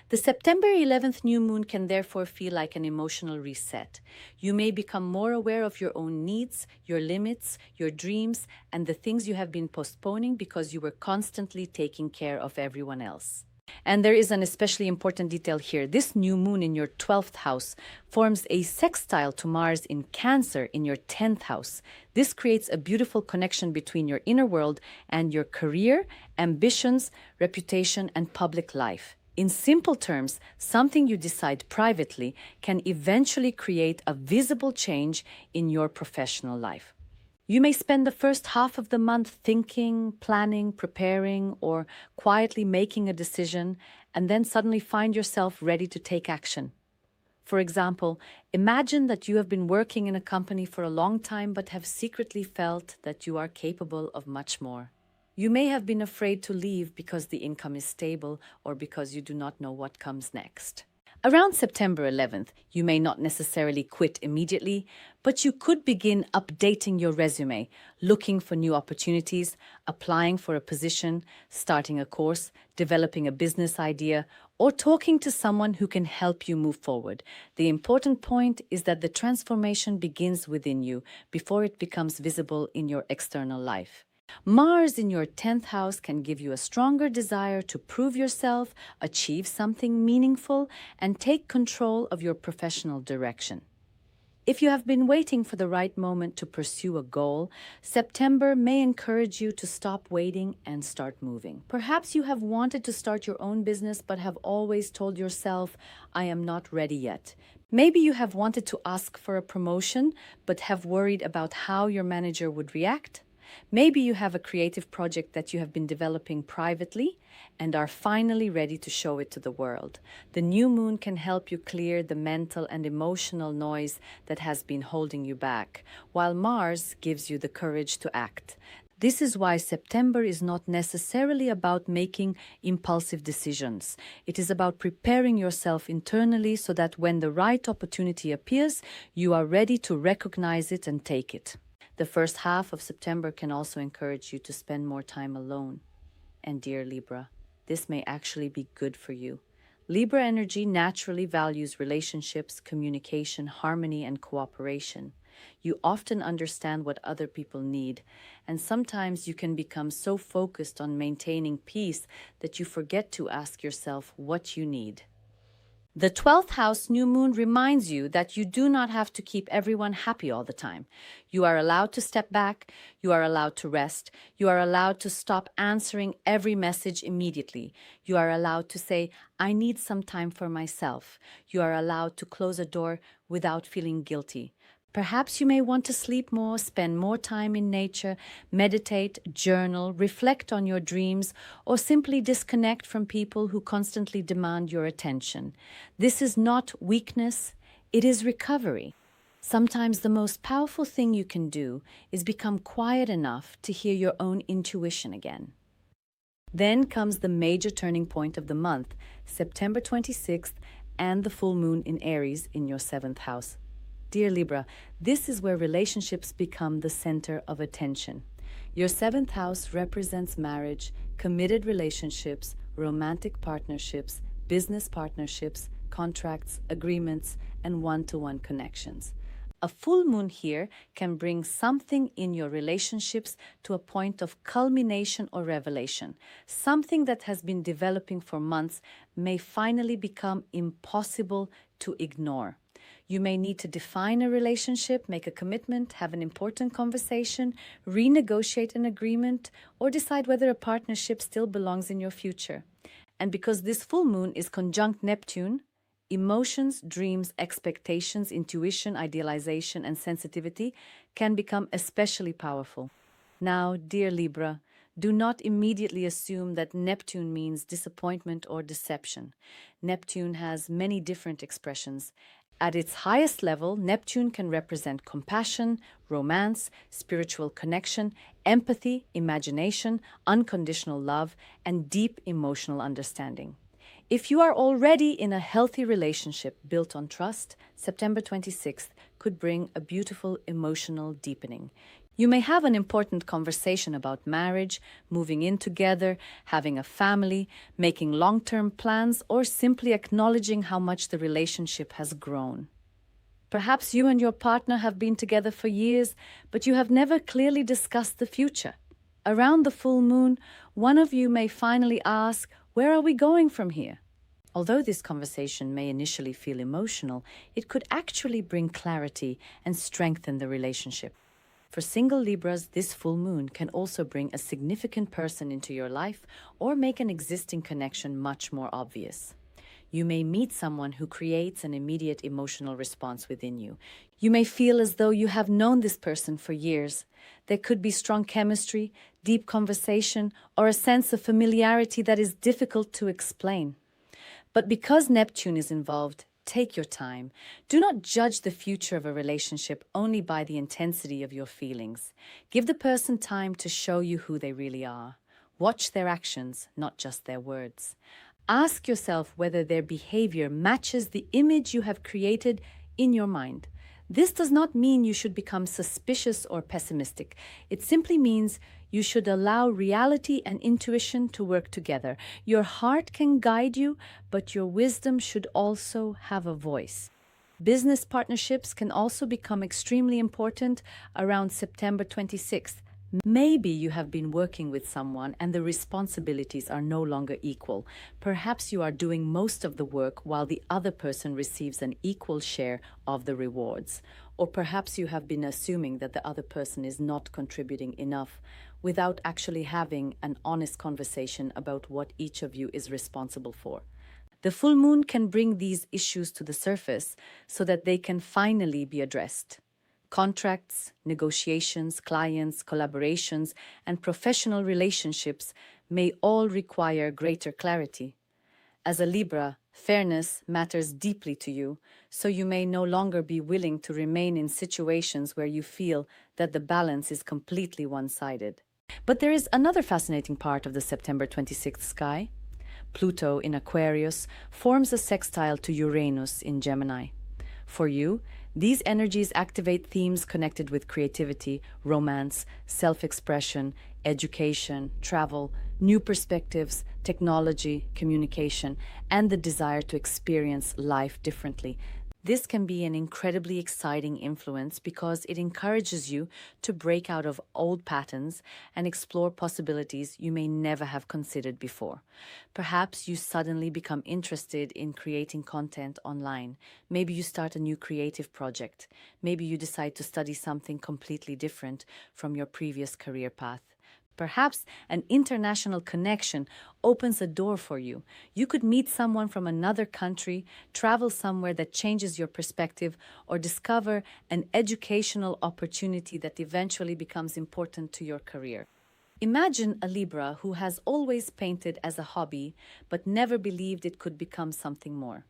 The September 11th new moon can therefore feel like an emotional reset. You may become more aware of your own needs, your limits, your dreams, and the things you have been postponing because you were constantly taking care of everyone else. And there is an especially important detail here. This new moon in your 12th house forms a sextile to Mars in Cancer in your 10th house. This creates a beautiful connection between your inner world and your career, ambitions, reputation, and public life. In simple terms, something you decide privately can eventually create a visible change in your professional life. You may spend the first half of the month thinking, planning, preparing, or quietly making a decision, and then suddenly find yourself ready to take action. For example, imagine that you have been working in a company for a long time but have secretly felt that you are capable of much more. You may have been afraid to leave because the income is stable or because you do not know what comes next. Around September 11th, you may not necessarily quit immediately, but you could begin updating your resume, looking for new opportunities, applying for a position, starting a course, developing a business idea, or talking to someone who can help you move forward. The important point is that the transformation begins within you before it becomes visible in your external life. Mars in your 10th house can give you a stronger desire to prove yourself, achieve something meaningful, and take control of your professional direction. If you have been waiting for the right moment to pursue a goal, September may encourage you to stop waiting and start moving. Perhaps you have wanted to start your own business but have always told yourself, I am not ready yet. Maybe you have wanted to ask for a promotion but have worried about how your manager would react. Maybe you have a creative project that you have been developing privately and are finally ready to show it to the world. The new moon can help you clear the mental and emotional noise that has been holding you back, while Mars gives you the courage to act. This is why September is not necessarily about making impulsive decisions. It is about preparing yourself internally so that when the right opportunity appears, you are ready to recognize it and take it. The first half of September can also encourage you to spend more time alone. And dear Libra, this may actually be good for you. Libra energy naturally values relationships, communication, harmony, and cooperation. You often understand what other people need, and sometimes you can become so focused on maintaining peace that you forget to ask yourself what you need. The 12th house new moon reminds you that you do not have to keep everyone happy all the time. You are allowed to step back, you are allowed to rest, you are allowed to stop answering every message immediately. You are allowed to say, I need some time for myself. You are allowed to close a door without feeling guilty. Perhaps you may want to sleep more, spend more time in nature, meditate, journal, reflect on your dreams, or simply disconnect from people who constantly demand your attention. This is not weakness, it is recovery. Sometimes the most powerful thing you can do is become quiet enough to hear your own intuition again. Then comes the major turning point of the month, September 26th, and the full moon in Aries in your 7th house. Dear Libra, this is where relationships become the center of attention. Your 7th house represents marriage, committed relationships, romantic partnerships, business partnerships, contracts, agreements, and one-to-one connections. A full moon here can bring something in your relationships to a point of culmination or revelation. Something that has been developing for months may finally become impossible to ignore. You may need to define a relationship, make a commitment, have an important conversation, renegotiate an agreement, or decide whether a partnership still belongs in your future. And because this full moon is conjunct Neptune, emotions, dreams, expectations, intuition, idealization, and sensitivity can become especially powerful. Now, dear Libra, do not immediately assume that Neptune means disappointment or deception. Neptune has many different expressions. At its highest level, Neptune can represent compassion, romance, spiritual connection, empathy, imagination, unconditional love, and deep emotional understanding. If you are already in a healthy relationship built on trust, September 26th could bring a beautiful emotional deepening. You may have an important conversation about marriage, moving in together, having a family, making long-term plans, or simply acknowledging how much the relationship has grown. Perhaps you and your partner have been together for years, but you have never clearly discussed the future. Around the full moon, one of you may finally ask, "Where are we going from here?" Although this conversation may initially feel emotional, it could actually bring clarity and strengthen the relationship. For single Libras, this full moon can also bring a significant person into your life or make an existing connection much more obvious. You may meet someone who creates an immediate emotional response within you. You may feel as though you have known this person for years. There could be strong chemistry, deep conversation, or a sense of familiarity that is difficult to explain. But because Neptune is involved, take your time. Do not judge the future of a relationship only by the intensity of your feelings. Give the person time to show you who they really are. Watch their actions, not just their words. Ask yourself whether their behavior matches the image you have created in your mind. This does not mean you should become suspicious or pessimistic. It simply means you should allow reality and intuition to work together. Your heart can guide you, but your wisdom should also have a voice. Business partnerships can also become extremely important around September 26th. Maybe you have been working with someone and the responsibilities are no longer equal. Perhaps you are doing most of the work while the other person receives an equal share of the rewards. Or perhaps you have been assuming that the other person is not contributing enough without actually having an honest conversation about what each of you is responsible for. The full moon can bring these issues to the surface so that they can finally be addressed. Contracts, negotiations, clients, collaborations, and professional relationships may all require greater clarity. As a Libra, fairness matters deeply to you, so you may no longer be willing to remain in situations where you feel that the balance is completely one-sided. But there is another fascinating part of the September 26th sky. Pluto in Aquarius forms a sextile to Uranus in Gemini. For you, these energies activate themes connected with creativity, romance, self-expression, education, travel, new perspectives, technology, communication, and the desire to experience life differently. This can be an incredibly exciting influence because it encourages you to break out of old patterns and explore possibilities you may never have considered before. Perhaps you suddenly become interested in creating content online. Maybe you start a new creative project. Maybe you decide to study something completely different from your previous career path. Perhaps an international connection opens a door for you. You could meet someone from another country, travel somewhere that changes your perspective, or discover an educational opportunity that eventually becomes important to your career. Imagine a Libra who has always painted as a hobby, but never believed it could become something more.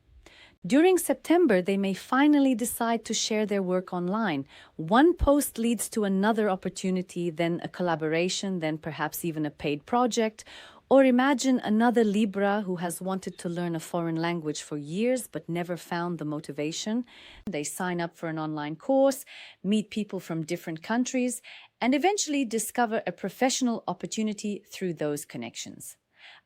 During September, they may finally decide to share their work online. One post leads to another opportunity, then a collaboration, then perhaps even a paid project. Or imagine another Libra who has wanted to learn a foreign language for years but never found the motivation. They sign up for an online course, meet people from different countries, and eventually discover a professional opportunity through those connections.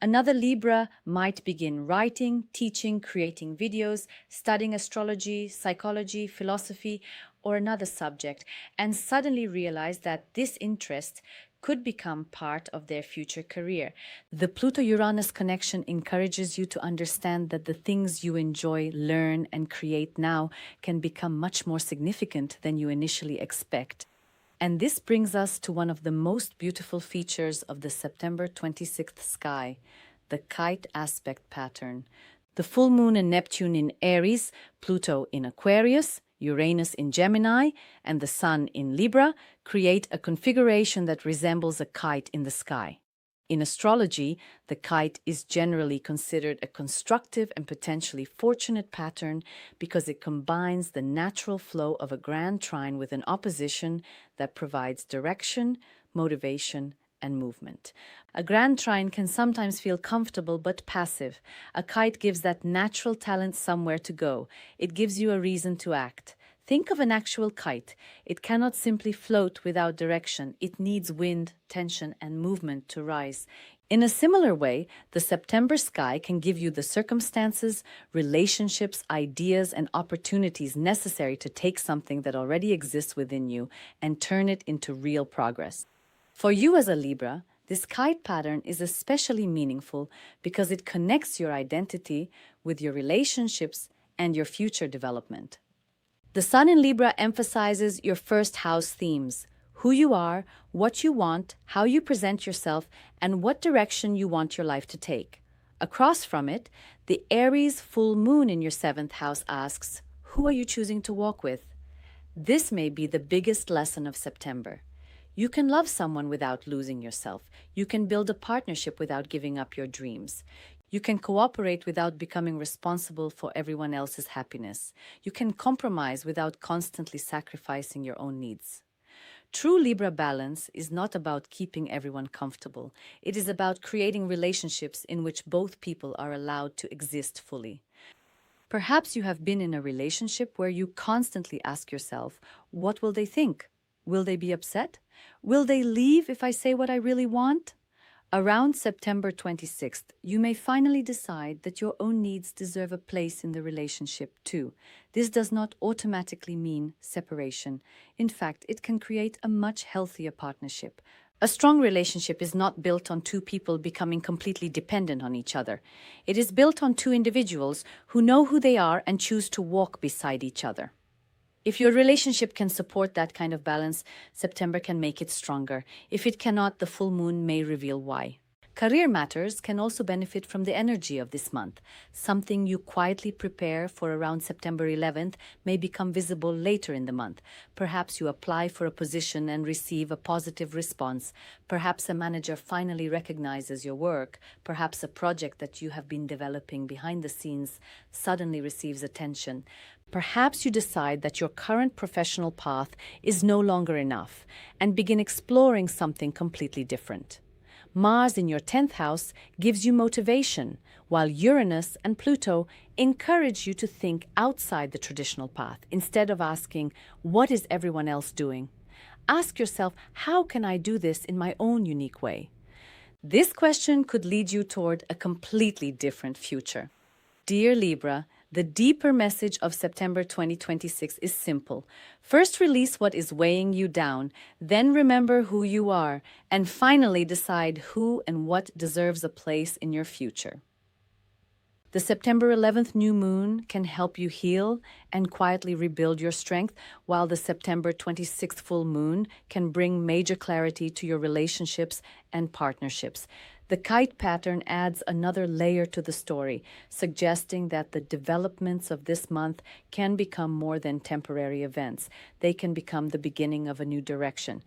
Another Libra might begin writing, teaching, creating videos, studying astrology, psychology, philosophy, or another subject, and suddenly realize that this interest could become part of their future career. The Pluto-Uranus connection encourages you to understand that the things you enjoy, learn, and create now can become much more significant than you initially expect. And this brings us to one of the most beautiful features of the September 26th sky, the kite aspect pattern. The full moon and Neptune in Aries, Pluto in Aquarius, Uranus in Gemini, and the Sun in Libra create a configuration that resembles a kite in the sky. In astrology, the kite is generally considered a constructive and potentially fortunate pattern because it combines the natural flow of a grand trine with an opposition that provides direction, motivation, and movement. A grand trine can sometimes feel comfortable but passive. A kite gives that natural talent somewhere to go. It gives you a reason to act. Think of an actual kite. It cannot simply float without direction. It needs wind, tension, and movement to rise. In a similar way, the September sky can give you the circumstances, relationships, ideas, and opportunities necessary to take something that already exists within you and turn it into real progress. For you as a Libra, this kite pattern is especially meaningful because it connects your identity with your relationships and your future development. The Sun in Libra emphasizes your first house themes: who you are, what you want, how you present yourself, and what direction you want your life to take. Across from it, the Aries full moon in your seventh house asks, who are you choosing to walk with? This may be the biggest lesson of September. You can love someone without losing yourself. You can build a partnership without giving up your dreams. You can cooperate without becoming responsible for everyone else's happiness. You can compromise without constantly sacrificing your own needs. True Libra balance is not about keeping everyone comfortable. It is about creating relationships in which both people are allowed to exist fully. Perhaps you have been in a relationship where you constantly ask yourself, what will they think? Will they be upset? Will they leave if I say what I really want? Around September 26th, you may finally decide that your own needs deserve a place in the relationship too. This does not automatically mean separation. In fact, it can create a much healthier partnership. A strong relationship is not built on two people becoming completely dependent on each other. It is built on two individuals who know who they are and choose to walk beside each other. If your relationship can support that kind of balance, September can make it stronger. If it cannot, the full moon may reveal why. Career matters can also benefit from the energy of this month. Something you quietly prepare for around September 11th may become visible later in the month. Perhaps you apply for a position and receive a positive response. Perhaps a manager finally recognizes your work. Perhaps a project that you have been developing behind the scenes suddenly receives attention. Perhaps you decide that your current professional path is no longer enough and begin exploring something completely different. Mars in your 10th house gives you motivation, while Uranus and Pluto encourage you to think outside the traditional path. Instead of asking, what is everyone else doing? Ask yourself, how can I do this in my own unique way? This question could lead you toward a completely different future. Dear Libra, the deeper message of September 2026 is simple. First, release what is weighing you down, then remember who you are, and finally decide who and what deserves a place in your future. The September 11th new moon can help you heal and quietly rebuild your strength, while the September 26th full moon can bring major clarity to your relationships and partnerships. The kite pattern adds another layer to the story, suggesting that the developments of this month can become more than temporary events. They can become the beginning of a new direction.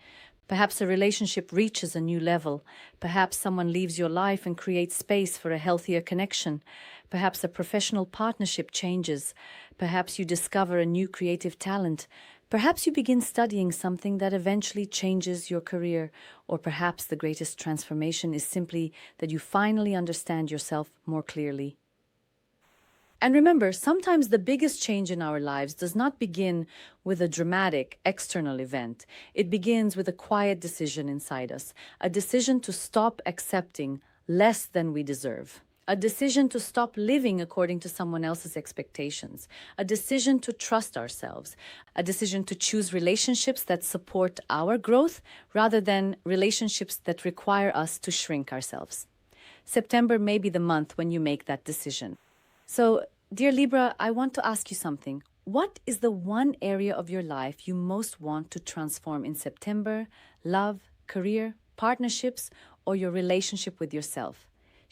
Perhaps a relationship reaches a new level. Perhaps someone leaves your life and creates space for a healthier connection. Perhaps a professional partnership changes. Perhaps you discover a new creative talent. Perhaps you begin studying something that eventually changes your career. Or perhaps the greatest transformation is simply that you finally understand yourself more clearly. And remember, sometimes the biggest change in our lives does not begin with a dramatic external event. It begins with a quiet decision inside us, a decision to stop accepting less than we deserve, a decision to stop living according to someone else's expectations, a decision to trust ourselves, a decision to choose relationships that support our growth rather than relationships that require us to shrink ourselves. September may be the month when you make that decision. So, dear Libra, I want to ask you something. What is the one area of your life you most want to transform in September? Love, career, partnerships, or your relationship with yourself?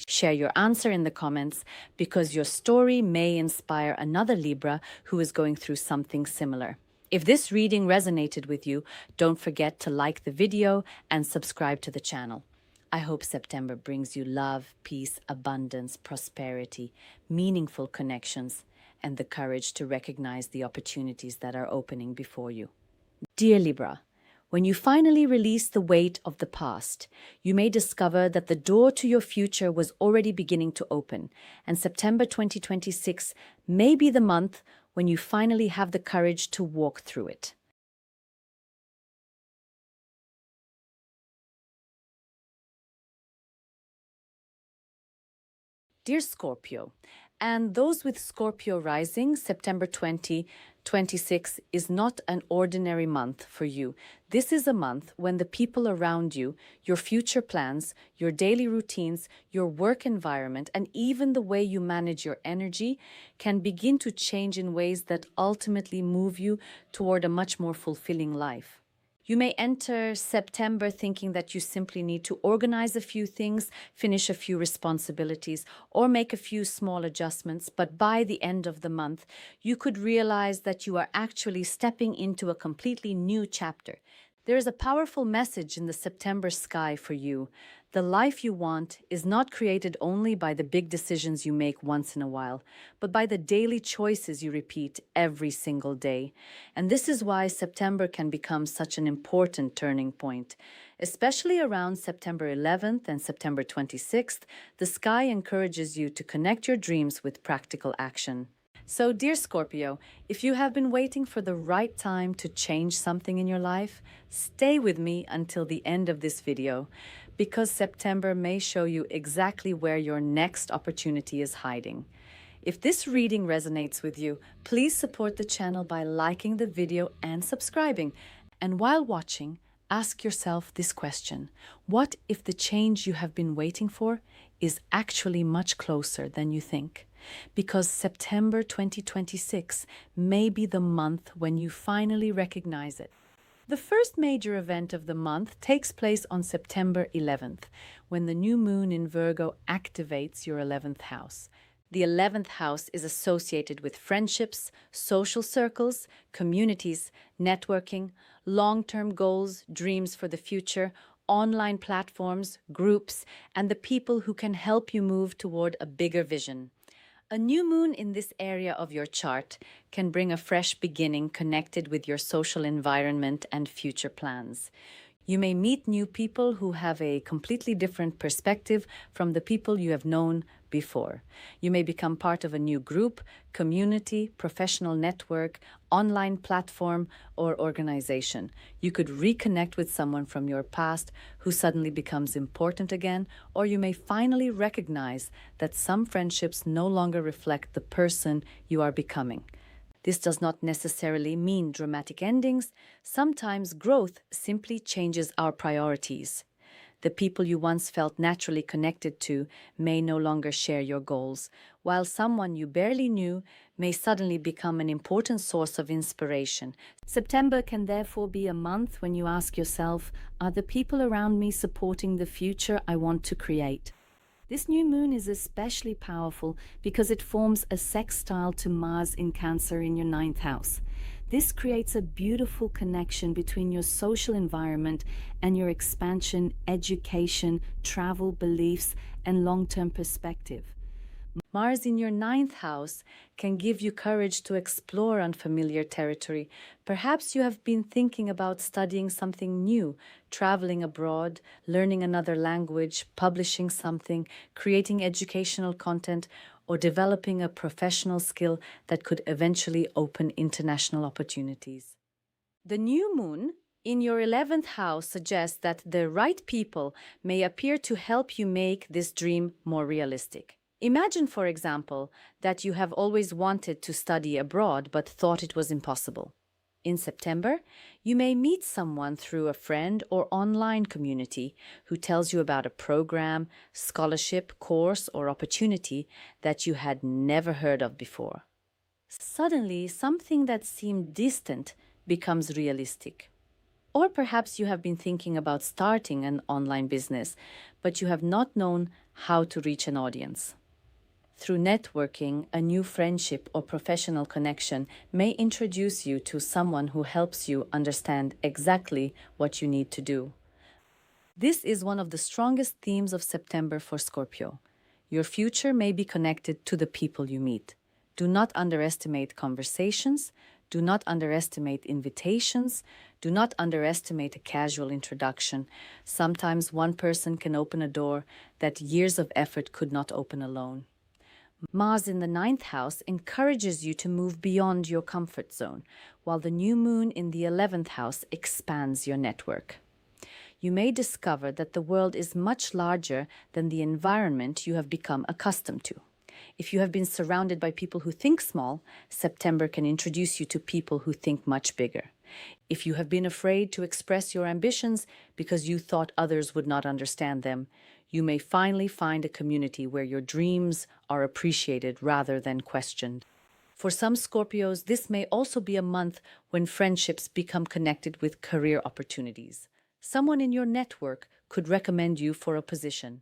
Share your answer in the comments because your story may inspire another Libra who is going through something similar. If this reading resonated with you, don't forget to like the video and subscribe to the channel. I hope September brings you love, peace, abundance, prosperity, meaningful connections, and the courage to recognize the opportunities that are opening before you. Dear Libra, when you finally release the weight of the past, you may discover that the door to your future was already beginning to open, and September 2026 may be the month when you finally have the courage to walk through it. Dear Scorpio, and those with Scorpio rising, September 2026 is not an ordinary month for you. This is a month when the people around you, your future plans, your daily routines, your work environment, and even the way you manage your energy can begin to change in ways that ultimately move you toward a much more fulfilling life. You may enter September thinking that you simply need to organize a few things, finish a few responsibilities, or make a few small adjustments, but by the end of the month, you could realize that you are actually stepping into a completely new chapter. There is a powerful message in the September sky for you. The life you want is not created only by the big decisions you make once in a while, but by the daily choices you repeat every single day. And this is why September can become such an important turning point. Especially around September 11th and September 26th, the sky encourages you to connect your dreams with practical action. So, dear Scorpio, if you have been waiting for the right time to change something in your life, stay with me until the end of this video, because September may show you exactly where your next opportunity is hiding. If this reading resonates with you, please support the channel by liking the video and subscribing. And while watching, ask yourself this question: what if the change you have been waiting for is actually much closer than you think? Because September 2026 may be the month when you finally recognize it. The first major event of the month takes place on September 11th, when the new moon in Virgo activates your 11th house. The 11th house is associated with friendships, social circles, communities, networking, long-term goals, dreams for the future, online platforms, groups, and the people who can help you move toward a bigger vision. A new moon in this area of your chart can bring a fresh beginning connected with your social environment and future plans. You may meet new people who have a completely different perspective from the people you have known before. You may become part of a new group, community, professional network, online platform, or organization. You could reconnect with someone from your past who suddenly becomes important again, or you may finally recognize that some friendships no longer reflect the person you are becoming. This does not necessarily mean dramatic endings. Sometimes growth simply changes our priorities. The people you once felt naturally connected to may no longer share your goals, while someone you barely knew may suddenly become an important source of inspiration. September can therefore be a month when you ask yourself, are the people around me supporting the future I want to create? This new moon is especially powerful because it forms a sextile to Mars in Cancer in your 9th house. This creates a beautiful connection between your social environment and your expansion, education, travel, beliefs, and long-term perspective. Mars in your 9th house can give you courage to explore unfamiliar territory. Perhaps you have been thinking about studying something new, traveling abroad, learning another language, publishing something, creating educational content, or developing a professional skill that could eventually open international opportunities. The new moon in your 11th house suggests that the right people may appear to help you make this dream more realistic. Imagine, for example, that you have always wanted to study abroad but thought it was impossible. In September, you may meet someone through a friend or online community who tells you about a program, scholarship, course, or opportunity that you had never heard of before. Suddenly, something that seemed distant becomes realistic. Or perhaps you have been thinking about starting an online business, but you have not known how to reach an audience. Through networking, a new friendship or professional connection may introduce you to someone who helps you understand exactly what you need to do. This is one of the strongest themes of September for Scorpio. Your future may be connected to the people you meet. Do not underestimate conversations. Do not underestimate invitations. Do not underestimate a casual introduction. Sometimes one person can open a door that years of effort could not open alone. Mars in the 9th house encourages you to move beyond your comfort zone, while the new moon in the 11th house expands your network. You may discover that the world is much larger than the environment you have become accustomed to. If you have been surrounded by people who think small, September can introduce you to people who think much bigger. If you have been afraid to express your ambitions because you thought others would not understand them, you may finally find a community where your dreams are appreciated rather than questioned. For some Scorpios, this may also be a month when friendships become connected with career opportunities. Someone in your network could recommend you for a position.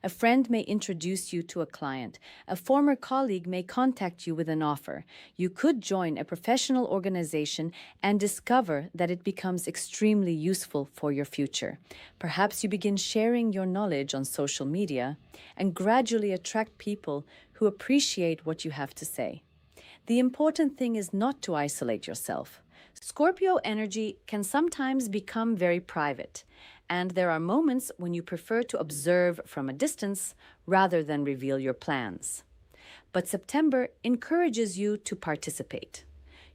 A friend may introduce you to a client. A former colleague may contact you with an offer. You could join a professional organization and discover that it becomes extremely useful for your future. Perhaps you begin sharing your knowledge on social media and gradually attract people who appreciate what you have to say. The important thing is not to isolate yourself. Scorpio energy can sometimes become very private, and there are moments when you prefer to observe from a distance rather than reveal your plans. But September encourages you to participate.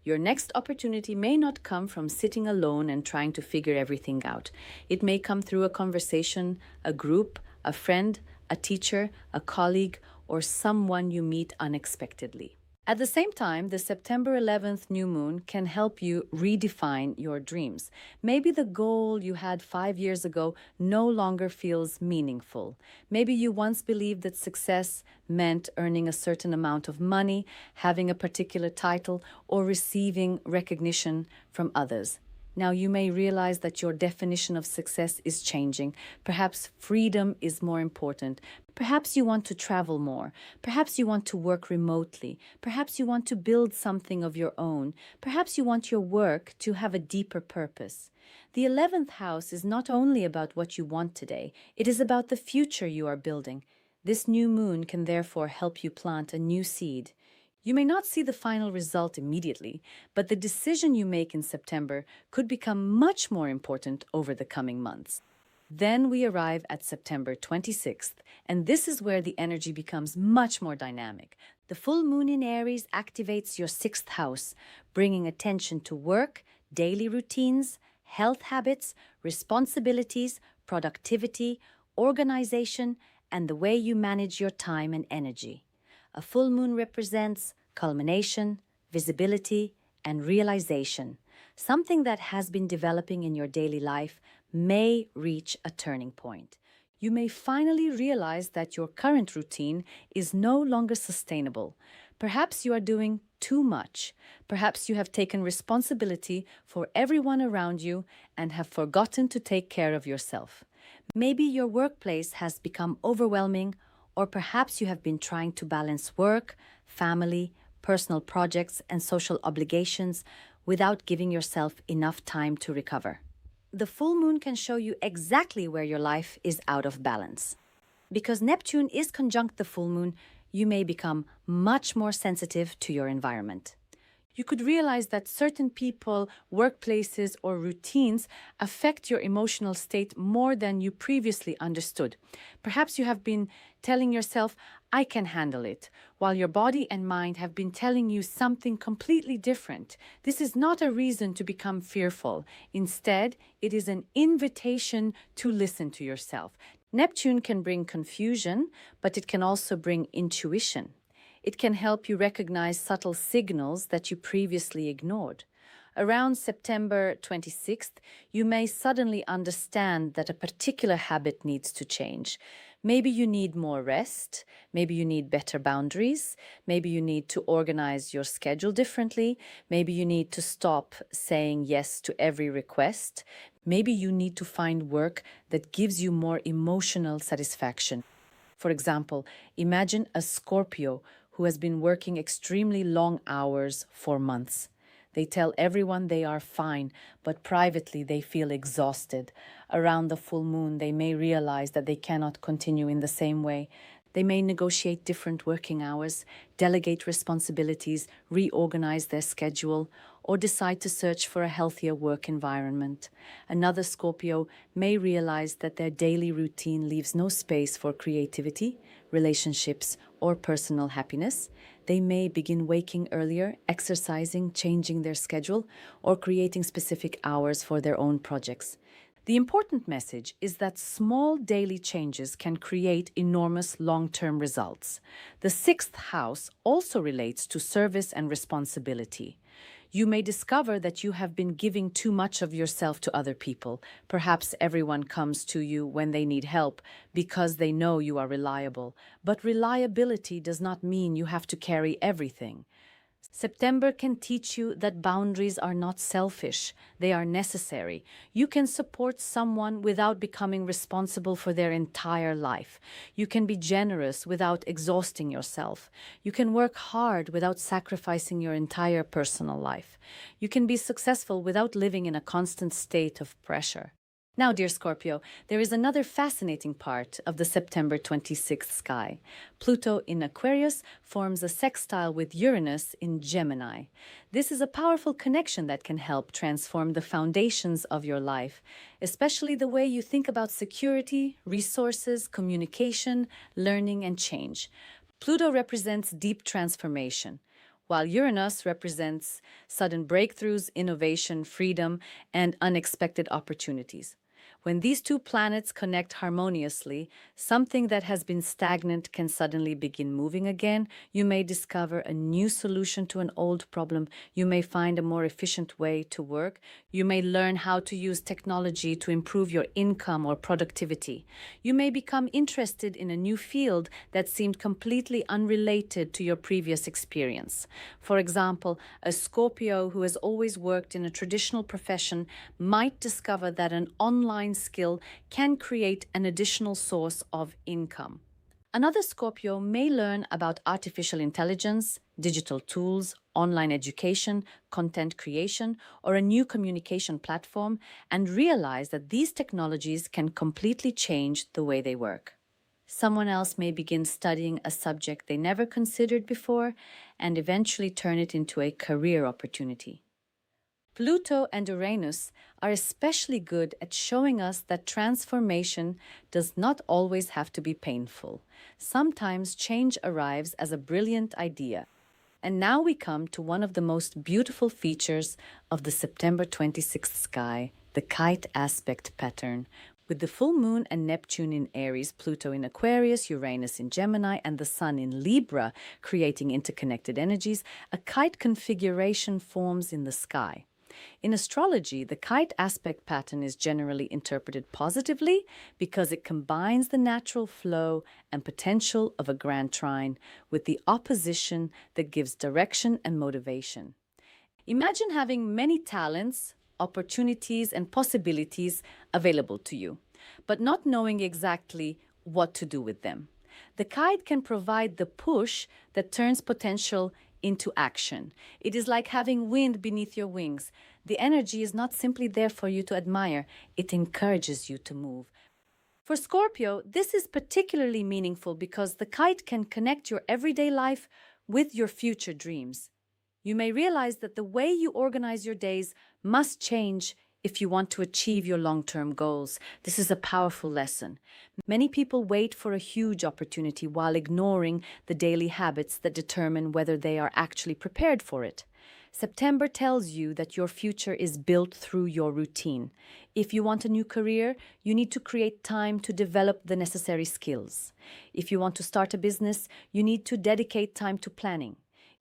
Your next opportunity may not come from sitting alone and trying to figure everything out. It may come through a conversation, a group, a friend, a teacher, a colleague, or someone you meet unexpectedly. At the same time, the September 11th new moon can help you redefine your dreams. Maybe the goal you had 5 years ago no longer feels meaningful. Maybe you once believed that success meant earning a certain amount of money, having a particular title, or receiving recognition from others. Now, you may realize that your definition of success is changing. Perhaps freedom is more important. Perhaps you want to travel more. Perhaps you want to work remotely. Perhaps you want to build something of your own. Perhaps you want your work to have a deeper purpose. The 11th house is not only about what you want today, it is about the future you are building. This new moon can therefore help you plant a new seed. You may not see the final result immediately, but the decision you make in September could become much more important over the coming months. Then we arrive at September 26th, and this is where the energy becomes much more dynamic. The full moon in Aries activates your 6th house, bringing attention to work, daily routines, health habits, responsibilities, productivity, organization, and the way you manage your time and energy. A full moon represents culmination, visibility, and realization. Something that has been developing in your daily life may reach a turning point. You may finally realize that your current routine is no longer sustainable. Perhaps you are doing too much. Perhaps you have taken responsibility for everyone around you and have forgotten to take care of yourself. Maybe your workplace has become overwhelming, or perhaps you have been trying to balance work, family, personal projects, and social obligations without giving yourself enough time to recover. The full moon can show you exactly where your life is out of balance. Because Neptune is conjunct the full moon, you may become much more sensitive to your environment. You could realize that certain people, workplaces, or routines affect your emotional state more than you previously understood. Perhaps you have been telling yourself, I can handle it, while your body and mind have been telling you something completely different. This is not a reason to become fearful. Instead, it is an invitation to listen to yourself. Neptune can bring confusion, but it can also bring intuition. It can help you recognize subtle signals that you previously ignored. Around September 26th, you may suddenly understand that a particular habit needs to change. Maybe you need more rest, maybe you need better boundaries, maybe you need to organize your schedule differently, maybe you need to stop saying yes to every request, maybe you need to find work that gives you more emotional satisfaction. For example, imagine a Scorpio who has been working extremely long hours for months. They tell everyone they are fine, but privately they feel exhausted. Around the full moon, they may realize that they cannot continue in the same way. They may negotiate different working hours, delegate responsibilities, reorganize their schedule, or decide to search for a healthier work environment. Another Scorpio may realize that their daily routine leaves no space for creativity, relationships, or personal happiness. They may begin waking earlier, exercising, changing their schedule, or creating specific hours for their own projects. The important message is that small daily changes can create enormous long-term results. The 6th house also relates to service and responsibility. You may discover that you have been giving too much of yourself to other people. Perhaps everyone comes to you when they need help because they know you are reliable. But reliability does not mean you have to carry everything. September can teach you that boundaries are not selfish, they are necessary. You can support someone without becoming responsible for their entire life. You can be generous without exhausting yourself. You can work hard without sacrificing your entire personal life. You can be successful without living in a constant state of pressure. Now, dear Scorpio, there is another fascinating part of the September 26th sky. Pluto in Aquarius forms a sextile with Uranus in Gemini. This is a powerful connection that can help transform the foundations of your life, especially the way you think about security, resources, communication, learning, and change. Pluto represents deep transformation, while Uranus represents sudden breakthroughs, innovation, freedom, and unexpected opportunities. When these two planets connect harmoniously, something that has been stagnant can suddenly begin moving again. You may discover a new solution to an old problem. You may find a more efficient way to work. You may learn how to use technology to improve your income or productivity. You may become interested in a new field that seemed completely unrelated to your previous experience. For example, a Scorpio who has always worked in a traditional profession might discover that an online skill can create an additional source of income. Another Scorpio may learn about artificial intelligence, digital tools, online education, content creation, or a new communication platform, and realize that these technologies can completely change the way they work. Someone else may begin studying a subject they never considered before and eventually turn it into a career opportunity. Pluto and Uranus are especially good at showing us that transformation does not always have to be painful. Sometimes change arrives as a brilliant idea. And now we come to one of the most beautiful features of the September 26th sky, the kite aspect pattern. With the full moon and Neptune in Aries, Pluto in Aquarius, Uranus in Gemini, and the Sun in Libra creating interconnected energies, a kite configuration forms in the sky. In astrology, the kite aspect pattern is generally interpreted positively because it combines the natural flow and potential of a grand trine with the opposition that gives direction and motivation. Imagine having many talents, opportunities, and possibilities available to you, but not knowing exactly what to do with them. The kite can provide the push that turns potential into action. It is like having wind beneath your wings. The energy is not simply there for you to admire, it encourages you to move. For Scorpio, this is particularly meaningful because the kite can connect your everyday life with your future dreams. You may realize that the way you organize your days must change if you want to achieve your long-term goals. This is a powerful lesson. Many people wait for a huge opportunity while ignoring the daily habits that determine whether they are actually prepared for it. September tells you that your future is built through your routine. If you want a new career, you need to create time to develop the necessary skills. If you want to start a business, you need to dedicate time to planning.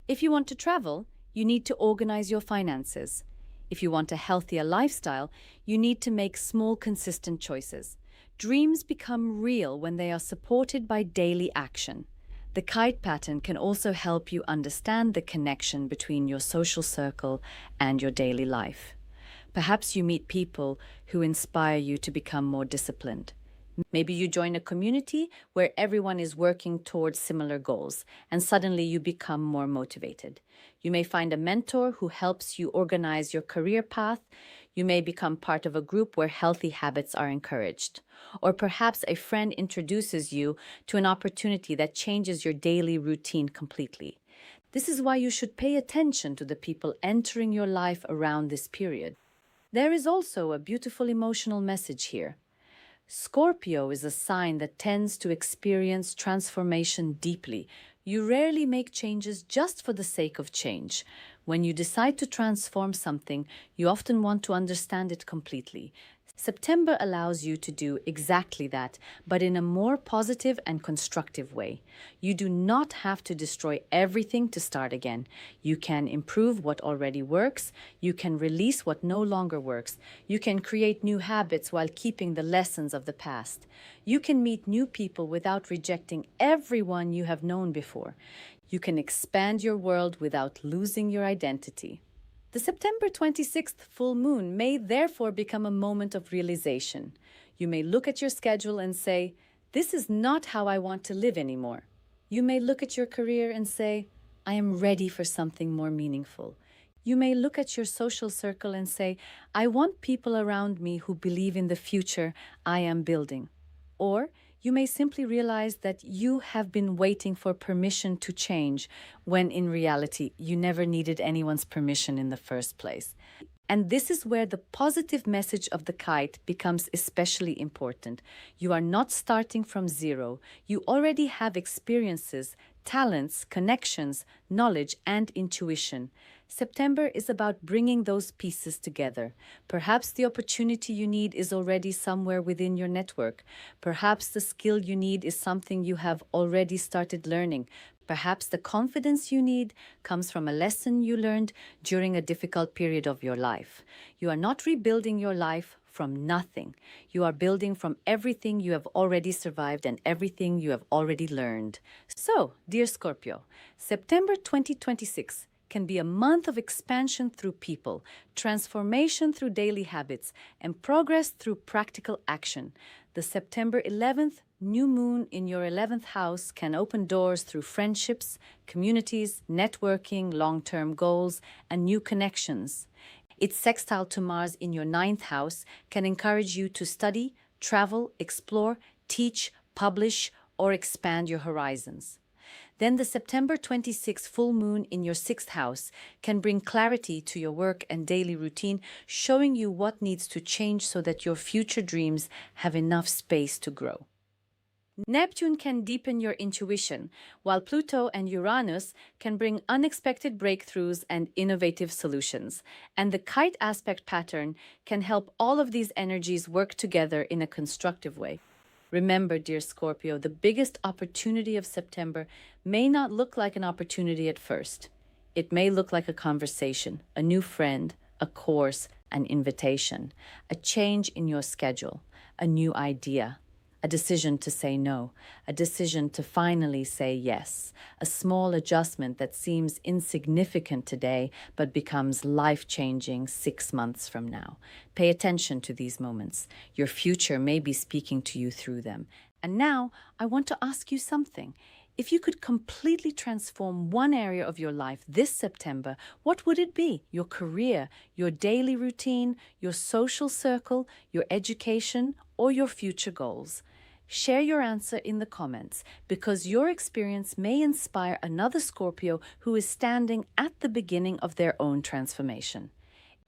If you want to travel, you need to organize your finances. If you want a healthier lifestyle, you need to make small, consistent choices. Dreams become real when they are supported by daily action. The kite pattern can also help you understand the connection between your social circle and your daily life. Perhaps you meet people who inspire you to become more disciplined. Maybe you join a community where everyone is working towards similar goals, and suddenly you become more motivated. You may find a mentor who helps you organize your career path. You may become part of a group where healthy habits are encouraged. Or perhaps a friend introduces you to an opportunity that changes your daily routine completely. This is why you should pay attention to the people entering your life around this period. There is also a beautiful emotional message here. Scorpio is a sign that tends to experience transformation deeply. You rarely make changes just for the sake of change. When you decide to transform something, you often want to understand it completely. September allows you to do exactly that, but in a more positive and constructive way. You do not have to destroy everything to start again. You can improve what already works. You can release what no longer works. You can create new habits while keeping the lessons of the past. You can meet new people without rejecting everyone you have known before. You can expand your world without losing your identity. The September 26th full moon may therefore become a moment of realization. You may look at your schedule and say, "This is not how I want to live anymore." You may look at your career and say, "I am ready for something more meaningful." You may look at your social circle and say, "I want people around me who believe in the future I am building." Or you may simply realize that you have been waiting for permission to change, when in reality, you never needed anyone's permission in the first place. And this is where the positive message of the kite becomes especially important. You are not starting from zero. You already have experiences, talents, connections, knowledge, and intuition. September is about bringing those pieces together. Perhaps the opportunity you need is already somewhere within your network. Perhaps the skill you need is something you have already started learning. Perhaps the confidence you need comes from a lesson you learned during a difficult period of your life. You are not rebuilding your life from nothing. You are building from everything you have already survived and everything you have already learned. So, dear Scorpio, September 2026 can be a month of expansion through people, transformation through daily habits, and progress through practical action. The September 11th new moon in your 11th house can open doors through friendships, communities, networking, long-term goals, and new connections. Its sextile to Mars in your 9th house can encourage you to study, travel, explore, teach, publish, or expand your horizons. Then the September 26th full moon in your 6th house can bring clarity to your work and daily routine, showing you what needs to change so that your future dreams have enough space to grow. Neptune can deepen your intuition, while Pluto and Uranus can bring unexpected breakthroughs and innovative solutions. And the kite aspect pattern can help all of these energies work together in a constructive way. Remember, dear Scorpio, the biggest opportunity of September may not look like an opportunity at first. It may look like a conversation, a new friend, a course, an invitation, a change in your schedule, a new idea, a decision to say no, a decision to finally say yes, a small adjustment that seems insignificant today but becomes life-changing 6 months from now. Pay attention to these moments. Your future may be speaking to you through them. And now, I want to ask you something. If you could completely transform one area of your life this September, what would it be? Your career, your daily routine, your social circle, your education, or your future goals? Share your answer in the comments because your experience may inspire another Scorpio who is standing at the beginning of their own transformation.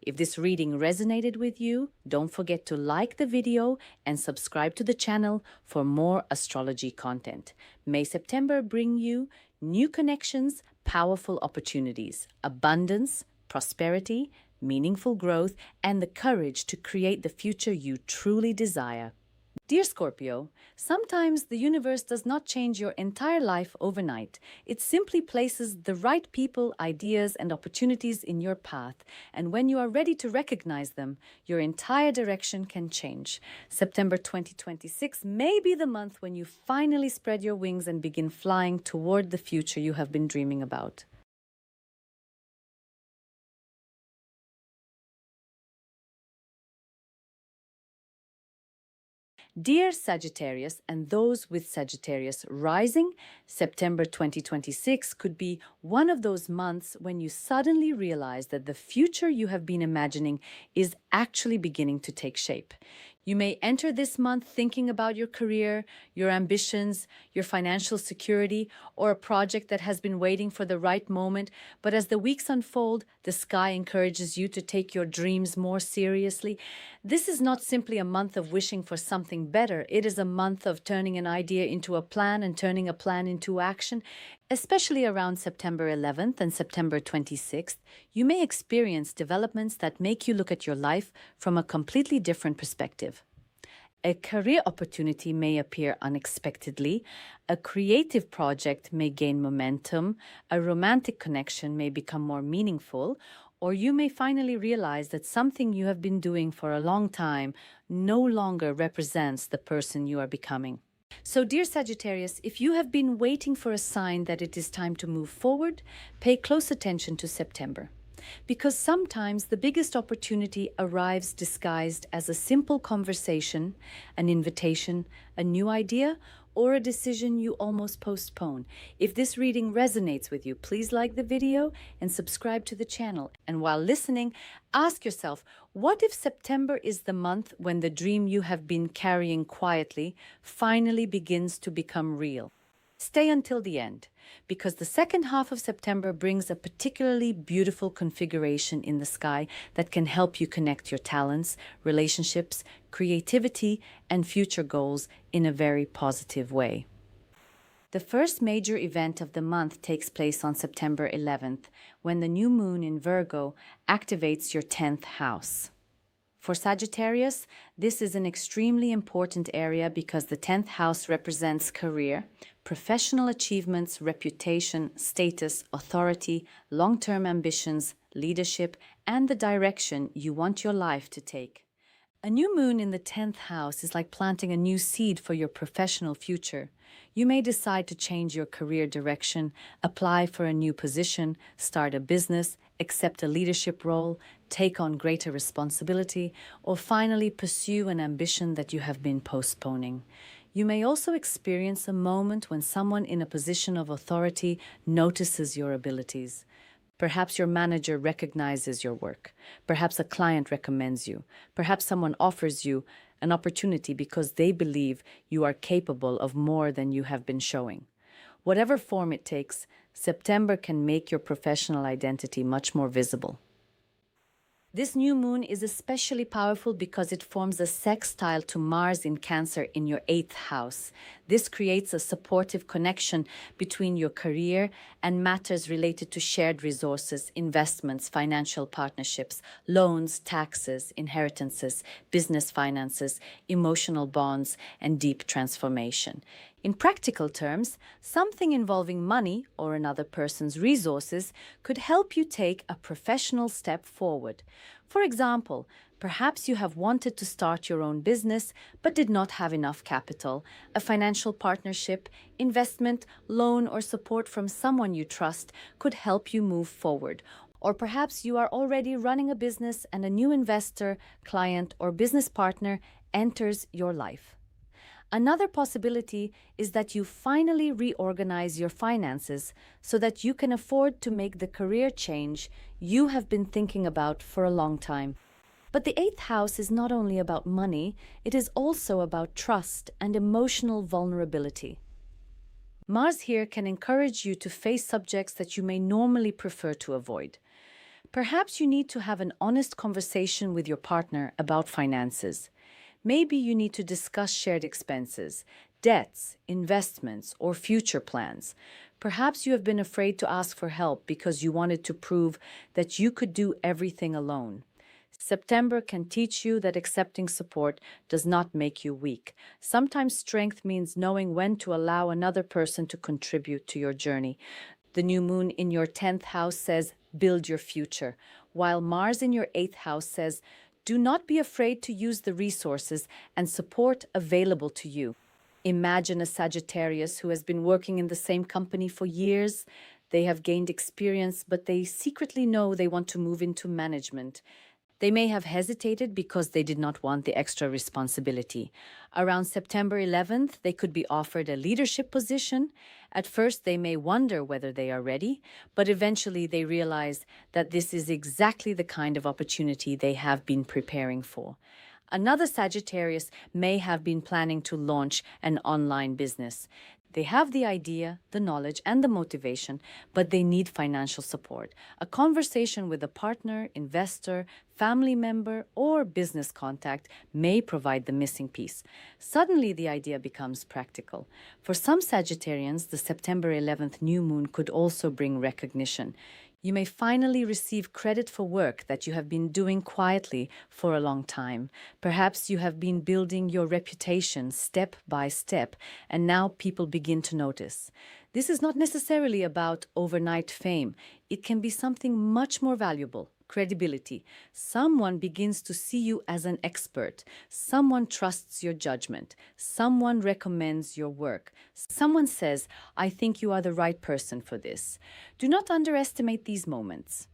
If this reading resonated with you, don't forget to like the video and subscribe to the channel for more astrology content. May September bring you new connections, powerful opportunities, abundance, prosperity, meaningful growth, and the courage to create the future you truly desire. Dear Scorpio, sometimes the universe does not change your entire life overnight. It simply places the right people, ideas, and opportunities in your path. And when you are ready to recognize them, your entire direction can change. September 2026 may be the month when you finally spread your wings and begin flying toward the future you have been dreaming about. Dear Sagittarius and those with Sagittarius rising, September 2026 could be one of those months when you suddenly realize that the future you have been imagining is actually beginning to take shape. You may enter this month thinking about your career, your ambitions, your financial security, or a project that has been waiting for the right moment. But as the weeks unfold, the sky encourages you to take your dreams more seriously. This is not simply a month of wishing for something better. It is a month of turning an idea into a plan and turning a plan into action. Especially around September 11th and September 26th, you may experience developments that make you look at your life from a completely different perspective. A career opportunity may appear unexpectedly, a creative project may gain momentum, a romantic connection may become more meaningful, or you may finally realize that something you have been doing for a long time no longer represents the person you are becoming. So, dear Sagittarius, if you have been waiting for a sign that it is time to move forward, pay close attention to September. Because sometimes the biggest opportunity arrives disguised as a simple conversation, an invitation, a new idea, or a decision you almost postpone. If this reading resonates with you, please like the video and subscribe to the channel. And while listening, ask yourself, what if September is the month when the dream you have been carrying quietly finally begins to become real? Stay until the end, because the second half of September brings a particularly beautiful configuration in the sky that can help you connect your talents, relationships, creativity, and future goals in a very positive way. The first major event of the month takes place on September 11th, when the new moon in Virgo activates your 10th house. For Sagittarius, this is an extremely important area because the 10th house represents career, professional achievements, reputation, status, authority, long-term ambitions, leadership, and the direction you want your life to take. A new moon in the 10th house is like planting a new seed for your professional future. You may decide to change your career direction, apply for a new position, start a business, accept a leadership role, take on greater responsibility, or finally pursue an ambition that you have been postponing. You may also experience a moment when someone in a position of authority notices your abilities. Perhaps your manager recognizes your work. Perhaps a client recommends you. Perhaps someone offers you an opportunity because they believe you are capable of more than you have been showing. Whatever form it takes, September can make your professional identity much more visible. This new moon is especially powerful because it forms a sextile to Mars in Cancer in your 8th house. This creates a supportive connection between your career and matters related to shared resources, investments, financial partnerships, loans, taxes, inheritances, business finances, emotional bonds, and deep transformation. In practical terms, something involving money or another person's resources could help you take a professional step forward. For example, perhaps you have wanted to start your own business but did not have enough capital. A financial partnership, investment, loan, or support from someone you trust could help you move forward. Or perhaps you are already running a business and a new investor, client, or business partner enters your life. Another possibility is that you finally reorganize your finances so that you can afford to make the career change you have been thinking about for a long time. But the 8th house is not only about money, it is also about trust and emotional vulnerability. Mars here can encourage you to face subjects that you may normally prefer to avoid. Perhaps you need to have an honest conversation with your partner about finances. Maybe you need to discuss shared expenses, debts, investments, or future plans. Perhaps you have been afraid to ask for help because you wanted to prove that you could do everything alone. September can teach you that accepting support does not make you weak. Sometimes strength means knowing when to allow another person to contribute to your journey. The new moon in your 10th house says, build your future, while Mars in your 8th house says, do not be afraid to use the resources and support available to you. Imagine a Sagittarius who has been working in the same company for years. They have gained experience, but they secretly know they want to move into management. They may have hesitated because they did not want the extra responsibility. Around September 11th, they could be offered a leadership position. At first, they may wonder whether they are ready, but eventually they realize that this is exactly the kind of opportunity they have been preparing for. Another Sagittarius may have been planning to launch an online business. They have the idea, the knowledge, and the motivation, but they need financial support. A conversation with a partner, investor, family member, or business contact may provide the missing piece. Suddenly, the idea becomes practical. For some Sagittarians, the September 11th new moon could also bring recognition. You may finally receive credit for work that you have been doing quietly for a long time. Perhaps you have been building your reputation step by step, and now people begin to notice. This is not necessarily about overnight fame. It can be something much more valuable. Credibility. Someone begins to see you as an expert. Someone trusts your judgment. Someone recommends your work. Someone says, I think you are the right person for this. Do not underestimate these moments.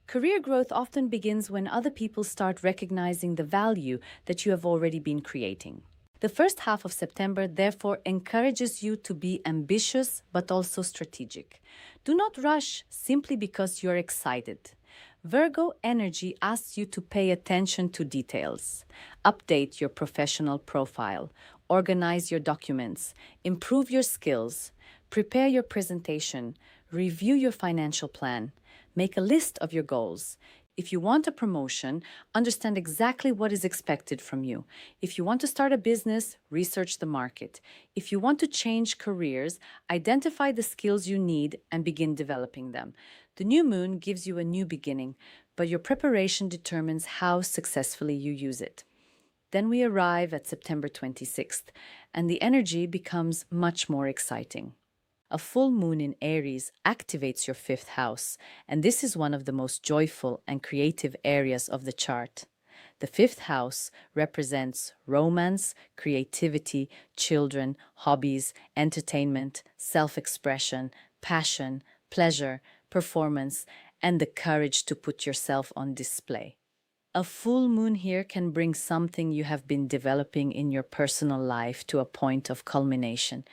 Career growth often begins when other people start recognizing the value that you have already been creating. The first half of September, therefore, encourages you to be ambitious but also strategic. Do not rush simply because you're excited. Virgo energy asks you to pay attention to details. Update your professional profile. Organize your documents. Improve your skills. Prepare your presentation. Review your financial plan. Make a list of your goals. If you want a promotion, understand exactly what is expected from you. If you want to start a business, research the market. If you want to change careers, identify the skills you need and begin developing them. The new moon gives you a new beginning, but your preparation determines how successfully you use it. Then we arrive at September 26th, and the energy becomes much more exciting. A full moon in Aries activates your fifth house, and this is one of the most joyful and creative areas of the chart. The fifth house represents romance, creativity, children, hobbies, entertainment, self-expression, passion, pleasure, performance, and the courage to put yourself on display. A full moon here can bring something you have been developing in your personal life to a point of culmination.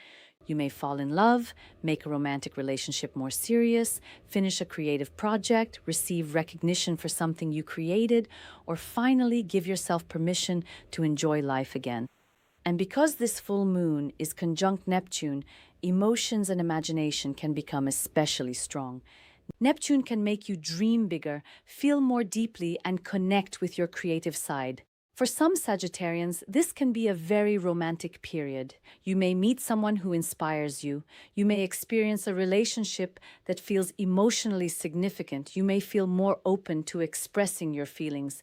You may fall in love, make a romantic relationship more serious, finish a creative project, receive recognition for something you created, or finally give yourself permission to enjoy life again. And because this full moon is conjunct Neptune, emotions and imagination can become especially strong. Neptune can make you dream bigger, feel more deeply, and connect with your creative side. For some Sagittarians, this can be a very romantic period. You may meet someone who inspires you. You may experience a relationship that feels emotionally significant. You may feel more open to expressing your feelings.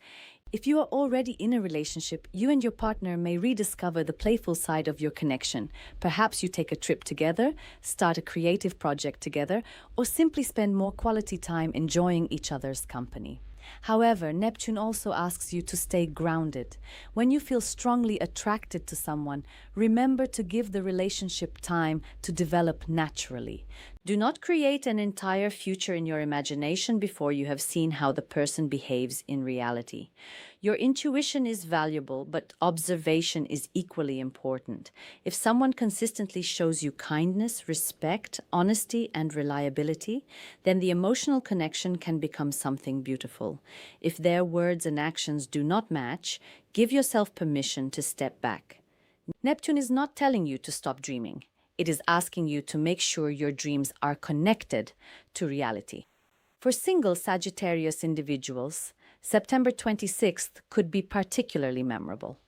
If you are already in a relationship, you and your partner may rediscover the playful side of your connection. Perhaps you take a trip together, start a creative project together, or simply spend more quality time enjoying each other's company. However, Neptune also asks you to stay grounded. When you feel strongly attracted to someone, remember to give the relationship time to develop naturally. Do not create an entire future in your imagination before you have seen how the person behaves in reality. Your intuition is valuable, but observation is equally important. If someone consistently shows you kindness, respect, honesty, and reliability, then the emotional connection can become something beautiful. If their words and actions do not match, give yourself permission to step back. Neptune is not telling you to stop dreaming. It is asking you to make sure your dreams are connected to reality. For single Sagittarius individuals, September 26th could be particularly memorable.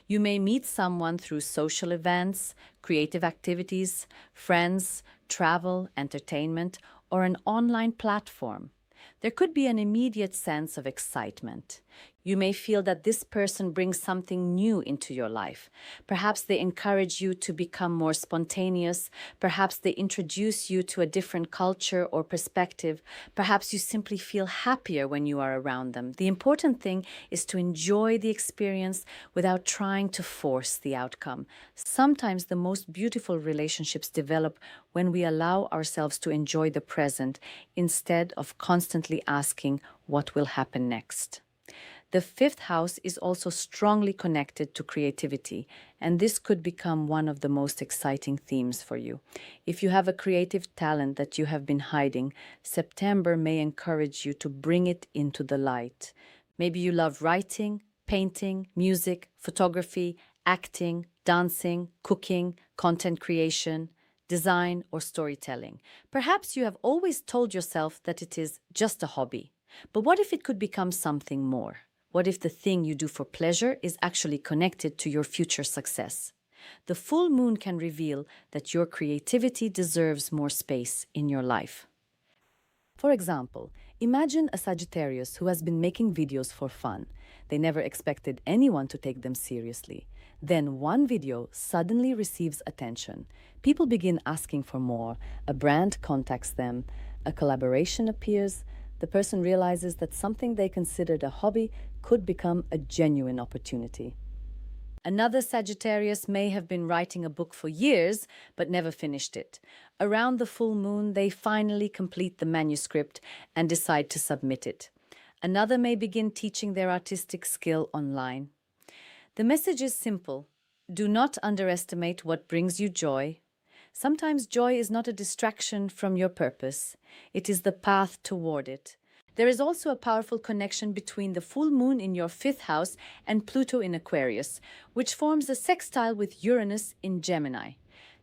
You may meet someone through social events, creative activities, friends, travel, entertainment, or an online platform. There could be an immediate sense of excitement. You may feel that this person brings something new into your life. Perhaps they encourage you to become more spontaneous. Perhaps they introduce you to a different culture or perspective. Perhaps you simply feel happier when you are around them. The important thing is to enjoy the experience without trying to force the outcome. Sometimes the most beautiful relationships develop when we allow ourselves to enjoy the present instead of constantly asking what will happen next. The fifth house is also strongly connected to creativity, and this could become one of the most exciting themes for you. If you have a creative talent that you have been hiding, September may encourage you to bring it into the light. Maybe you love writing, painting, music, photography, acting, dancing, cooking, content creation, design, or storytelling. Perhaps you have always told yourself that it is just a hobby. But what if it could become something more? What if the thing you do for pleasure is actually connected to your future success? The full moon can reveal that your creativity deserves more space in your life. For example, imagine a Sagittarius who has been making videos for fun. They never expected anyone to take them seriously. Then one video suddenly receives attention. People begin asking for more. A brand contacts them. A collaboration appears. The person realizes that something they considered a hobby could become a genuine opportunity. Another Sagittarius may have been writing a book for years, but never finished it. Around the full moon, they finally complete the manuscript and decide to submit it. Another may begin teaching their artistic skill online. The message is simple. Do not underestimate what brings you joy. Sometimes joy is not a distraction from your purpose. It is the path toward it. There is also a powerful connection between the full moon in your fifth house and Pluto in Aquarius, which forms a sextile with Uranus in Gemini.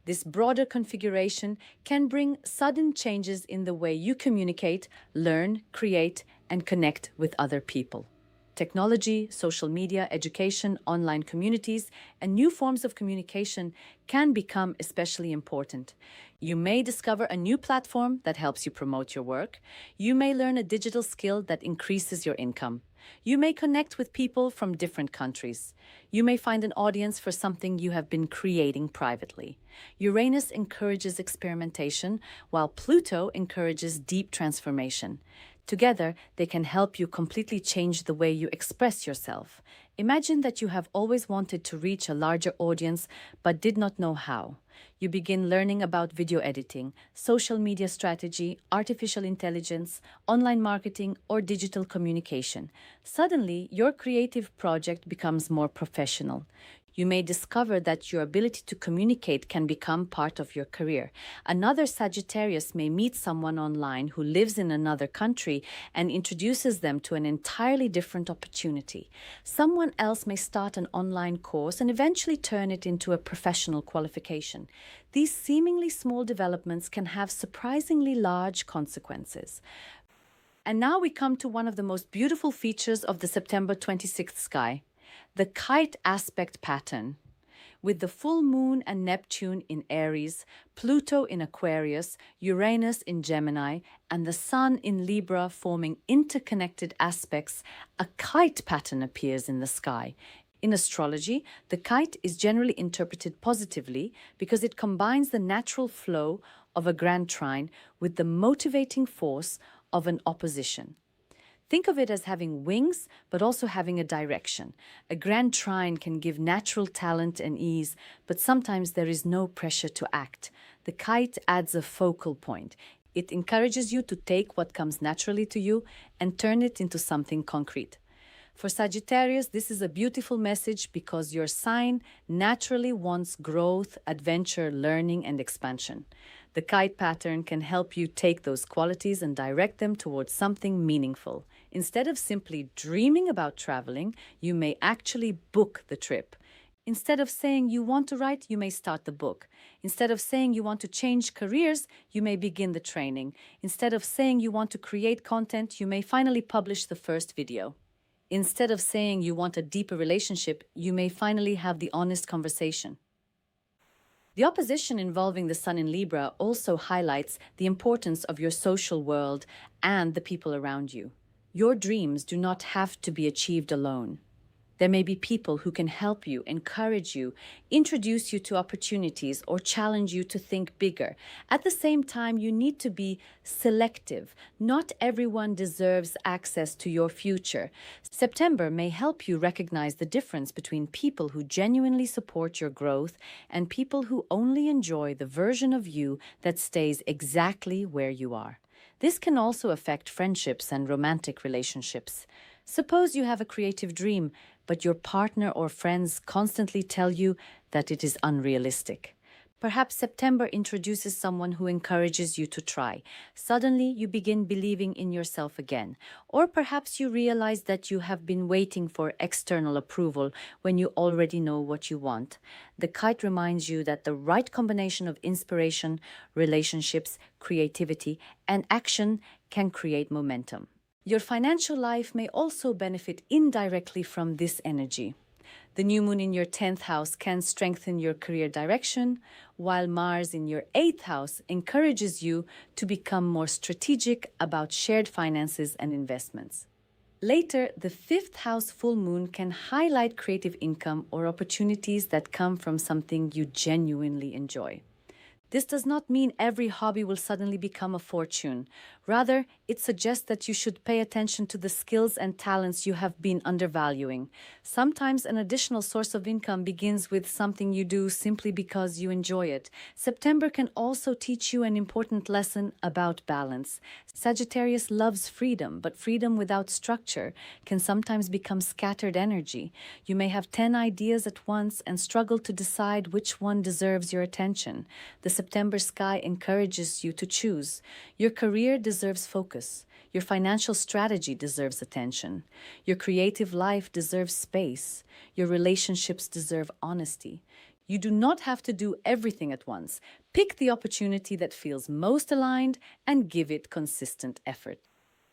This broader configuration can bring sudden changes in the way you communicate, learn, create, and connect with other people. Technology, social media, education, online communities, and new forms of communication can become especially important. You may discover a new platform that helps you promote your work. You may learn a digital skill that increases your income. You may connect with people from different countries. You may find an audience for something you have been creating privately. Uranus encourages experimentation, while Pluto encourages deep transformation. Together, they can help you completely change the way you express yourself. Imagine that you have always wanted to reach a larger audience but did not know how. You begin learning about video editing, social media strategy, artificial intelligence, online marketing, or digital communication. Suddenly, your creative project becomes more professional. You may discover that your ability to communicate can become part of your career. Another Sagittarius may meet someone online who lives in another country and introduces them to an entirely different opportunity. Someone else may start an online course and eventually turn it into a professional qualification. These seemingly small developments can have surprisingly large consequences. And now we come to one of the most beautiful features of the September 26th sky, the kite aspect pattern. With the full moon and Neptune in Aries, Pluto in Aquarius, Uranus in Gemini, and the sun in Libra forming interconnected aspects, a kite pattern appears in the sky. In astrology, the kite is generally interpreted positively because it combines the natural flow of a grand trine with the motivating force of an opposition. Think of it as having wings, but also having a direction. A grand trine can give natural talent and ease, but sometimes there is no pressure to act. The kite adds a focal point. It encourages you to take what comes naturally to you and turn it into something concrete. For Sagittarius, this is a beautiful message because your sign naturally wants growth, adventure, learning, and expansion. The kite pattern can help you take those qualities and direct them towards something meaningful. Instead of simply dreaming about traveling, you may actually book the trip. Instead of saying you want to write, you may start the book. Instead of saying you want to change careers, you may begin the training. Instead of saying you want to create content, you may finally publish the first video. Instead of saying you want a deeper relationship, you may finally have the honest conversation. The opposition involving the sun in Libra also highlights the importance of your social world and the people around you. Your dreams do not have to be achieved alone. There may be people who can help you, encourage you, introduce you to opportunities, or challenge you to think bigger. At the same time, you need to be selective. Not everyone deserves access to your future. September may help you recognize the difference between people who genuinely support your growth and people who only enjoy the version of you that stays exactly where you are. This can also affect friendships and romantic relationships. Suppose you have a creative dream, but your partner or friends constantly tell you that it is unrealistic. Perhaps September introduces someone who encourages you to try. Suddenly, you begin believing in yourself again. Or perhaps you realize that you have been waiting for external approval when you already know what you want. The kite reminds you that the right combination of inspiration, relationships, creativity, and action can create momentum. Your financial life may also benefit indirectly from this energy. The new moon in your 10th house can strengthen your career direction, while Mars in your 8th house encourages you to become more strategic about shared finances and investments. Later, the 5th house full moon can highlight creative income or opportunities that come from something you genuinely enjoy. This does not mean every hobby will suddenly become a fortune. Rather, it suggests that you should pay attention to the skills and talents you have been undervaluing. Sometimes an additional source of income begins with something you do simply because you enjoy it. September can also teach you an important lesson about balance. Sagittarius loves freedom, but freedom without structure can sometimes become scattered energy. You may have 10 ideas at once and struggle to decide which one deserves your attention. The September sky encourages you to choose. Your career deserves focus. Your financial strategy deserves attention. Your creative life deserves space. Your relationships deserve honesty. You do not have to do everything at once. Pick the opportunity that feels most aligned and give it consistent effort.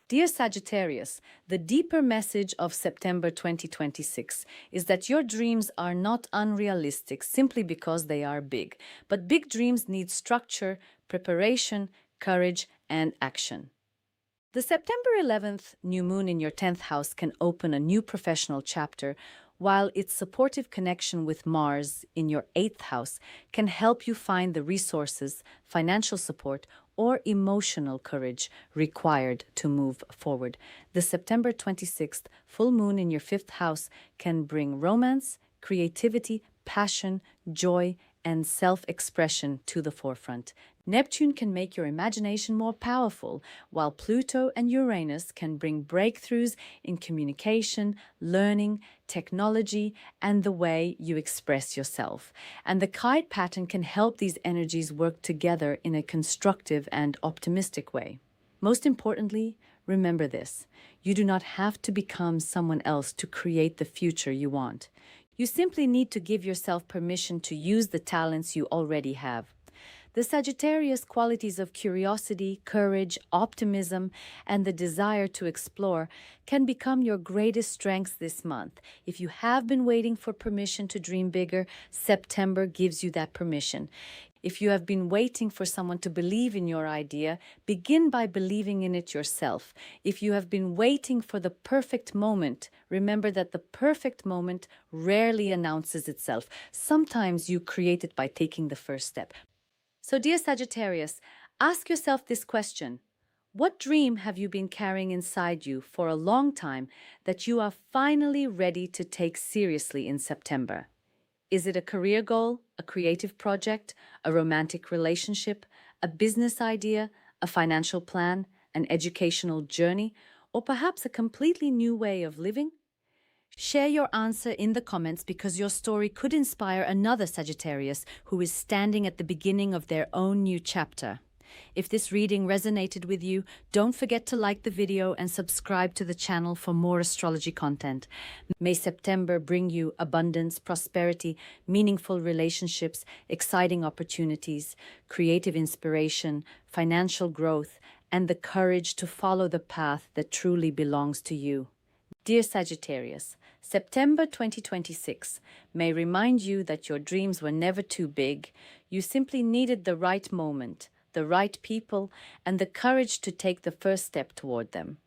Dear Sagittarius, the deeper message of September 2026 is that your dreams are not unrealistic simply because they are big. But big dreams need structure, preparation, courage, and action. The September 11th new moon in your 10th house can open a new professional chapter, while its supportive connection with Mars in your 8th house can help you find the resources, financial support, or emotional courage required to move forward. The September 26th full moon in your 5th house can bring romance, creativity, passion, joy, and self-expression to the forefront. Neptune can make your imagination more powerful, while Pluto and Uranus can bring breakthroughs in communication, learning, technology, and the way you express yourself. And the kite pattern can help these energies work together in a constructive and optimistic way. Most importantly, remember this: you do not have to become someone else to create the future you want. You simply need to give yourself permission to use the talents you already have. The Sagittarius qualities of curiosity, courage, optimism, and the desire to explore can become your greatest strengths this month. If you have been waiting for permission to dream bigger, September gives you that permission. If you have been waiting for someone to believe in your idea, begin by believing in it yourself. If you have been waiting for the perfect moment, remember that the perfect moment rarely announces itself. Sometimes you create it by taking the first step. So, dear Sagittarius, ask yourself this question: what dream have you been carrying inside you for a long time that you are finally ready to take seriously in September? Is it a career goal, a creative project, a romantic relationship, a business idea, a financial plan, an educational journey, or perhaps a completely new way of living? Share your answer in the comments, because your story could inspire another Sagittarius who is standing at the beginning of their own new chapter. If this reading resonated with you, don't forget to like the video and subscribe to the channel for more astrology content. May September bring you abundance, prosperity, meaningful relationships, exciting opportunities, creative inspiration, financial growth, and the courage to follow the path that truly belongs to you. Dear Sagittarius, September 2026 may remind you that your dreams were never too big. You simply needed the right moment, the right people, and the courage to take the first step toward them.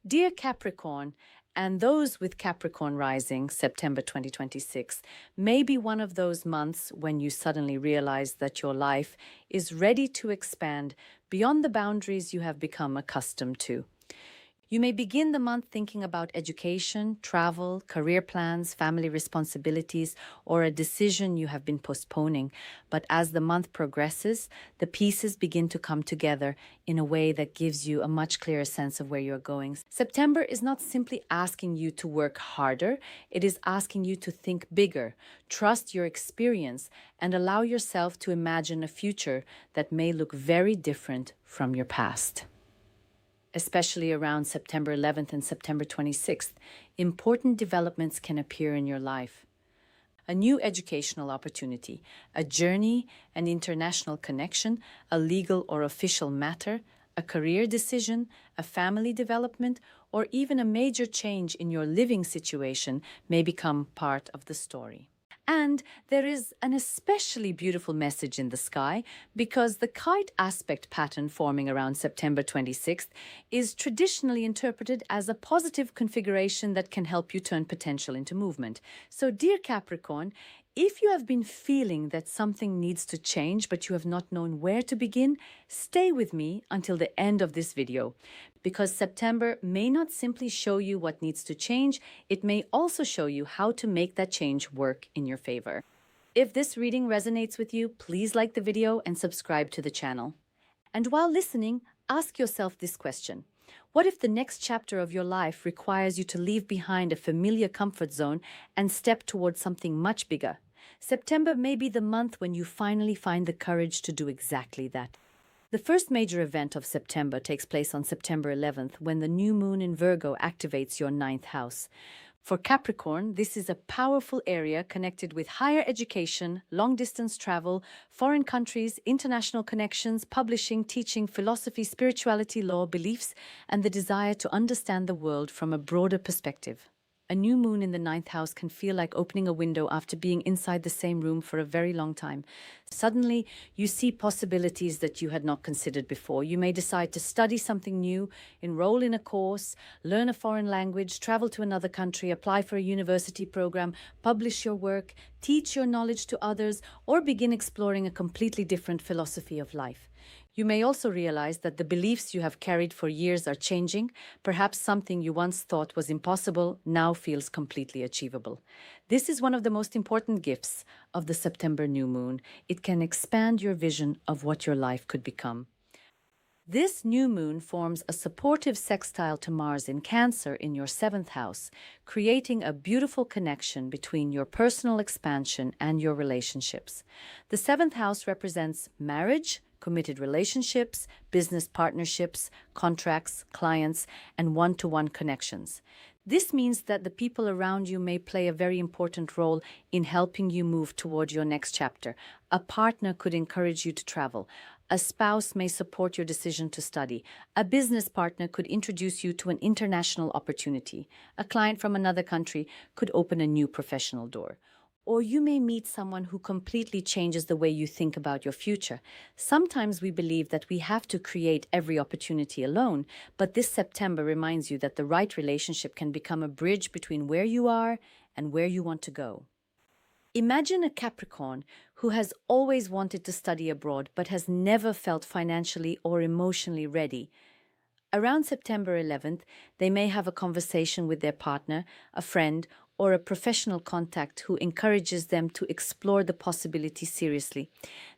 Dear Capricorn, and those with Capricorn rising, September 2026 may be one of those months when you suddenly realize that your life is ready to expand beyond the boundaries you have become accustomed to. You may begin the month thinking about education, travel, career plans, family responsibilities, or a decision you have been postponing. But as the month progresses, the pieces begin to come together in a way that gives you a much clearer sense of where you're going. September is not simply asking you to work harder, it is asking you to think bigger, trust your experience, and allow yourself to imagine a future that may look very different from your past. Especially around September 11th and September 26th, important developments can appear in your life. A new educational opportunity, a journey, an international connection, a legal or official matter, a career decision, a family development, or even a major change in your living situation may become part of the story. And there is an especially beautiful message in the sky, because the kite aspect pattern forming around September 26th is traditionally interpreted as a positive configuration that can help you turn potential into movement. So, dear Capricorn, if you have been feeling that something needs to change but you have not known where to begin, stay with me until the end of this video, because September may not simply show you what needs to change, it may also show you how to make that change work in your favor. If this reading resonates with you, please like the video and subscribe to the channel. And while listening, ask yourself this question: what if the next chapter of your life requires you to leave behind a familiar comfort zone and step towards something much bigger? September may be the month when you finally find the courage to do exactly that. The first major event of September takes place on September 11th, when the new moon in Virgo activates your 9th house. For Capricorn, this is a powerful area connected with higher education, long-distance travel, foreign countries, international connections, publishing, teaching, philosophy, spirituality, law, beliefs, and the desire to understand the world from a broader perspective. A new moon in the ninth house can feel like opening a window after being inside the same room for a very long time. Suddenly, you see possibilities that you had not considered before. You may decide to study something new, enroll in a course, learn a foreign language, travel to another country, apply for a university program, publish your work, teach your knowledge to others, or begin exploring a completely different philosophy of life. You may also realize that the beliefs you have carried for years are changing. Perhaps something you once thought was impossible now feels completely achievable. This is one of the most important gifts of the September new moon. It can expand your vision of what your life could become. This new moon forms a supportive sextile to Mars in Cancer in your seventh house, creating a beautiful connection between your personal expansion and your relationships. The seventh house represents marriage, committed relationships, business partnerships, contracts, clients, and one-to-one connections. This means that the people around you may play a very important role in helping you move toward your next chapter. A partner could encourage you to travel. A spouse may support your decision to study. A business partner could introduce you to an international opportunity. A client from another country could open a new professional door. Or you may meet someone who completely changes the way you think about your future. Sometimes we believe that we have to create every opportunity alone, but this September reminds you that the right relationship can become a bridge between where you are and where you want to go. Imagine a Capricorn who has always wanted to study abroad but has never felt financially or emotionally ready. Around September 11th, they may have a conversation with their partner, a friend, or a professional contact who encourages them to explore the possibility seriously.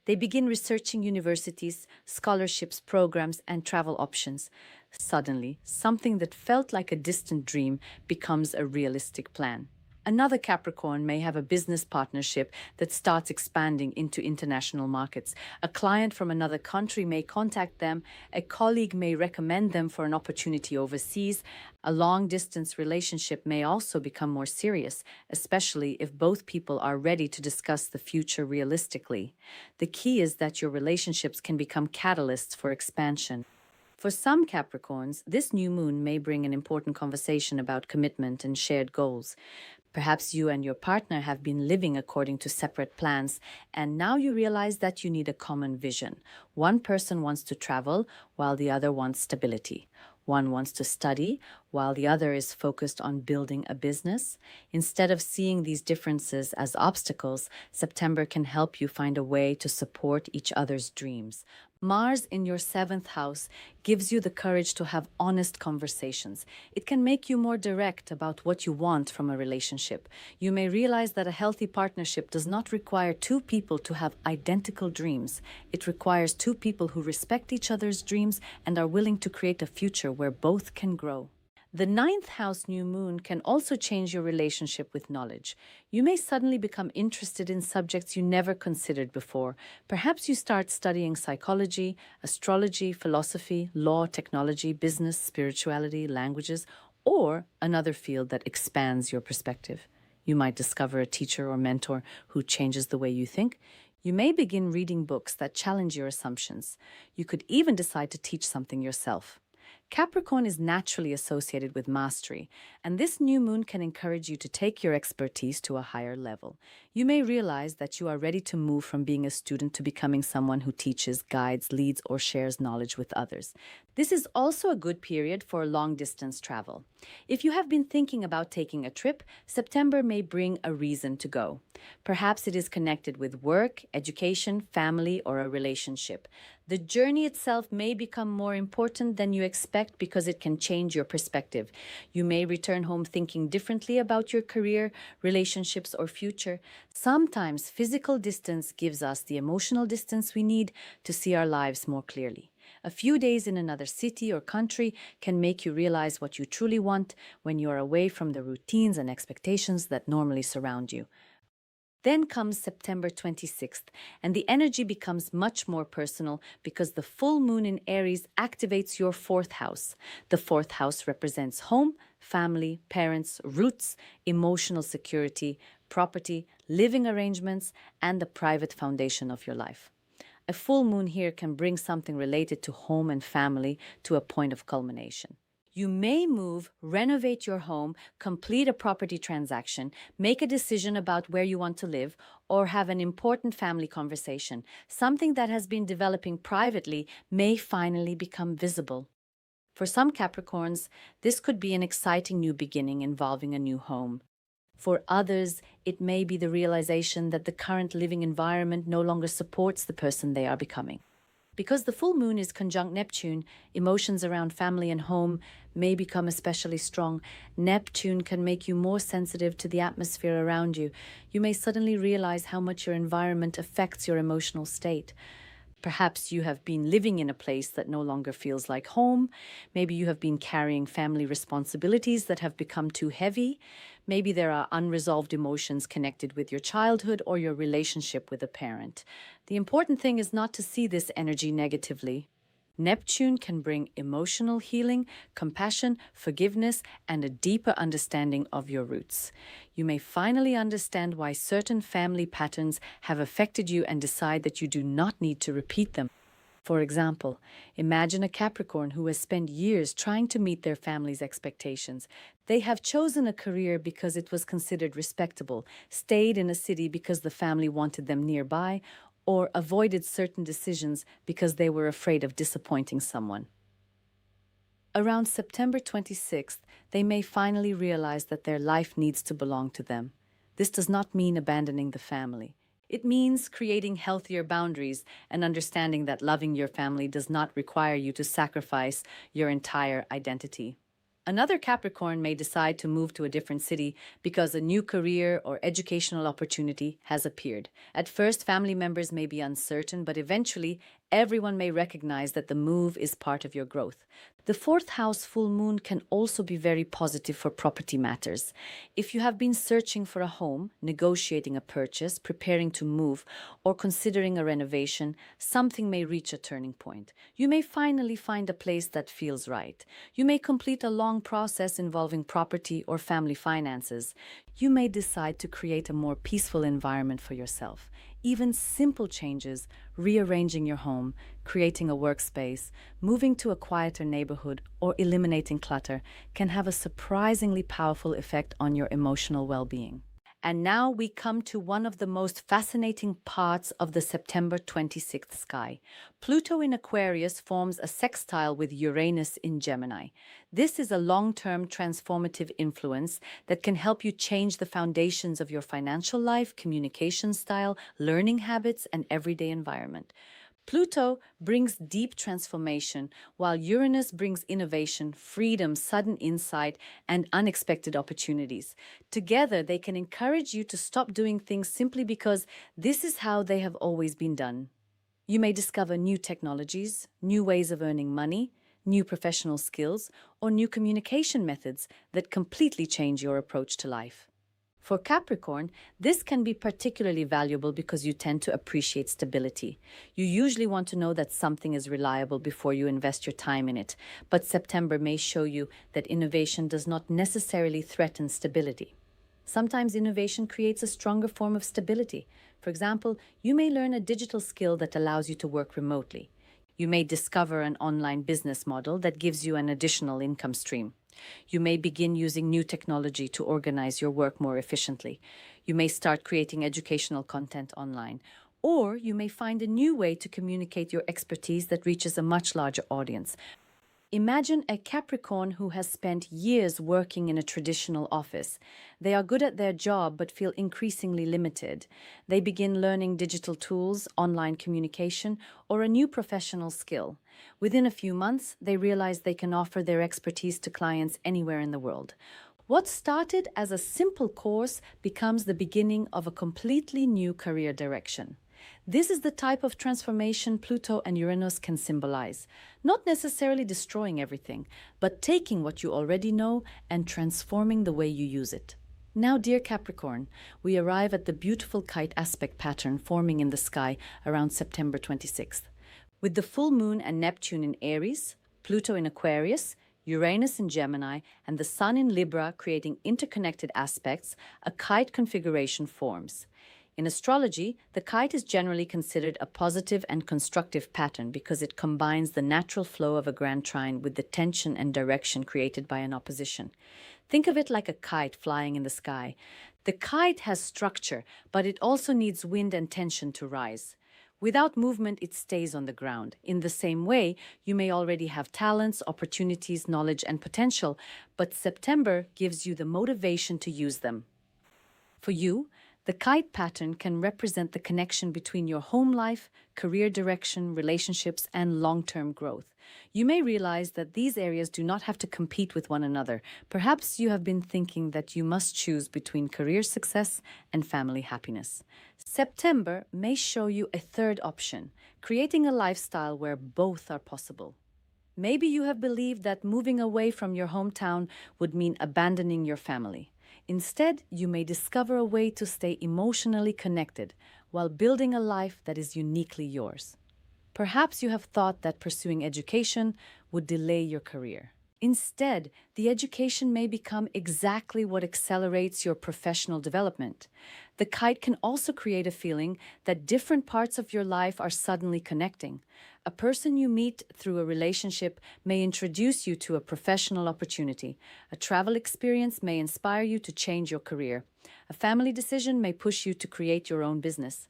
They begin researching universities, scholarships, programs, and travel options. Suddenly, something that felt like a distant dream becomes a realistic plan. Another Capricorn may have a business partnership that starts expanding into international markets. A client from another country may contact them. A colleague may recommend them for an opportunity overseas. A long-distance relationship may also become more serious, especially if both people are ready to discuss the future realistically. The key is that your relationships can become catalysts for expansion. For some Capricorns, this new moon may bring an important conversation about commitment and shared goals. Perhaps you and your partner have been living according to separate plans, and now you realize that you need a common vision. One person wants to travel, while the other wants stability. One wants to study, while the other is focused on building a business. Instead of seeing these differences as obstacles, September can help you find a way to support each other's dreams. Mars in your seventh house gives you the courage to have honest conversations. It can make you more direct about what you want from a relationship. You may realize that a healthy partnership does not require two people to have identical dreams. It requires two people who respect each other's dreams and are willing to create a future where both can grow. The ninth house new moon can also change your relationship with knowledge. You may suddenly become interested in subjects you never considered before. Perhaps you start studying psychology, astrology, philosophy, law, technology, business, spirituality, languages, or another field that expands your perspective. You might discover a teacher or mentor who changes the way you think. You may begin reading books that challenge your assumptions. You could even decide to teach something yourself. Capricorn is naturally associated with mastery, and this new moon can encourage you to take your expertise to a higher level. You may realize that you are ready to move from being a student to becoming someone who teaches, guides, leads, or shares knowledge with others. This is also a good period for long-distance travel. If you have been thinking about taking a trip, September may bring a reason to go. Perhaps it is connected with work, education, family, or a relationship. The journey itself may become more important than you expect because it can change your perspective. You may return home thinking differently about your career, relationships, or future. Sometimes physical distance gives us the emotional distance we need to see our lives more clearly. A few days in another city or country can make you realize what you truly want when you are away from the routines and expectations that normally surround you. Then comes September 26th, and the energy becomes much more personal because the full moon in Aries activates your fourth house. The fourth house represents home, family, parents, roots, emotional security, property, living arrangements, and the private foundation of your life. A full moon here can bring something related to home and family to a point of culmination. You may move, renovate your home, complete a property transaction, make a decision about where you want to live, or have an important family conversation. Something that has been developing privately may finally become visible. For some Capricorns, this could be an exciting new beginning involving a new home. For others, it may be the realization that the current living environment no longer supports the person they are becoming. Because the full moon is conjunct Neptune, emotions around family and home may become especially strong. Neptune can make you more sensitive to the atmosphere around you. You may suddenly realize how much your environment affects your emotional state. Perhaps you have been living in a place that no longer feels like home. Maybe you have been carrying family responsibilities that have become too heavy. Maybe there are unresolved emotions connected with your childhood or your relationship with a parent. The important thing is not to see this energy negatively. Neptune can bring emotional healing, compassion, forgiveness, and a deeper understanding of your roots. You may finally understand why certain family patterns have affected you and decide that you do not need to repeat them. For example, imagine a Capricorn who has spent years trying to meet their family's expectations. They have chosen a career because it was considered respectable, stayed in a city because the family wanted them nearby, or avoided certain decisions because they were afraid of disappointing someone. Around September 26th, they may finally realize that their life needs to belong to them. This does not mean abandoning the family. It means creating healthier boundaries and understanding that loving your family does not require you to sacrifice your entire identity. Another Capricorn may decide to move to a different city because a new career or educational opportunity has appeared. At first, family members may be uncertain, but eventually, everyone may recognize that the move is part of your growth. The fourth house full moon can also be very positive for property matters. If you have been searching for a home, negotiating a purchase, preparing to move, or considering a renovation, something may reach a turning point. You may finally find a place that feels right. You may complete a long process involving property or family finances. You may decide to create a more peaceful environment for yourself. Even simple changes, rearranging your home, creating a workspace, moving to a quieter neighborhood, or eliminating clutter can have a surprisingly powerful effect on your emotional well-being. And now we come to one of the most fascinating parts of the September 26th sky. Pluto in Aquarius forms a sextile with Uranus in Gemini. This is a long-term transformative influence that can help you change the foundations of your financial life, communication style, learning habits, and everyday environment. Pluto brings deep transformation, while Uranus brings innovation, freedom, sudden insight, and unexpected opportunities. Together, they can encourage you to stop doing things simply because this is how they have always been done. You may discover new technologies, new ways of earning money, new professional skills, or new communication methods that completely change your approach to life. For Capricorn, this can be particularly valuable because you tend to appreciate stability. You usually want to know that something is reliable before you invest your time in it, but September may show you that innovation does not necessarily threaten stability. Sometimes innovation creates a stronger form of stability. For example, you may learn a digital skill that allows you to work remotely. You may discover an online business model that gives you an additional income stream. You may begin using new technology to organize your work more efficiently. You may start creating educational content online. Or you may find a new way to communicate your expertise that reaches a much larger audience. Imagine a Capricorn who has spent years working in a traditional office. They are good at their job but feel increasingly limited. They begin learning digital tools, online communication, or a new professional skill. Within a few months, they realize they can offer their expertise to clients anywhere in the world. What started as a simple course becomes the beginning of a completely new career direction. This is the type of transformation Pluto and Uranus can symbolize, not necessarily destroying everything, but taking what you already know and transforming the way you use it. Now, dear Capricorn, we arrive at the beautiful kite aspect pattern forming in the sky around September 26th. With the full moon and Neptune in Aries, Pluto in Aquarius, Uranus in Gemini, and the Sun in Libra creating interconnected aspects, a kite configuration forms. In astrology, the kite is generally considered a positive and constructive pattern because it combines the natural flow of a grand trine with the tension and direction created by an opposition. Think of it like a kite flying in the sky. The kite has structure, but it also needs wind and tension to rise. Without movement, it stays on the ground. In the same way, you may already have talents, opportunities, knowledge, and potential, but September gives you the motivation to use them. For you, the kite pattern can represent the connection between your home life, career direction, relationships, and long-term growth. You may realize that these areas do not have to compete with one another. Perhaps you have been thinking that you must choose between career success and family happiness. September may show you a third option, creating a lifestyle where both are possible. Maybe you have believed that moving away from your hometown would mean abandoning your family. Instead, you may discover a way to stay emotionally connected while building a life that is uniquely yours. Perhaps you have thought that pursuing education would delay your career. Instead, the education may become exactly what accelerates your professional development. The kite can also create a feeling that different parts of your life are suddenly connecting. A person you meet through a relationship may introduce you to a professional opportunity. A travel experience may inspire you to change your career. A family decision may push you to create your own business.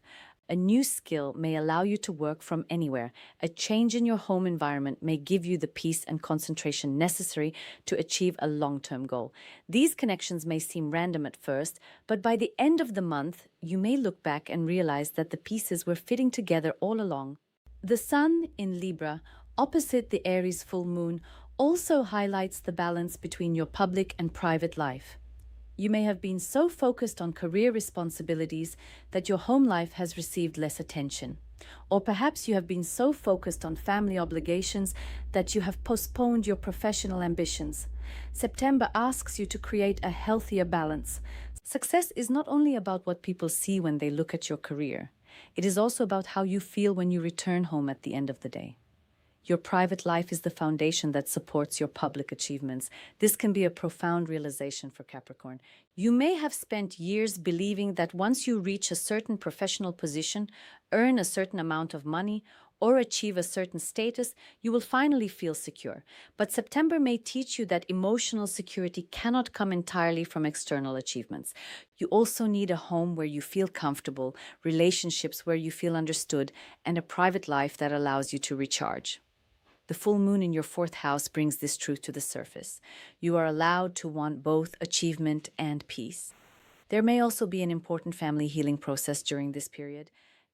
A new skill may allow you to work from anywhere. A change in your home environment may give you the peace and concentration necessary to achieve a long-term goal. These connections may seem random at first, but by the end of the month, you may look back and realize that the pieces were fitting together all along. The Sun in Libra, opposite the Aries full moon, also highlights the balance between your public and private life. You may have been so focused on career responsibilities that your home life has received less attention. Or perhaps you have been so focused on family obligations that you have postponed your professional ambitions. September asks you to create a healthier balance. Success is not only about what people see when they look at your career. It is also about how you feel when you return home at the end of the day. Your private life is the foundation that supports your public achievements. This can be a profound realization for Capricorn. You may have spent years believing that once you reach a certain professional position, earn a certain amount of money, or achieve a certain status, you will finally feel secure. But September may teach you that emotional security cannot come entirely from external achievements. You also need a home where you feel comfortable, relationships where you feel understood, and a private life that allows you to recharge. The full moon in your fourth house brings this truth to the surface. You are allowed to want both achievement and peace. There may also be an important family healing process during this period.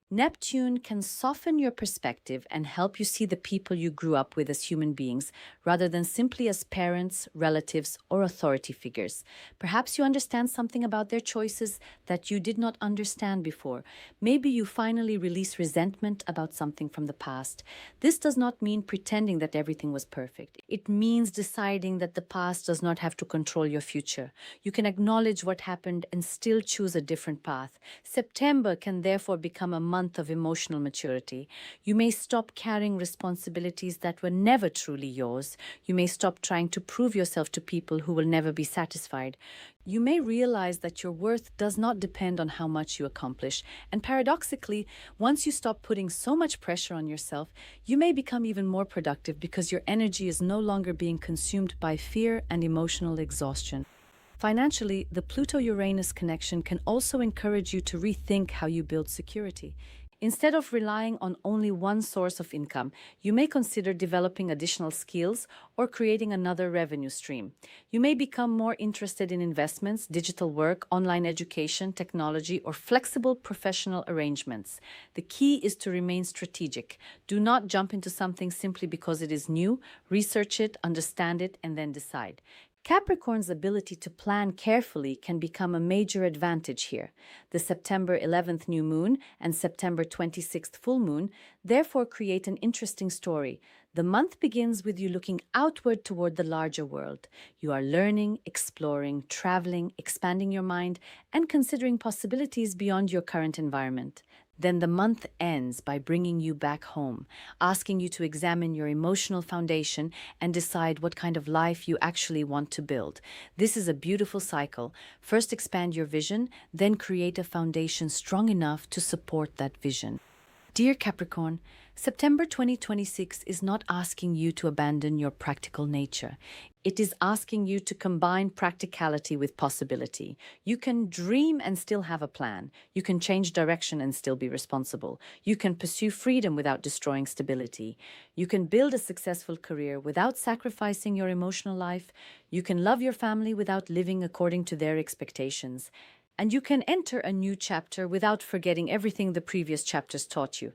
Neptune can soften your perspective and help you see the people you grew up with as human beings, rather than simply as parents, relatives, or authority figures. Perhaps you understand something about their choices that you did not understand before. Maybe you finally release resentment about something from the past. This does not mean pretending that everything was perfect. It means deciding that the past does not have to control your future. You can acknowledge what happened and still choose a different path. September can therefore become a month of emotional maturity. You may stop carrying responsibilities that were never truly yours. You may stop trying to prove yourself to people who will never be satisfied. You may realize that your worth does not depend on how much you accomplish. And paradoxically, once you stop putting so much pressure on yourself, you may become even more productive because your energy is no longer being consumed by fear and emotional exhaustion. Financially, the Pluto-Uranus connection can also encourage you to rethink how you build security. Instead of relying on only one source of income, you may consider developing additional skills or creating another revenue stream. You may become more interested in investments, digital work, online education, technology, or flexible professional arrangements. The key is to remain strategic. Do not jump into something simply because it is new. Research it, understand it, and then decide. Capricorn's ability to plan carefully can become a major advantage here. The September 11th new moon and September 26th full moon therefore create an interesting story. The month begins with you looking outward toward the larger world. You are learning, exploring, traveling, expanding your mind, and considering possibilities beyond your current environment. then the month ends by bringing you back home, asking you to examine your emotional foundation and decide what kind of life you actually want to build. This is a beautiful cycle. First expand your vision, then create a foundation strong enough to support that vision. Dear Capricorn, September 2026 is not asking you to abandon your practical nature. It is asking you to combine practicality with possibility. You can dream and still have a plan. You can change direction and still be responsible. You can pursue freedom without destroying stability. You can build a successful career without sacrificing your emotional life. You can love your family without living according to their expectations. And you can enter a new chapter without forgetting everything the previous chapters taught you.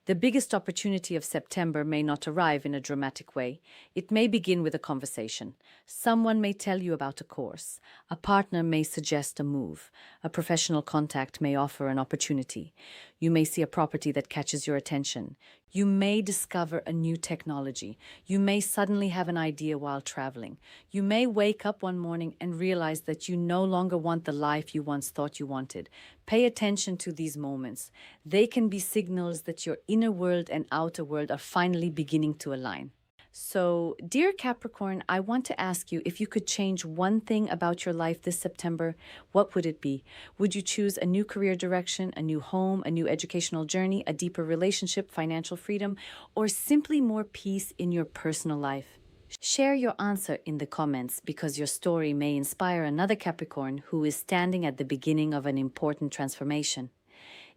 The biggest opportunity of September may not arrive in a dramatic way. It may begin with a conversation. Someone may tell you about a course. A partner may suggest a move. A professional contact may offer an opportunity. You may see a property that catches your attention. You may discover a new technology. You may suddenly have an idea while traveling. You may wake up one morning and realize that you no longer want the life you once thought you wanted. Pay attention to these moments. They can be signals that your inner world and outer world are finally beginning to align. So, dear Capricorn, I want to ask you, if you could change one thing about your life this September, what would it be? Would you choose a new career direction, a new home, a new educational journey, a deeper relationship, financial freedom, or simply more peace in your personal life? Share your answer in the comments, because your story may inspire another Capricorn who is standing at the beginning of an important transformation.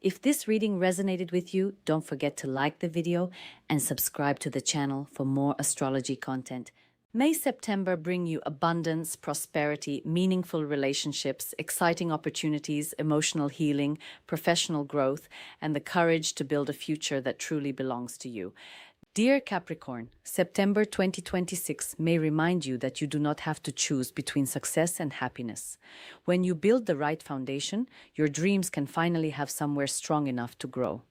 If this reading resonated with you, don't forget to like the video and subscribe to the channel for more astrology content. May September bring you abundance, prosperity, meaningful relationships, exciting opportunities, emotional healing, professional growth, and the courage to build a future that truly belongs to you. Dear Capricorn, September 2026 may remind you that you do not have to choose between success and happiness. When you build the right foundation, your dreams can finally have somewhere strong enough to grow.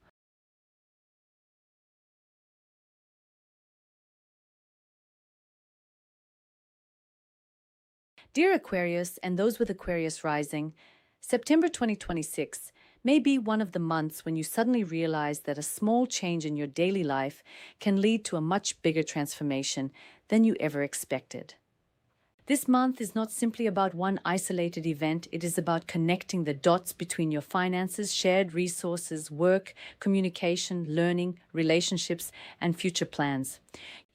Dear Aquarius and those with Aquarius rising, September 2026 may be one of the months when you suddenly realize that a small change in your daily life can lead to a much bigger transformation than you ever expected. This month is not simply about one isolated event. It is about connecting the dots between your finances, shared resources, work, communication, learning, relationships, and future plans.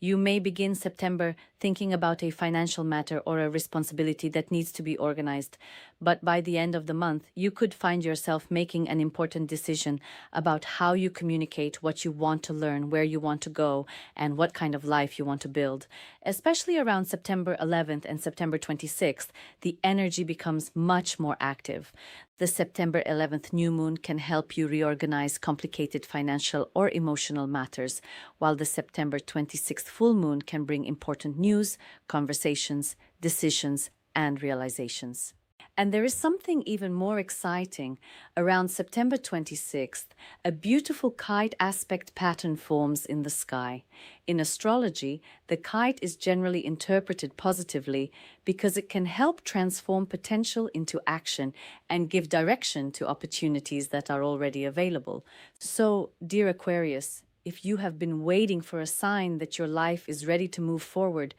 You may begin September thinking about a financial matter or a responsibility that needs to be organized, but by the end of the month, you could find yourself making an important decision about how you communicate, what you want to learn, where you want to go, and what kind of life you want to build. Especially around September 11th and September 26th, the energy becomes much more active. The September 11th new moon can help you reorganize complicated financial or emotional matters, while the September 26th full moon can bring important news, conversations, decisions, and realizations. And there is something even more exciting. Around September 26th, a beautiful kite aspect pattern forms in the sky. In astrology, the kite is generally interpreted positively because it can help transform potential into action and give direction to opportunities that are already available. So, dear Aquarius, if you have been waiting for a sign that your life is ready to move forward,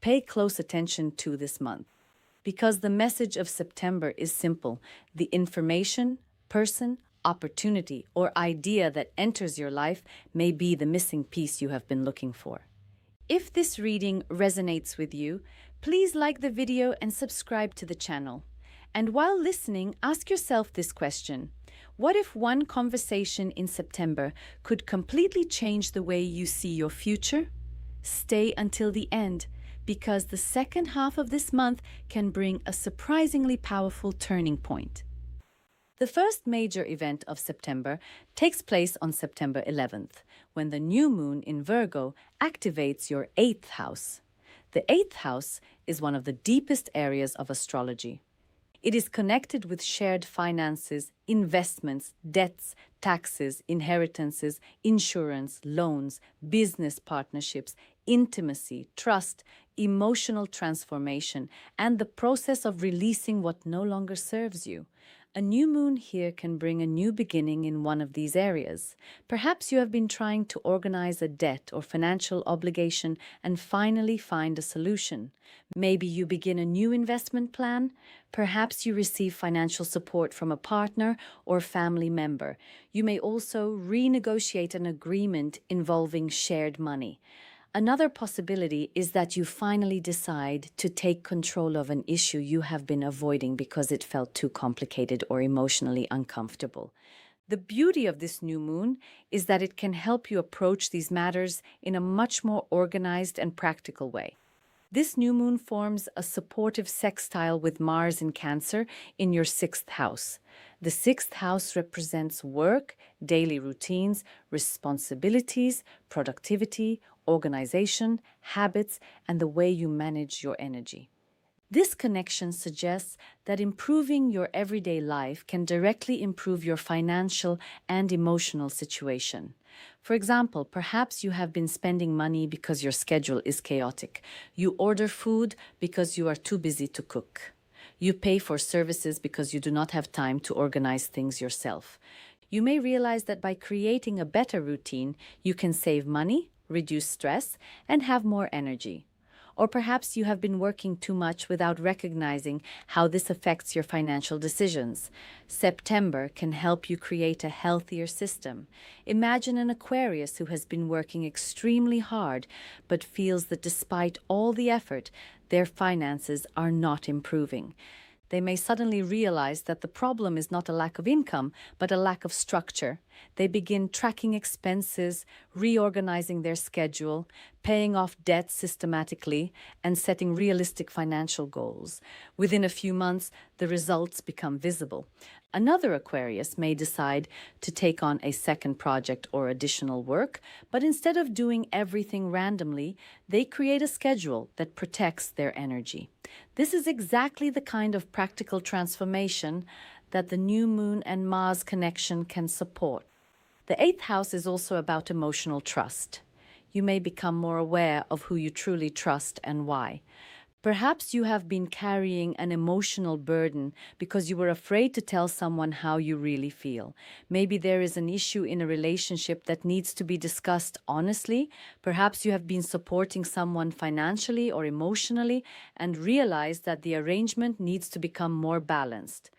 pay close attention to this month. Because the message of September is simple: the information, person, opportunity, or idea that enters your life may be the missing piece you have been looking for. If this reading resonates with you, please like the video and subscribe to the channel. And while listening, ask yourself this question: what if one conversation in September could completely change the way you see your future? Stay until the end, because the second half of this month can bring a surprisingly powerful turning point. The first major event of September takes place on September 11th, when the new moon in Virgo activates your 8th house. The 8th house is one of the deepest areas of astrology. It is connected with shared finances, investments, debts, taxes, inheritances, insurance, loans, business partnerships, intimacy, trust, emotional transformation, and the process of releasing what no longer serves you. A new moon here can bring a new beginning in one of these areas. Perhaps you have been trying to organize a debt or financial obligation and finally find a solution. Maybe you begin a new investment plan. Perhaps you receive financial support from a partner or family member. You may also renegotiate an agreement involving shared money. Another possibility is that you finally decide to take control of an issue you have been avoiding because it felt too complicated or emotionally uncomfortable. The beauty of this new moon is that it can help you approach these matters in a much more organized and practical way. This new moon forms a supportive sextile with Mars in Cancer in your sixth house. The sixth house represents work, daily routines, responsibilities, productivity, organization, habits, and the way you manage your energy. This connection suggests that improving your everyday life can directly improve your financial and emotional situation. For example, perhaps you have been spending money because your schedule is chaotic. You order food because you are too busy to cook. You pay for services because you do not have time to organize things yourself. You may realize that by creating a better routine, you can save money, reduce stress, and have more energy. Or perhaps you have been working too much without recognizing how this affects your financial decisions. September can help you create a healthier system. Imagine an Aquarius who has been working extremely hard but feels that despite all the effort, their finances are not improving. They may suddenly realize that the problem is not a lack of income, but a lack of structure. They begin tracking expenses, reorganizing their schedule, paying off debts systematically, and setting realistic financial goals. Within a few months, the results become visible. Another Aquarius may decide to take on a second project or additional work, but instead of doing everything randomly, they create a schedule that protects their energy. This is exactly the kind of practical transformation that the new moon and Mars connection can support. The eighth house is also about emotional trust. You may become more aware of who you truly trust and why. Perhaps you have been carrying an emotional burden because you were afraid to tell someone how you really feel. Maybe there is an issue in a relationship that needs to be discussed honestly. Perhaps you have been supporting someone financially or emotionally and realized that the arrangement needs to become more balanced.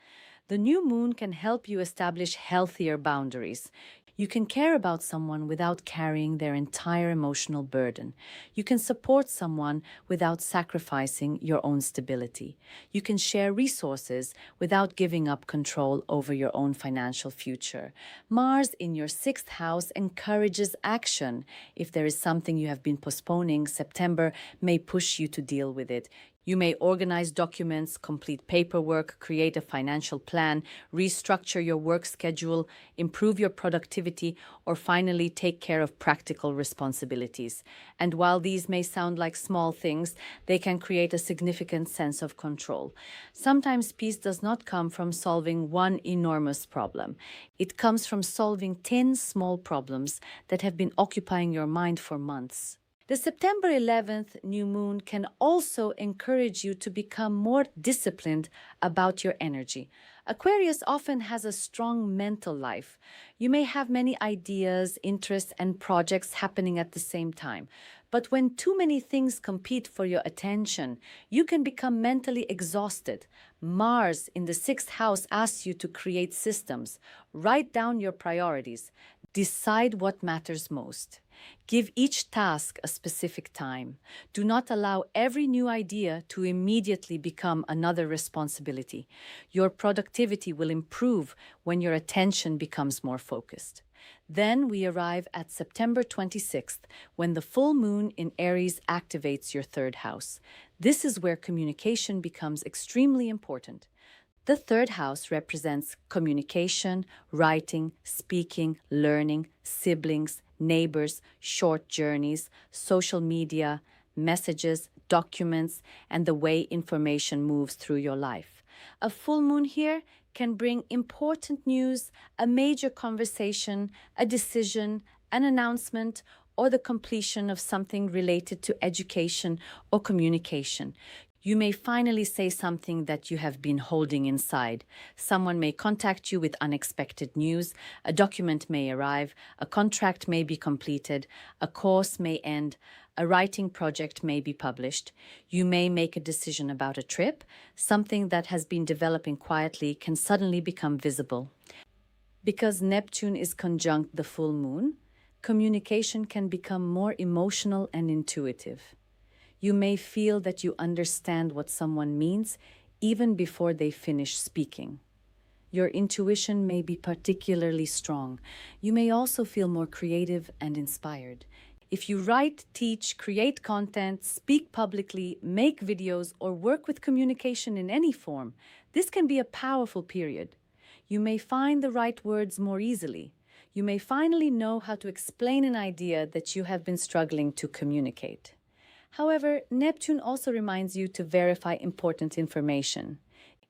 The new moon can help you establish healthier boundaries. You can care about someone without carrying their entire emotional burden. You can support someone without sacrificing your own stability. You can share resources without giving up control over your own financial future. Mars in your sixth house encourages action. If there is something you have been postponing, September may push you to deal with it. You may organize documents, complete paperwork, create a financial plan, restructure your work schedule, improve your productivity, or finally take care of practical responsibilities. And while these may sound like small things, they can create a significant sense of control. Sometimes peace does not come from solving one enormous problem. It comes from solving 10 small problems that have been occupying your mind for months. The September 11th new moon can also encourage you to become more disciplined about your energy. Aquarius often has a strong mental life. You may have many ideas, interests, and projects happening at the same time. But when too many things compete for your attention, you can become mentally exhausted. Mars in the sixth house asks you to create systems. Write down your priorities. Decide what matters most. Give each task a specific time. Do not allow every new idea to immediately become another responsibility. Your productivity will improve when your attention becomes more focused. Then we arrive at September 26th, when the full moon in Aries activates your third house. This is where communication becomes extremely important. The third house represents communication, writing, speaking, learning, siblings, neighbors, short journeys, social media, messages, documents, and the way information moves through your life. A full moon here can bring important news, a major conversation, a decision, an announcement, or the completion of something related to education or communication. You may finally say something that you have been holding inside. Someone may contact you with unexpected news, a document may arrive, a contract may be completed, a course may end, a writing project may be published. You may make a decision about a trip. Something that has been developing quietly can suddenly become visible. Because Neptune is conjunct the full moon, communication can become more emotional and intuitive. You may feel that you understand what someone means even before they finish speaking. Your intuition may be particularly strong. You may also feel more creative and inspired. If you write, teach, create content, speak publicly, make videos, or work with communication in any form, this can be a powerful period. You may find the right words more easily. You may finally know how to explain an idea that you have been struggling to communicate. However, Neptune also reminds you to verify important information.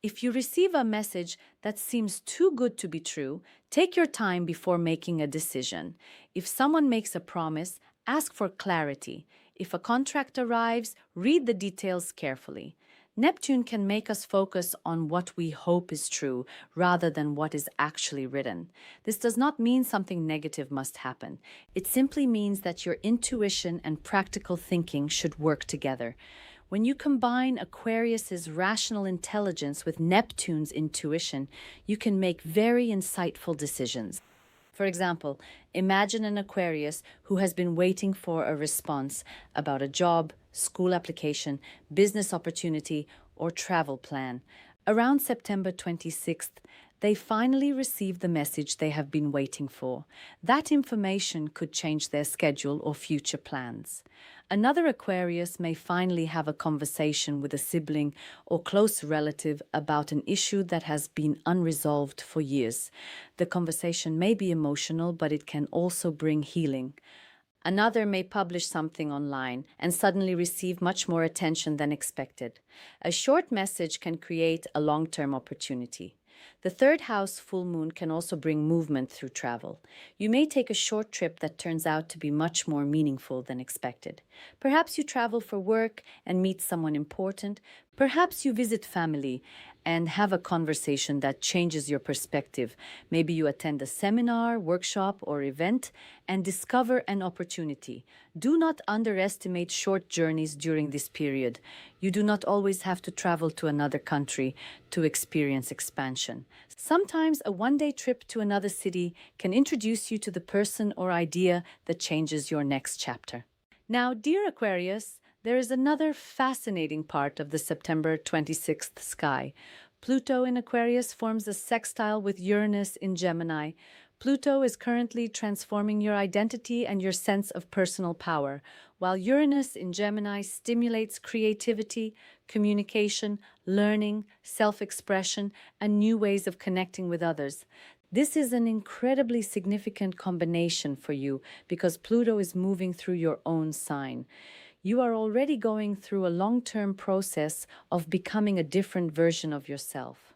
If you receive a message that seems too good to be true, take your time before making a decision. If someone makes a promise, ask for clarity. If a contract arrives, read the details carefully. Neptune can make us focus on what we hope is true rather than what is actually written. This does not mean something negative must happen. It simply means that your intuition and practical thinking should work together. When you combine Aquarius's rational intelligence with Neptune's intuition, you can make very insightful decisions. For example, imagine an Aquarius who has been waiting for a response about a job, school application, business opportunity, or travel plan. Around September 26th, they finally receive the message they have been waiting for. That information could change their schedule or future plans. Another Aquarius may finally have a conversation with a sibling or close relative about an issue that has been unresolved for years. The conversation may be emotional, but it can also bring healing. Another may publish something online and suddenly receive much more attention than expected. A short message can create a long-term opportunity. The third house full moon can also bring movement through travel. You may take a short trip that turns out to be much more meaningful than expected. Perhaps you travel for work and meet someone important. Perhaps you visit family and have a conversation that changes your perspective. Maybe you attend a seminar, workshop, or event and discover an opportunity. Do not underestimate short journeys during this period. You do not always have to travel to another country to experience expansion. Sometimes a one-day trip to another city can introduce you to the person or idea that changes your next chapter. Now, dear Aquarius, there is another fascinating part of the September 26th sky. Pluto in Aquarius forms a sextile with Uranus in Gemini. Pluto is currently transforming your identity and your sense of personal power, while Uranus in Gemini stimulates creativity, communication, learning, self-expression, and new ways of connecting with others. This is an incredibly significant combination for you because Pluto is moving through your own sign. You are already going through a long-term process of becoming a different version of yourself.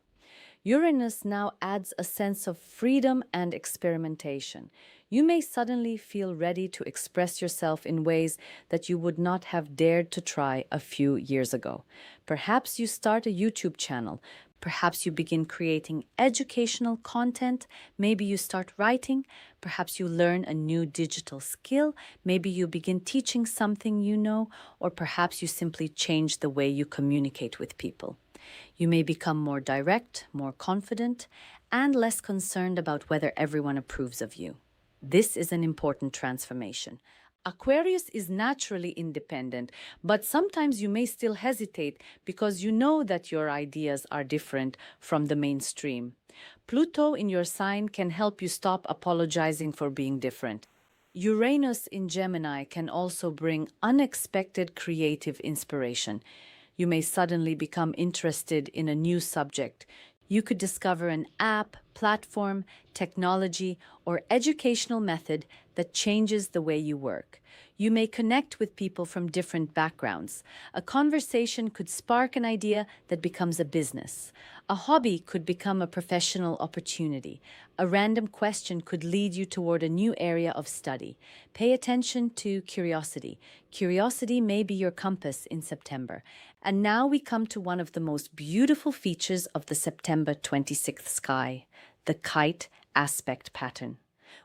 Uranus now adds a sense of freedom and experimentation. You may suddenly feel ready to express yourself in ways that you would not have dared to try a few years ago. Perhaps you start a YouTube channel. Perhaps you begin creating educational content. Maybe you start writing. Perhaps you learn a new digital skill. Maybe you begin teaching something you know, or perhaps you simply change the way you communicate with people. You may become more direct, more confident, and less concerned about whether everyone approves of you. This is an important transformation. Aquarius is naturally independent, but sometimes you may still hesitate because you know that your ideas are different from the mainstream. Pluto in your sign can help you stop apologizing for being different. Uranus in Gemini can also bring unexpected creative inspiration. You may suddenly become interested in a new subject. You could discover an app, platform, technology, or educational method that changes the way you work. You may connect with people from different backgrounds. A conversation could spark an idea that becomes a business. A hobby could become a professional opportunity. A random question could lead you toward a new area of study. Pay attention to curiosity. Curiosity may be your compass in September. And now we come to one of the most beautiful features of the September 26th sky, the kite aspect pattern.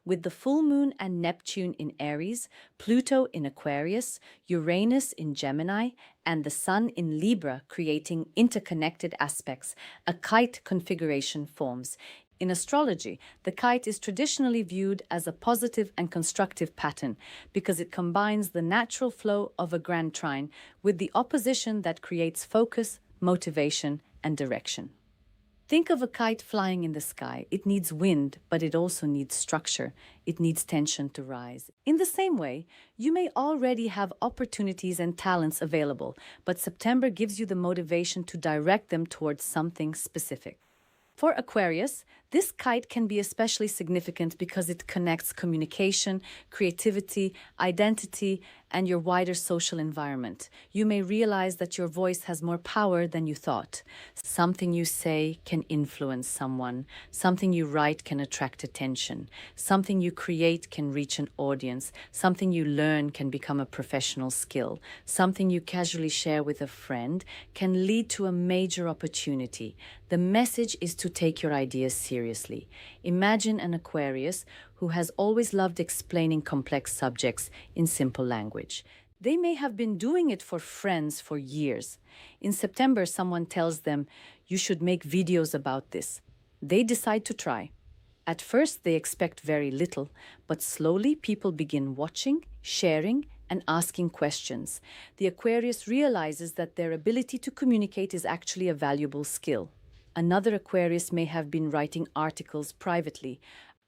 With the full moon and Neptune in Aries, Pluto in Aquarius, Uranus in Gemini, and the Sun in Libra creating interconnected aspects, a kite configuration forms. In astrology, the kite is traditionally viewed as a positive and constructive pattern because it combines the natural flow of a grand trine with the opposition that creates focus, motivation, and direction. Think of a kite flying in the sky. It needs wind, but it also needs structure. It needs tension to rise. In the same way, you may already have opportunities and talents available, but September gives you the motivation to direct them towards something specific. For Aquarius, this kite can be especially significant because it connects communication, creativity, identity, and your wider social environment. You may realize that your voice has more power than you thought. Something you say can influence someone. Something you write can attract attention. Something you create can reach an audience. Something you learn can become a professional skill. Something you casually share with a friend can lead to a major opportunity. The message is to take your ideas seriously. Imagine an Aquarius who has always loved explaining complex subjects in simple language. They may have been doing it for friends for years. In September, someone tells them, "You should make videos about this." They decide to try. At first, they expect very little, but slowly people begin watching, sharing, and asking questions. The Aquarius realizes that their ability to communicate is actually a valuable skill. Another Aquarius may have been writing articles privately.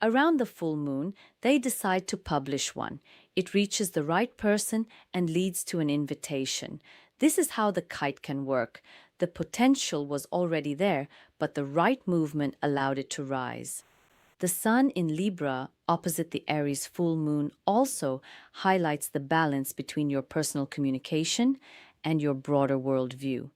Around the full moon, they decide to publish one. It reaches the right person and leads to an invitation. This is how the kite can work. The potential was already there, but the right movement allowed it to rise. The Sun in Libra, opposite the Aries full moon, also highlights the balance between your personal communication and your broader worldview.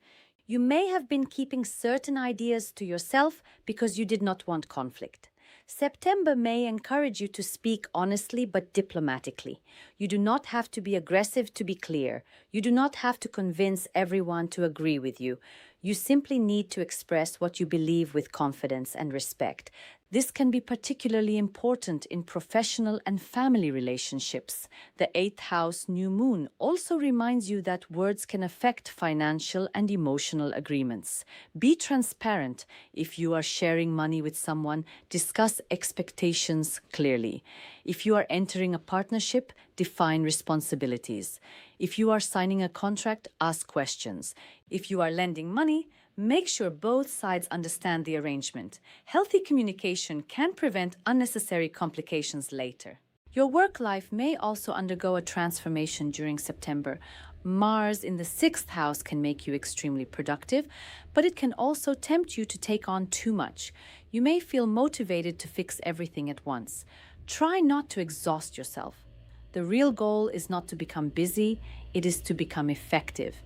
You may have been keeping certain ideas to yourself because you did not want conflict. September may encourage you to speak honestly but diplomatically. You do not have to be aggressive to be clear. You do not have to convince everyone to agree with you. You simply need to express what you believe with confidence and respect. This can be particularly important in professional and family relationships. The 8th house new moon also reminds you that words can affect financial and emotional agreements. Be transparent. If you are sharing money with someone, discuss expectations clearly. If you are entering a partnership, define responsibilities. If you are signing a contract, ask questions. If you are lending money, make sure both sides understand the arrangement. Healthy communication can prevent unnecessary complications later. Your work life may also undergo a transformation during September. Mars in the 6th house can make you extremely productive, but it can also tempt you to take on too much. You may feel motivated to fix everything at once. Try not to exhaust yourself. The real goal is not to become busy, it is to become effective.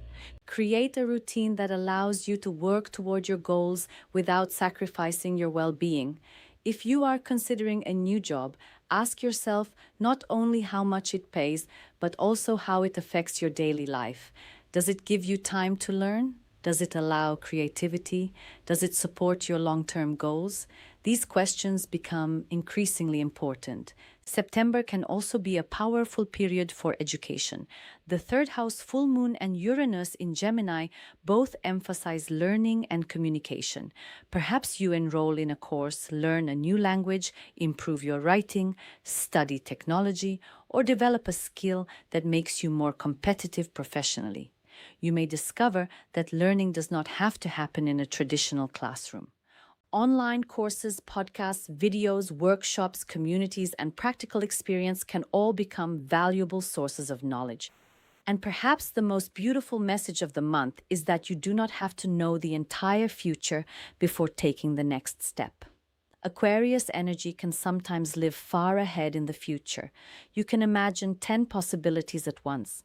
Create a routine that allows you to work toward your goals without sacrificing your well-being. If you are considering a new job, ask yourself not only how much it pays, but also how it affects your daily life. Does it give you time to learn? Does it allow creativity? Does it support your long-term goals? These questions become increasingly important. September can also be a powerful period for education. The 3rd house full moon and Uranus in Gemini both emphasize learning and communication. Perhaps you enroll in a course, learn a new language, improve your writing, study technology, or develop a skill that makes you more competitive professionally. You may discover that learning does not have to happen in a traditional classroom. Online courses, podcasts, videos, workshops, communities, and practical experience can all become valuable sources of knowledge. And perhaps the most beautiful message of the month is that you do not have to know the entire future before taking the next step. Aquarius energy can sometimes live far ahead in the future. You can imagine 10 possibilities at once.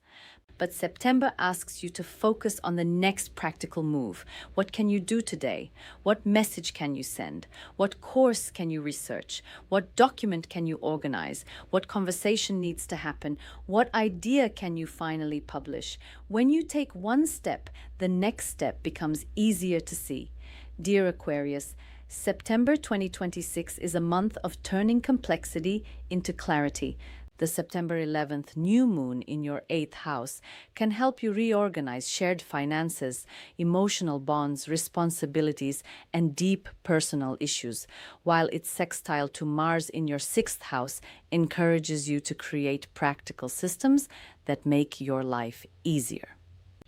But September asks you to focus on the next practical move. What can you do today? What message can you send? What course can you research? What document can you organize? What conversation needs to happen? What idea can you finally publish? When you take one step, the next step becomes easier to see. Dear Aquarius, September 2026 is a month of turning complexity into clarity. The September 11th new moon in your 8th house can help you reorganize shared finances, emotional bonds, responsibilities, and deep personal issues, while its sextile to Mars in your 6th house encourages you to create practical systems that make your life easier.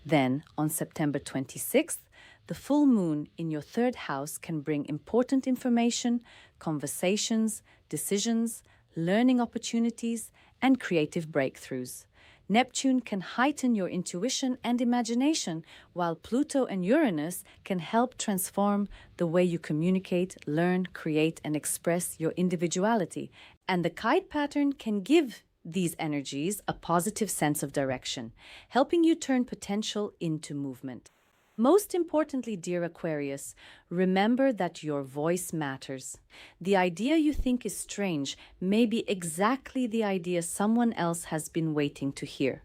Then, on September 26th, the full moon in your 3rd house can bring important information, conversations, decisions, learning opportunities, and creative breakthroughs. Neptune can heighten your intuition and imagination, while Pluto and Uranus can help transform the way you communicate, learn, create, and express your individuality. And the kite pattern can give these energies a positive sense of direction, helping you turn potential into movement. Most importantly, dear Aquarius, remember that your voice matters. The idea you think is strange may be exactly the idea someone else has been waiting to hear.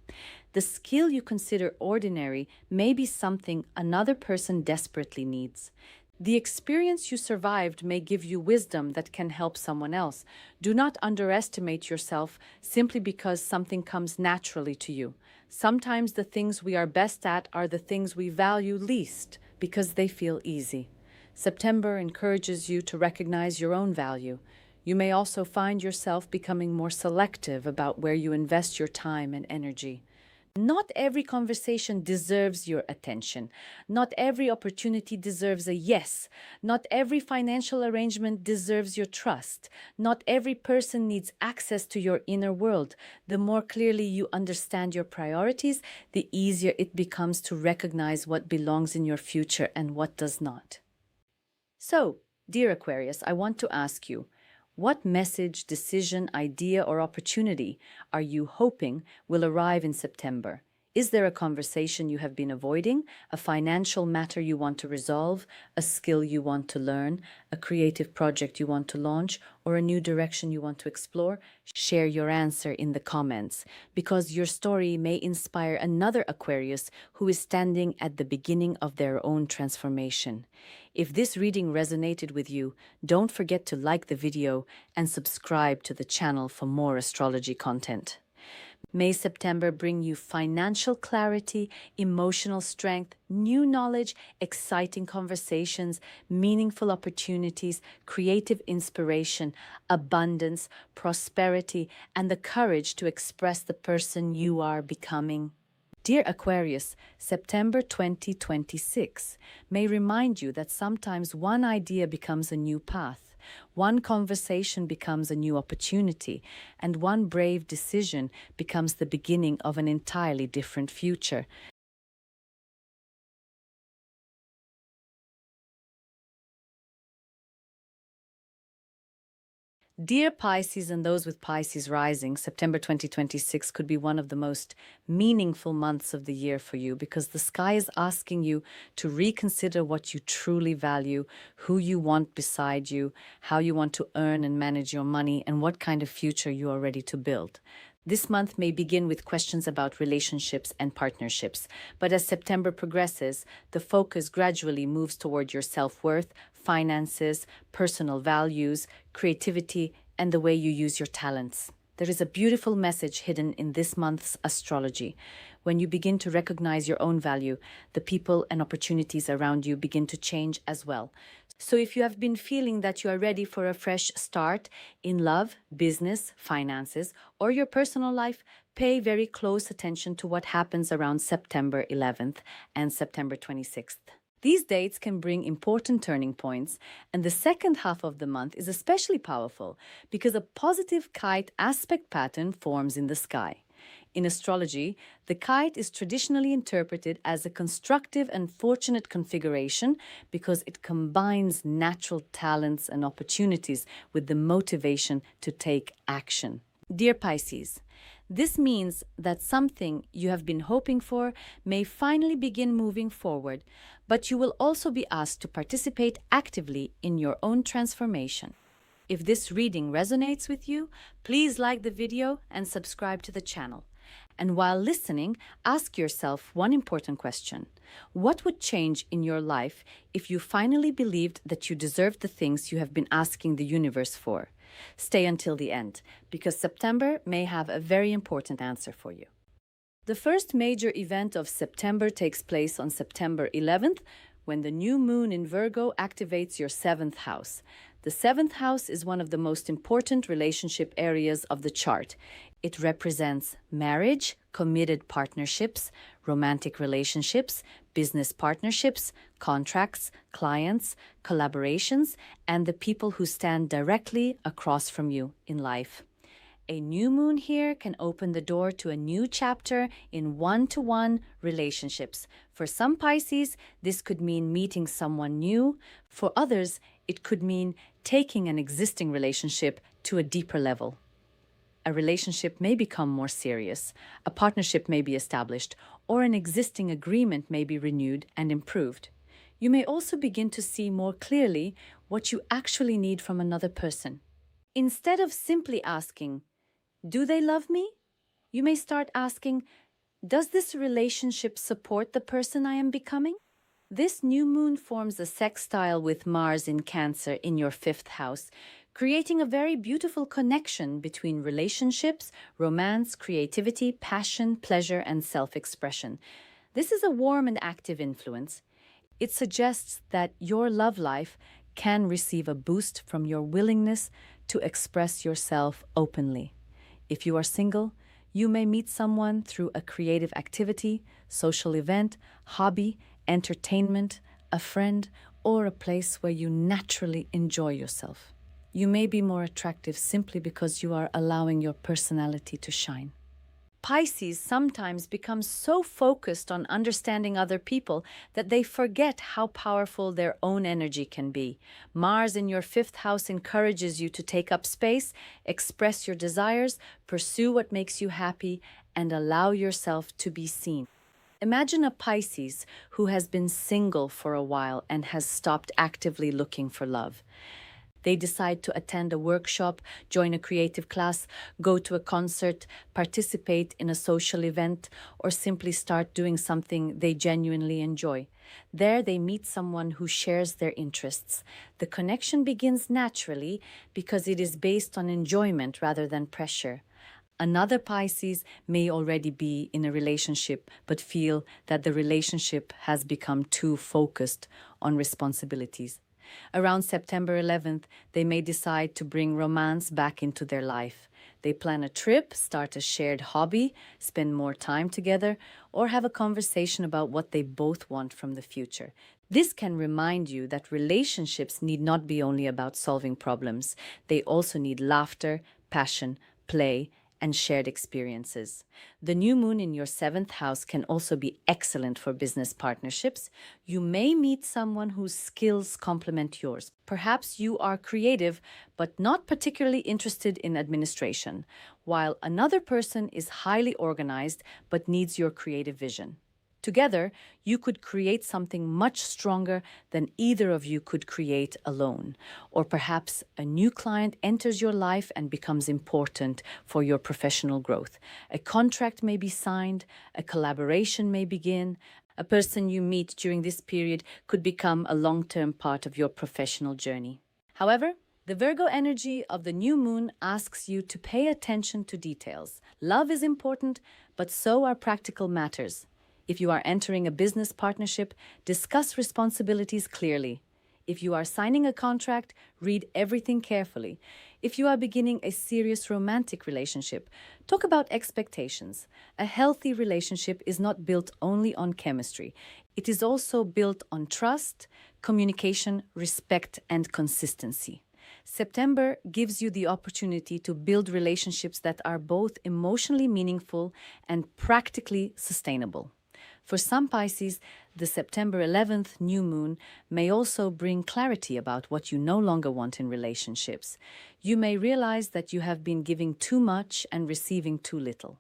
The skill you consider ordinary may be something another person desperately needs. The experience you survived may give you wisdom that can help someone else. Do not underestimate yourself simply because something comes naturally to you. Sometimes the things we are best at are the things we value least because they feel easy. September encourages you to recognize your own value. You may also find yourself becoming more selective about where you invest your time and energy. Not every conversation deserves your attention. Not every opportunity deserves a yes. Not every financial arrangement deserves your trust. Not every person needs access to your inner world. The more clearly you understand your priorities, the easier it becomes to recognize what belongs in your future and what does not. So, dear Aquarius, I want to ask you, what message, decision, idea, or opportunity are you hoping will arrive in September? Is there a conversation you have been avoiding, a financial matter you want to resolve, a skill you want to learn, a creative project you want to launch, or a new direction you want to explore? Share your answer in the comments, because your story may inspire another Aquarius who is standing at the beginning of their own transformation. If this reading resonated with you, don't forget to like the video and subscribe to the channel for more astrology content. May September bring you financial clarity, emotional strength, new knowledge, exciting conversations, meaningful opportunities, creative inspiration, abundance, prosperity, and the courage to express the person you are becoming. Dear Aquarius, September 2026 may remind you that sometimes one idea becomes a new path. One conversation becomes a new opportunity, and one brave decision becomes the beginning of an entirely different future. Dear Pisces and those with Pisces rising, September 2026 could be one of the most meaningful months of the year for you because the sky is asking you to reconsider what you truly value, who you want beside you, how you want to earn and manage your money, and what kind of future you are ready to build. This month may begin with questions about relationships and partnerships, but as September progresses, the focus gradually moves toward your self-worth, finances, personal values, creativity, and the way you use your talents. There is a beautiful message hidden in this month's astrology. When you begin to recognize your own value, the people and opportunities around you begin to change as well. So if you have been feeling that you are ready for a fresh start in love, business, finances, or your personal life, pay very close attention to what happens around September 11th and September 26th. These dates can bring important turning points, and the second half of the month is especially powerful because a positive kite aspect pattern forms in the sky. In astrology, the kite is traditionally interpreted as a constructive and fortunate configuration because it combines natural talents and opportunities with the motivation to take action. Dear Pisces, this means that something you have been hoping for may finally begin moving forward, but you will also be asked to participate actively in your own transformation. If this reading resonates with you, please like the video and subscribe to the channel. And while listening, ask yourself one important question. What would change in your life if you finally believed that you deserved the things you have been asking the universe for? Stay until the end, because September may have a very important answer for you. The first major event of September takes place on September 11th, when the new moon in Virgo activates your 7th house. The 7th house is one of the most important relationship areas of the chart. It represents marriage, committed partnerships, romantic relationships, business partnerships, contracts, clients, collaborations, and the people who stand directly across from you in life. A new moon here can open the door to a new chapter in one-to-one relationships. For some Pisces, this could mean meeting someone new. For others, it could mean taking an existing relationship to a deeper level. A relationship may become more serious, a partnership may be established, or an existing agreement may be renewed and improved. You may also begin to see more clearly what you actually need from another person. Instead of simply asking, "Do they love me?" you may start asking, "Does this relationship support the person I am becoming?" This new moon forms a sextile with Mars in Cancer in your 5th house, creating a very beautiful connection between relationships, romance, creativity, passion, pleasure, and self-expression. This is a warm and active influence. It suggests that your love life can receive a boost from your willingness to express yourself openly. If you are single, you may meet someone through a creative activity, social event, hobby, entertainment, a friend, or a place where you naturally enjoy yourself. You may be more attractive simply because you are allowing your personality to shine. Pisces sometimes become so focused on understanding other people that they forget how powerful their own energy can be. Mars in your 5th house encourages you to take up space, express your desires, pursue what makes you happy, and allow yourself to be seen. Imagine a Pisces who has been single for a while and has stopped actively looking for love. They decide to attend a workshop, join a creative class, go to a concert, participate in a social event, or simply start doing something they genuinely enjoy. There they meet someone who shares their interests. The connection begins naturally because it is based on enjoyment rather than pressure. Another Pisces may already be in a relationship but feel that the relationship has become too focused on responsibilities. Around September 11th, they may decide to bring romance back into their life. They plan a trip, start a shared hobby, spend more time together, or have a conversation about what they both want from the future. This can remind you that relationships need not be only about solving problems. They also need laughter, passion, play, and shared experiences. The new moon in your 7th house can also be excellent for business partnerships. You may meet someone whose skills complement yours. Perhaps you are creative, but not particularly interested in administration, while another person is highly organized but needs your creative vision. Together, you could create something much stronger than either of you could create alone. Or perhaps a new client enters your life and becomes important for your professional growth. A contract may be signed, a collaboration may begin. A person you meet during this period could become a long-term part of your professional journey. However, the Virgo energy of the new moon asks you to pay attention to details. Love is important, but so are practical matters. If you are entering a business partnership, discuss responsibilities clearly. If you are signing a contract, read everything carefully. If you are beginning a serious romantic relationship, talk about expectations. A healthy relationship is not built only on chemistry. It is also built on trust, communication, respect, and consistency. September gives you the opportunity to build relationships that are both emotionally meaningful and practically sustainable. For some Pisces, the September 11th new moon may also bring clarity about what you no longer want in relationships. You may realize that you have been giving too much and receiving too little.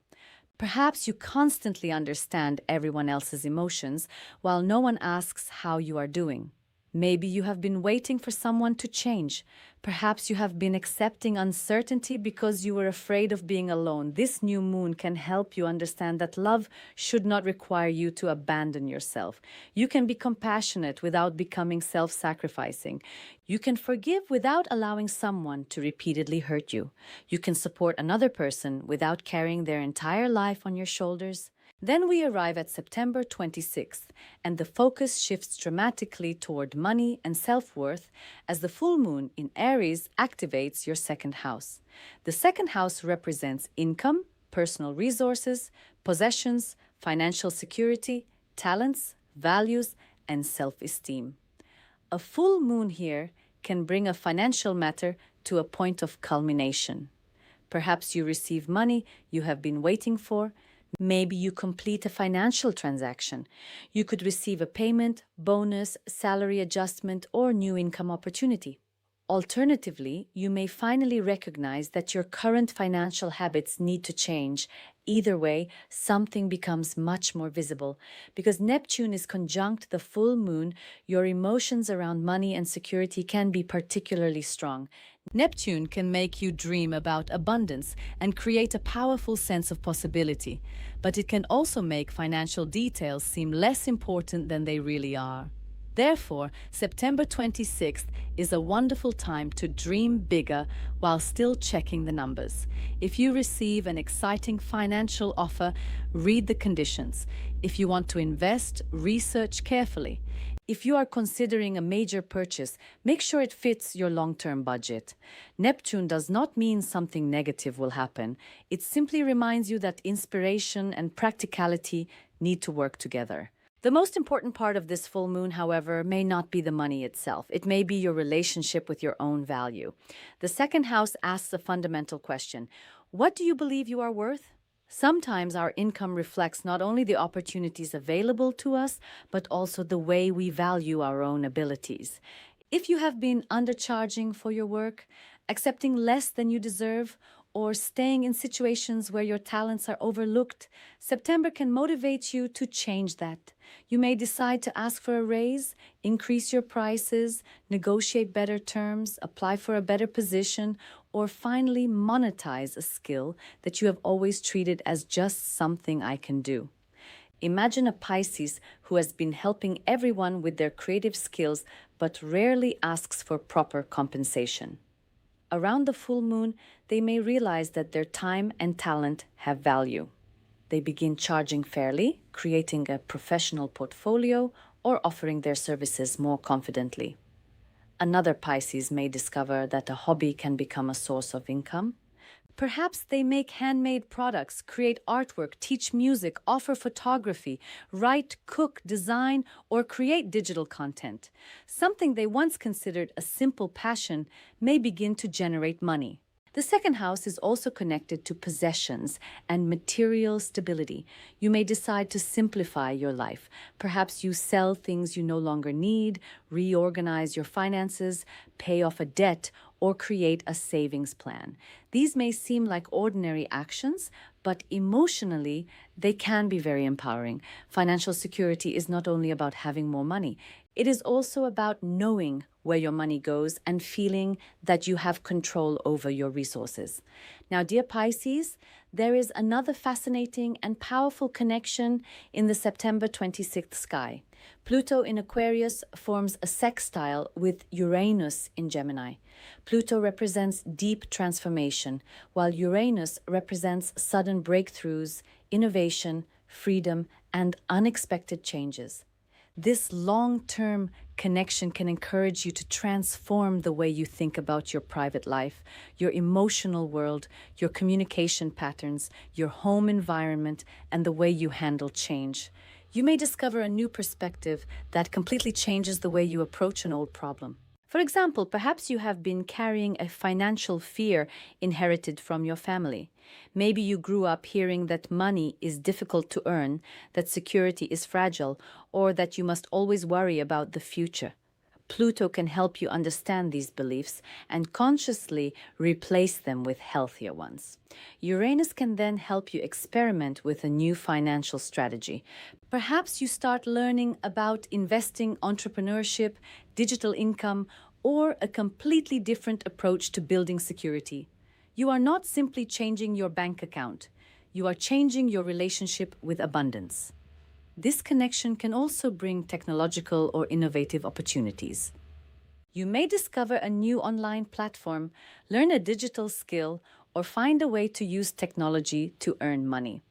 Perhaps you constantly understand everyone else's emotions while no one asks how you are doing. Maybe you have been waiting for someone to change. Perhaps you have been accepting uncertainty because you were afraid of being alone. This new moon can help you understand that love should not require you to abandon yourself. You can be compassionate without becoming self-sacrificing. You can forgive without allowing someone to repeatedly hurt you. You can support another person without carrying their entire life on your shoulders. Then we arrive at September 26th, and the focus shifts dramatically toward money and self-worth as the full moon in Aries activates your second house. The second house represents income, personal resources, possessions, financial security, talents, values, and self-esteem. A full moon here can bring a financial matter to a point of culmination. Perhaps you receive money you have been waiting for. Maybe you complete a financial transaction. You could receive a payment, bonus, salary adjustment, or new income opportunity. Alternatively, you may finally recognize that your current financial habits need to change. Either way, something becomes much more visible. Because Neptune is conjunct the full moon, your emotions around money and security can be particularly strong. Neptune can make you dream about abundance and create a powerful sense of possibility, but it can also make financial details seem less important than they really are. Therefore, September 26th is a wonderful time to dream bigger while still checking the numbers. If you receive an exciting financial offer, read the conditions. If you want to invest, research carefully. If you are considering a major purchase, make sure it fits your long-term budget. Neptune does not mean something negative will happen. It simply reminds you that inspiration and practicality need to work together. The most important part of this full moon, however, may not be the money itself. It may be your relationship with your own value. The second house asks a fundamental question. What do you believe you are worth? Sometimes our income reflects not only the opportunities available to us, but also the way we value our own abilities. If you have been undercharging for your work, accepting less than you deserve, or staying in situations where your talents are overlooked, September can motivate you to change that. You may decide to ask for a raise, increase your prices, negotiate better terms, apply for a better position, or finally monetize a skill that you have always treated as just something I can do. Imagine a Pisces who has been helping everyone with their creative skills but rarely asks for proper compensation. Around the full moon, they may realize that their time and talent have value. They begin charging fairly, creating a professional portfolio, or offering their services more confidently. Another Pisces may discover that a hobby can become a source of income. Perhaps they make handmade products, create artwork, teach music, offer photography, write, cook, design, or create digital content. Something they once considered a simple passion may begin to generate money. The second house is also connected to possessions and material stability. You may decide to simplify your life. Perhaps you sell things you no longer need, reorganize your finances, pay off a debt, or create a savings plan. These may seem like ordinary actions, but emotionally, they can be very empowering. Financial security is not only about having more money, it is also about knowing where your money goes and feeling that you have control over your resources. Now, dear Pisces, there is another fascinating and powerful connection in the September 26th sky. Pluto in Aquarius forms a sextile with Uranus in Gemini. Pluto represents deep transformation, while Uranus represents sudden breakthroughs, innovation, freedom, and unexpected changes. This long-term connection can encourage you to transform the way you think about your private life, your emotional world, your communication patterns, your home environment, and the way you handle change. You may discover a new perspective that completely changes the way you approach an old problem. For example, perhaps you have been carrying a financial fear inherited from your family. Maybe you grew up hearing that money is difficult to earn, that security is fragile, or that you must always worry about the future. Pluto can help you understand these beliefs and consciously replace them with healthier ones. Uranus can then help you experiment with a new financial strategy. Perhaps you start learning about investing, entrepreneurship, digital income, or a completely different approach to building security. You are not simply changing your bank account, you are changing your relationship with abundance. This connection can also bring technological or innovative opportunities. You may discover a new online platform, learn a digital skill, or find a way to use technology to earn money.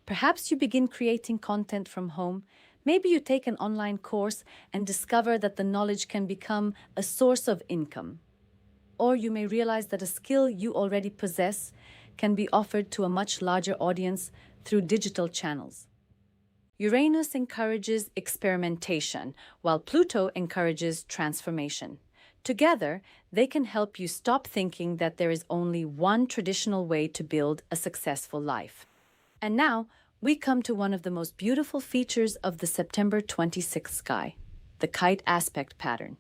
Perhaps you begin creating content from home. Maybe you take an online course and discover that the knowledge can become a source of income. Or you may realize that a skill you already possess can be offered to a much larger audience through digital channels. Uranus encourages experimentation, while Pluto encourages transformation. Together, they can help you stop thinking that there is only one traditional way to build a successful life. And now, we come to one of the most beautiful features of the September 26th sky, the kite aspect pattern.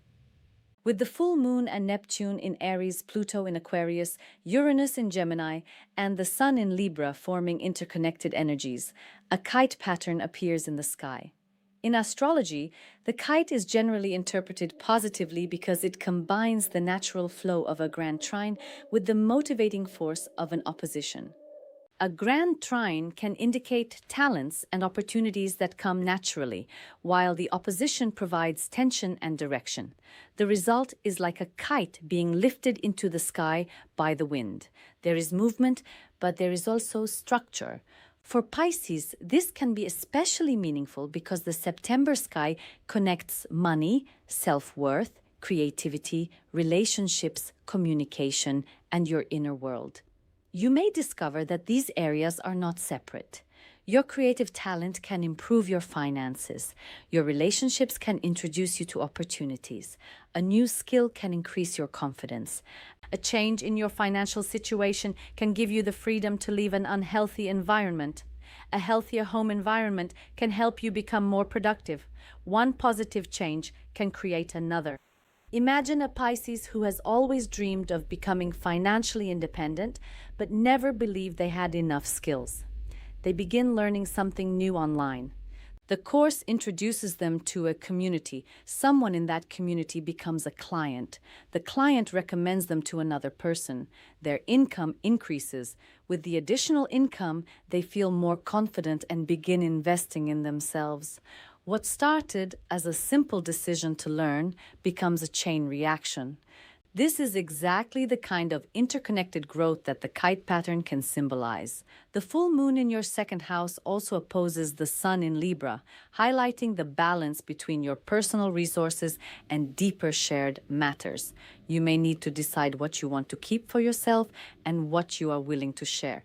With the full moon and Neptune in Aries, Pluto in Aquarius, Uranus in Gemini, and the Sun in Libra forming interconnected energies, a kite pattern appears in the sky. In astrology, the kite is generally interpreted positively because it combines the natural flow of a grand trine with the motivating force of an opposition. A grand trine can indicate talents and opportunities that come naturally, while the opposition provides tension and direction. The result is like a kite being lifted into the sky by the wind. There is movement, but there is also structure. For Pisces, this can be especially meaningful because the September sky connects money, self-worth, creativity, relationships, communication, and your inner world. You may discover that these areas are not separate. Your creative talent can improve your finances. Your relationships can introduce you to opportunities. A new skill can increase your confidence. A change in your financial situation can give you the freedom to leave an unhealthy environment. A healthier home environment can help you become more productive. One positive change can create another. Imagine a Pisces who has always dreamed of becoming financially independent, but never believed they had enough skills. They begin learning something new online. The course introduces them to a community. Someone in that community becomes a client. The client recommends them to another person. Their income increases. With the additional income, they feel more confident and begin investing in themselves. What started as a simple decision to learn becomes a chain reaction. This is exactly the kind of interconnected growth that the kite pattern can symbolize. The full moon in your second house also opposes the sun in Libra, highlighting the balance between your personal resources and deeper shared matters. You may need to decide what you want to keep for yourself and what you are willing to share.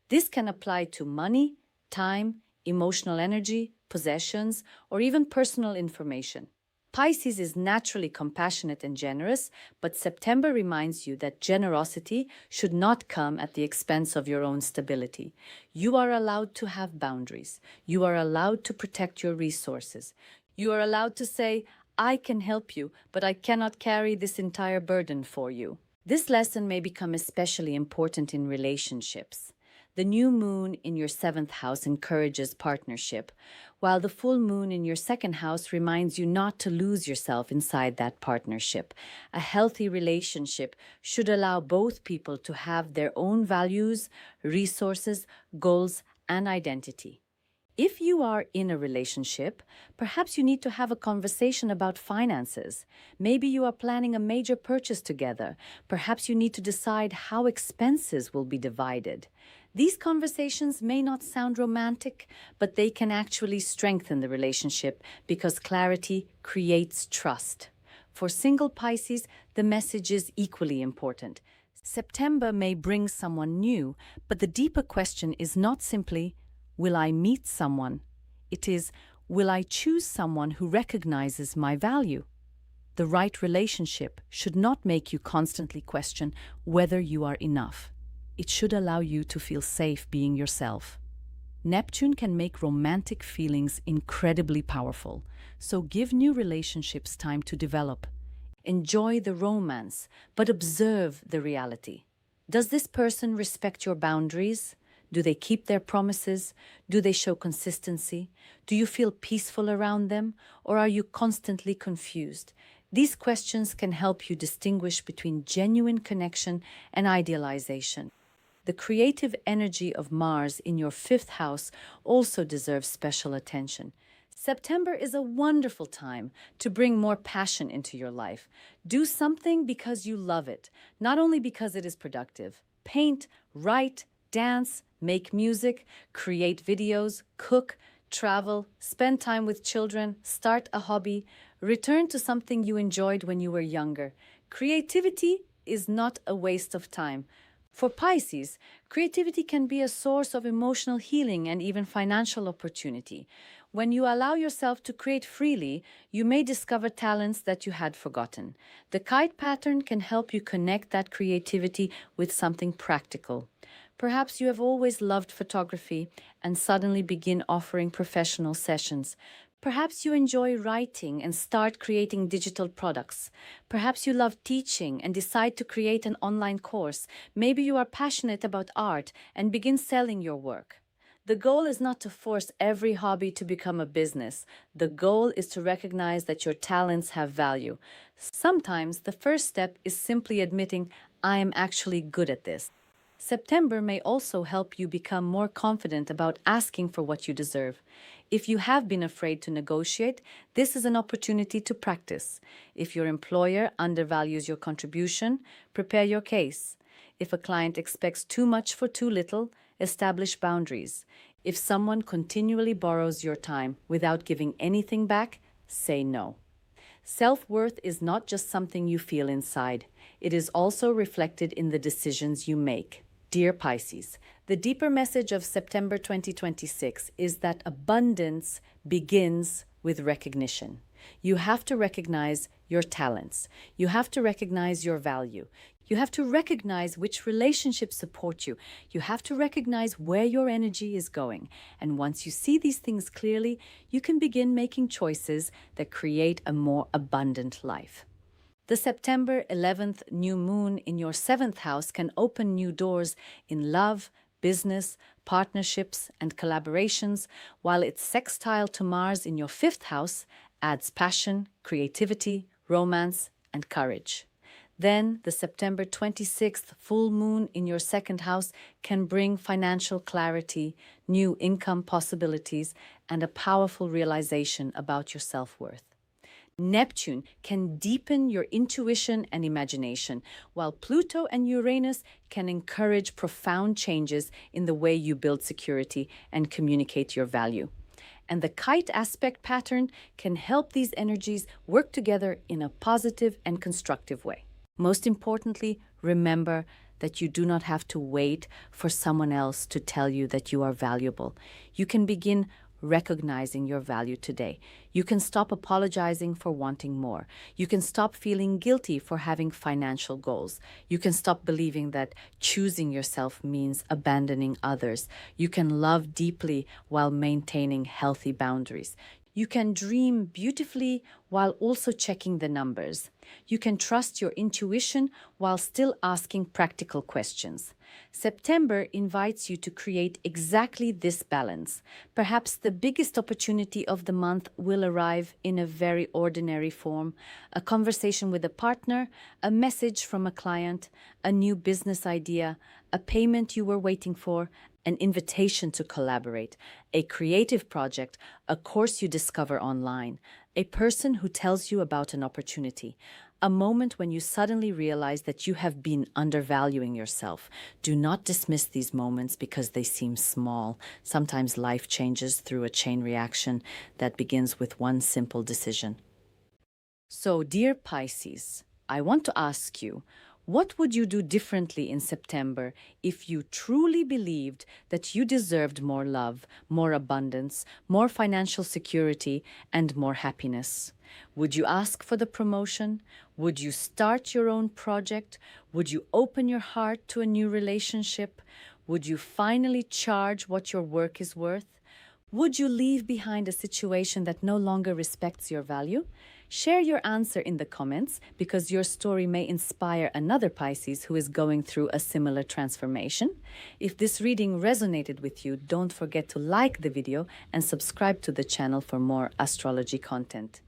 This can apply to money, time, emotional energy, possessions, or even personal information. Pisces is naturally compassionate and generous, but September reminds you that generosity should not come at the expense of your own stability. You are allowed to have boundaries. You are allowed to protect your resources. You are allowed to say, I can help you, but I cannot carry this entire burden for you. This lesson may become especially important in relationships. The new moon in your seventh house encourages partnership, while the full moon in your second house reminds you not to lose yourself inside that partnership. A healthy relationship should allow both people to have their own values, resources, goals, and identity. If you are in a relationship, perhaps you need to have a conversation about finances. Maybe you are planning a major purchase together. Perhaps you need to decide how expenses will be divided. These conversations may not sound romantic, but they can actually strengthen the relationship because clarity creates trust. For single Pisces, the message is equally important. September may bring someone new, but the deeper question is not simply, will I meet someone? It is, will I choose someone who recognizes my value? The right relationship should not make you constantly question whether you are enough. It should allow you to feel safe being yourself. Neptune can make romantic feelings incredibly powerful, so give new relationships time to develop. Enjoy the romance, but observe the reality. Does this person respect your boundaries? Do they keep their promises? Do they show consistency? Do you feel peaceful around them, or are you constantly confused? These questions can help you distinguish between genuine connection and idealization. The creative energy of Mars in your fifth house also deserves special attention. September is a wonderful time to bring more passion into your life. Do something because you love it, not only because it is productive. Paint, write, dance, make music, create videos, cook, travel, spend time with children, start a hobby, return to something you enjoyed when you were younger. Creativity is not a waste of time. For Pisces, creativity can be a source of emotional healing and even financial opportunity. When you allow yourself to create freely, you may discover talents that you had forgotten. The kite pattern can help you connect that creativity with something practical. Perhaps you have always loved photography and suddenly begin offering professional sessions. Perhaps you enjoy writing and start creating digital products. Perhaps you love teaching and decide to create an online course. Maybe you are passionate about art and begin selling your work. The goal is not to force every hobby to become a business. The goal is to recognize that your talents have value. Sometimes the first step is simply admitting, I am actually good at this. September may also help you become more confident about asking for what you deserve. If you have been afraid to negotiate, this is an opportunity to practice. If your employer undervalues your contribution, prepare your case. If a client expects too much for too little, establish boundaries. If someone continually borrows your time without giving anything back, say no. Self-worth is not just something you feel inside. It is also reflected in the decisions you make. Dear Pisces, the deeper message of September 2026 is that abundance begins with recognition. You have to recognize your talents. You have to recognize your value. You have to recognize which relationships support you. You have to recognize where your energy is going. And once you see these things clearly, you can begin making choices that create a more abundant life. The September 11th new moon in your seventh house can open new doors in love, business, partnerships, and collaborations, while its sextile to Mars in your fifth house adds passion, creativity, romance, and courage. Then, the September 26th full moon in your second house can bring financial clarity, new income possibilities, and a powerful realization about your self-worth. Neptune can deepen your intuition and imagination, while Pluto and Uranus can encourage profound changes in the way you build security and communicate your value. And the kite aspect pattern can help these energies work together in a positive and constructive way. Most importantly, remember that you do not have to wait for someone else to tell you that you are valuable. You can begin recognizing your value today. You can stop apologizing for wanting more. You can stop feeling guilty for having financial goals. You can stop believing that choosing yourself means abandoning others. You can love deeply while maintaining healthy boundaries. You can dream beautifully while also checking the numbers. You can trust your intuition while still asking practical questions. September invites you to create exactly this balance. Perhaps the biggest opportunity of the month will arrive in a very ordinary form: a conversation with a partner, a message from a client, a new business idea, a payment you were waiting for, an invitation to collaborate, a creative project, a course you discover online, a person who tells you about an opportunity, a moment when you suddenly realize that you have been undervaluing yourself. Do not dismiss these moments because they seem small. Sometimes life changes through a chain reaction that begins with one simple decision. So, dear Pisces, I want to ask you, What would you do differently in September if you truly believed that you deserved more love, more abundance, more financial security, and more happiness? Would you ask for the promotion? Would you start your own project? Would you open your heart to a new relationship? Would you finally charge what your work is worth? Would you leave behind a situation that no longer respects your value? Share your answer in the comments because your story may inspire another Pisces who is going through a similar transformation. If this reading resonated with you, don't forget to like the video and subscribe to the channel for more astrology content.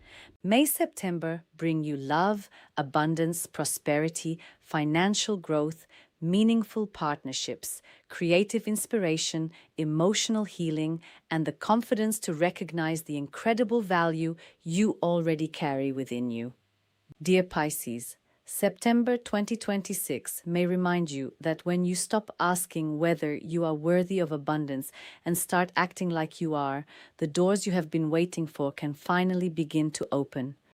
May September bring you love, abundance, prosperity, financial growth, meaningful partnerships, creative inspiration, emotional healing, and the confidence to recognize the incredible value you already carry within you. Dear Pisces, September 2026 may remind you that when you stop asking whether you are worthy of abundance and start acting like you are, the doors you have been waiting for can finally begin to open.